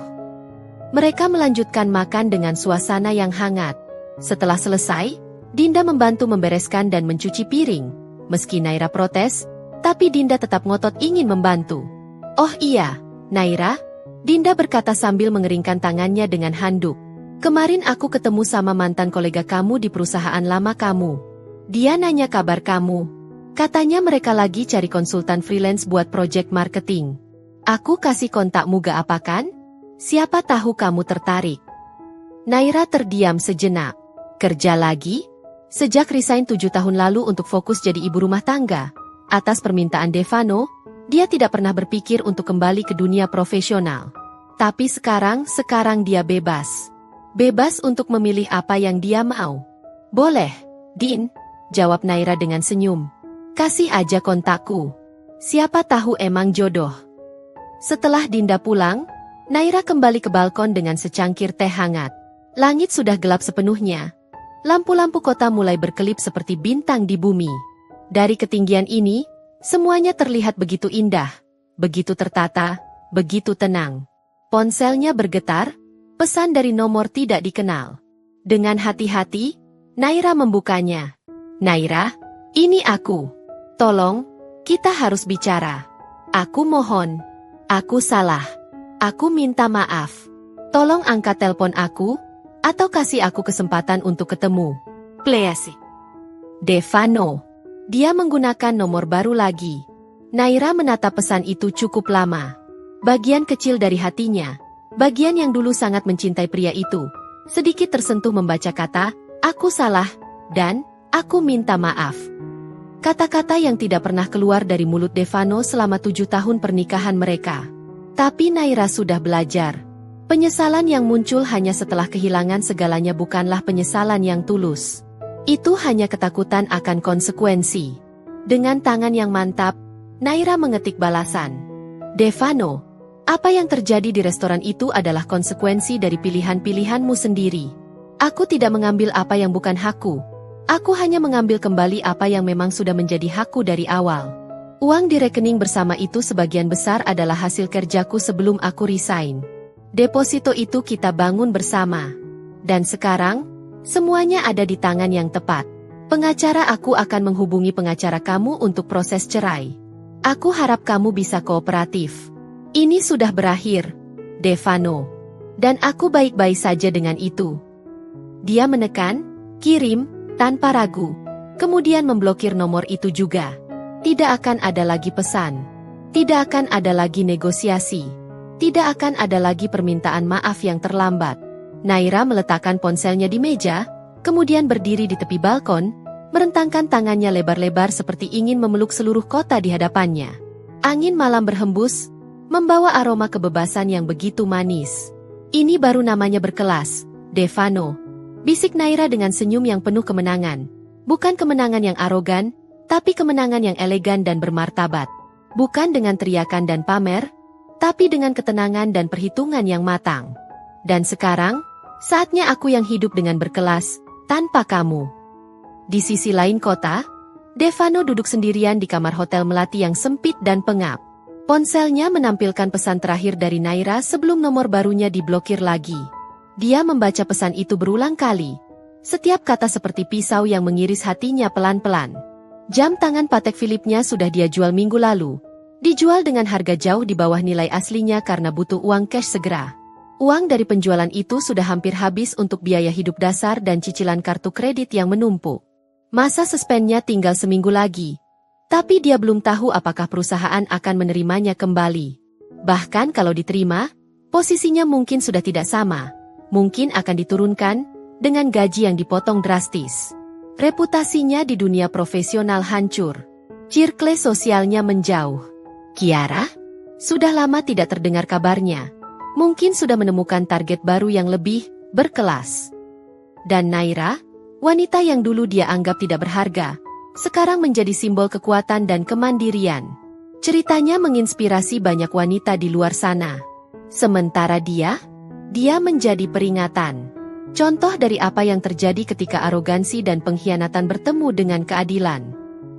Mereka melanjutkan makan dengan suasana yang hangat. Setelah selesai, Dinda membantu membereskan dan mencuci piring. Meski Naira protes, tapi Dinda tetap ngotot ingin membantu. Oh iya, Naira, Dinda berkata sambil mengeringkan tangannya dengan handuk. Kemarin aku ketemu sama mantan kolega kamu di perusahaan lama kamu. Dia nanya kabar kamu. Katanya mereka lagi cari konsultan freelance buat project marketing. Aku kasih kontakmu gak apa kan? Siapa tahu kamu tertarik. Naira terdiam sejenak. Kerja lagi? Sejak resign 7 tahun lalu untuk fokus jadi ibu rumah tangga. Atas permintaan Devano, dia tidak pernah berpikir untuk kembali ke dunia profesional. Tapi sekarang dia bebas. Bebas untuk memilih apa yang dia mau. Boleh, Din, jawab Naira dengan senyum. Kasih aja kontakku. Siapa tahu emang jodoh. Setelah Dinda pulang, Naira kembali ke balkon dengan secangkir teh hangat. Langit sudah gelap sepenuhnya. Lampu-lampu kota mulai berkelip seperti bintang di bumi. Dari ketinggian ini, semuanya terlihat begitu indah, begitu tertata, begitu tenang. Ponselnya bergetar, pesan dari nomor tidak dikenal. Dengan hati-hati, Naira membukanya. Naira, ini aku. Tolong, kita harus bicara. Aku mohon. Aku salah. Aku minta maaf. Tolong angkat telepon aku, atau kasih aku kesempatan untuk ketemu. Please. Devano. Dia menggunakan nomor baru lagi. Naira menatap pesan itu cukup lama. Bagian kecil dari hatinya, bagian yang dulu sangat mencintai pria itu, sedikit tersentuh membaca kata, aku salah, dan, aku minta maaf. Kata-kata yang tidak pernah keluar dari mulut Devano selama 7 tahun pernikahan mereka. Tapi Naira sudah belajar. Penyesalan yang muncul hanya setelah kehilangan segalanya bukanlah penyesalan yang tulus. Itu hanya ketakutan akan konsekuensi. Dengan tangan yang mantap, Naira mengetik balasan. Devano, apa yang terjadi di restoran itu adalah konsekuensi dari pilihan-pilihanmu sendiri. Aku tidak mengambil apa yang bukan hakku. Aku hanya mengambil kembali apa yang memang sudah menjadi hakku dari awal. Uang di rekening bersama itu sebagian besar adalah hasil kerjaku sebelum aku resign. Deposito itu kita bangun bersama. Dan sekarang, semuanya ada di tangan yang tepat. Pengacara aku akan menghubungi pengacara kamu untuk proses cerai. Aku harap kamu bisa kooperatif. Ini sudah berakhir, Devano. Dan aku baik-baik saja dengan itu. Dia menekan, kirim, tanpa ragu. Kemudian memblokir nomor itu juga. Tidak akan ada lagi pesan. Tidak akan ada lagi negosiasi. Tidak akan ada lagi permintaan maaf yang terlambat. Naira meletakkan ponselnya di meja, kemudian berdiri di tepi balkon, merentangkan tangannya lebar-lebar seperti ingin memeluk seluruh kota di hadapannya. Angin malam berhembus, membawa aroma kebebasan yang begitu manis. Ini baru namanya berkelas, Devano. Bisik Naira dengan senyum yang penuh kemenangan. Bukan kemenangan yang arogan, tapi kemenangan yang elegan dan bermartabat. Bukan dengan teriakan dan pamer, tapi dengan ketenangan dan perhitungan yang matang. Dan sekarang, saatnya aku yang hidup dengan berkelas, tanpa kamu. Di sisi lain kota, Devano duduk sendirian di kamar hotel melati yang sempit dan pengap. Ponselnya menampilkan pesan terakhir dari Naira sebelum nomor barunya diblokir lagi. Dia membaca pesan itu berulang kali. Setiap kata seperti pisau yang mengiris hatinya pelan-pelan. Jam tangan Patek Philippe-nya sudah dia jual minggu lalu. Dijual dengan harga jauh di bawah nilai aslinya karena butuh uang cash segera. Uang dari penjualan itu sudah hampir habis untuk biaya hidup dasar dan cicilan kartu kredit yang menumpuk. Masa suspendnya tinggal seminggu lagi. Tapi dia belum tahu apakah perusahaan akan menerimanya kembali. Bahkan kalau diterima, posisinya mungkin sudah tidak sama. Mungkin akan diturunkan dengan gaji yang dipotong drastis. Reputasinya di dunia profesional hancur. Circle sosialnya menjauh. Kiara? Sudah lama tidak terdengar kabarnya. Mungkin sudah menemukan target baru yang lebih berkelas. Dan Naira, wanita yang dulu dia anggap tidak berharga, sekarang menjadi simbol kekuatan dan kemandirian. Ceritanya menginspirasi banyak wanita di luar sana. Sementara dia menjadi peringatan. Contoh dari apa yang terjadi ketika arogansi dan pengkhianatan bertemu dengan keadilan.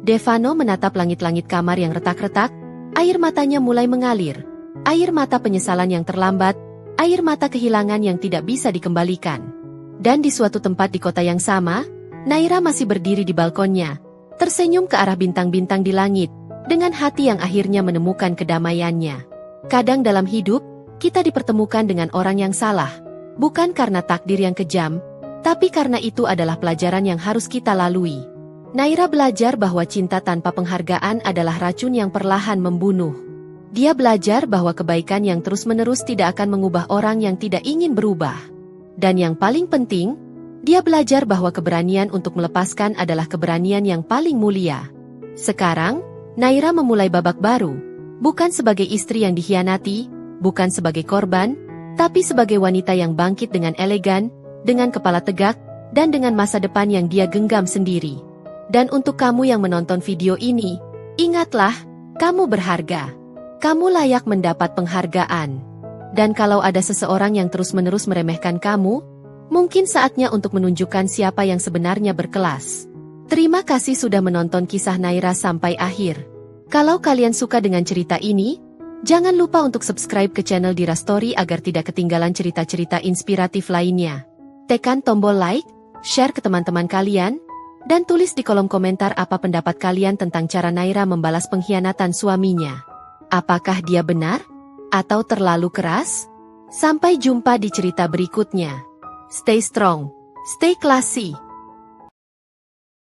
Devano menatap langit-langit kamar yang retak-retak, air matanya mulai mengalir. Air mata penyesalan yang terlambat, air mata kehilangan yang tidak bisa dikembalikan. Dan di suatu tempat di kota yang sama, Naira masih berdiri di balkonnya, tersenyum ke arah bintang-bintang di langit, dengan hati yang akhirnya menemukan kedamaiannya. Kadang dalam hidup, kita dipertemukan dengan orang yang salah. Bukan karena takdir yang kejam, tapi karena itu adalah pelajaran yang harus kita lalui. Naira belajar bahwa cinta tanpa penghargaan adalah racun yang perlahan membunuh. Dia belajar bahwa kebaikan yang terus-menerus tidak akan mengubah orang yang tidak ingin berubah. Dan yang paling penting, dia belajar bahwa keberanian untuk melepaskan adalah keberanian yang paling mulia. Sekarang, Naira memulai babak baru, bukan sebagai istri yang dikhianati, bukan sebagai korban, tapi sebagai wanita yang bangkit dengan elegan, dengan kepala tegak, dan dengan masa depan yang dia genggam sendiri. Dan untuk kamu yang menonton video ini, ingatlah, kamu berharga. Kamu layak mendapat penghargaan. Dan kalau ada seseorang yang terus-menerus meremehkan kamu, mungkin saatnya untuk menunjukkan siapa yang sebenarnya berkelas. Terima kasih sudah menonton kisah Naira sampai akhir. Kalau kalian suka dengan cerita ini, jangan lupa untuk subscribe ke channel Dira Story agar tidak ketinggalan cerita-cerita inspiratif lainnya. Tekan tombol like, share ke teman-teman kalian, dan tulis di kolom komentar apa pendapat kalian tentang cara Naira membalas pengkhianatan suaminya. Apakah dia benar? Atau terlalu keras? Sampai jumpa di cerita berikutnya. Stay strong, stay classy.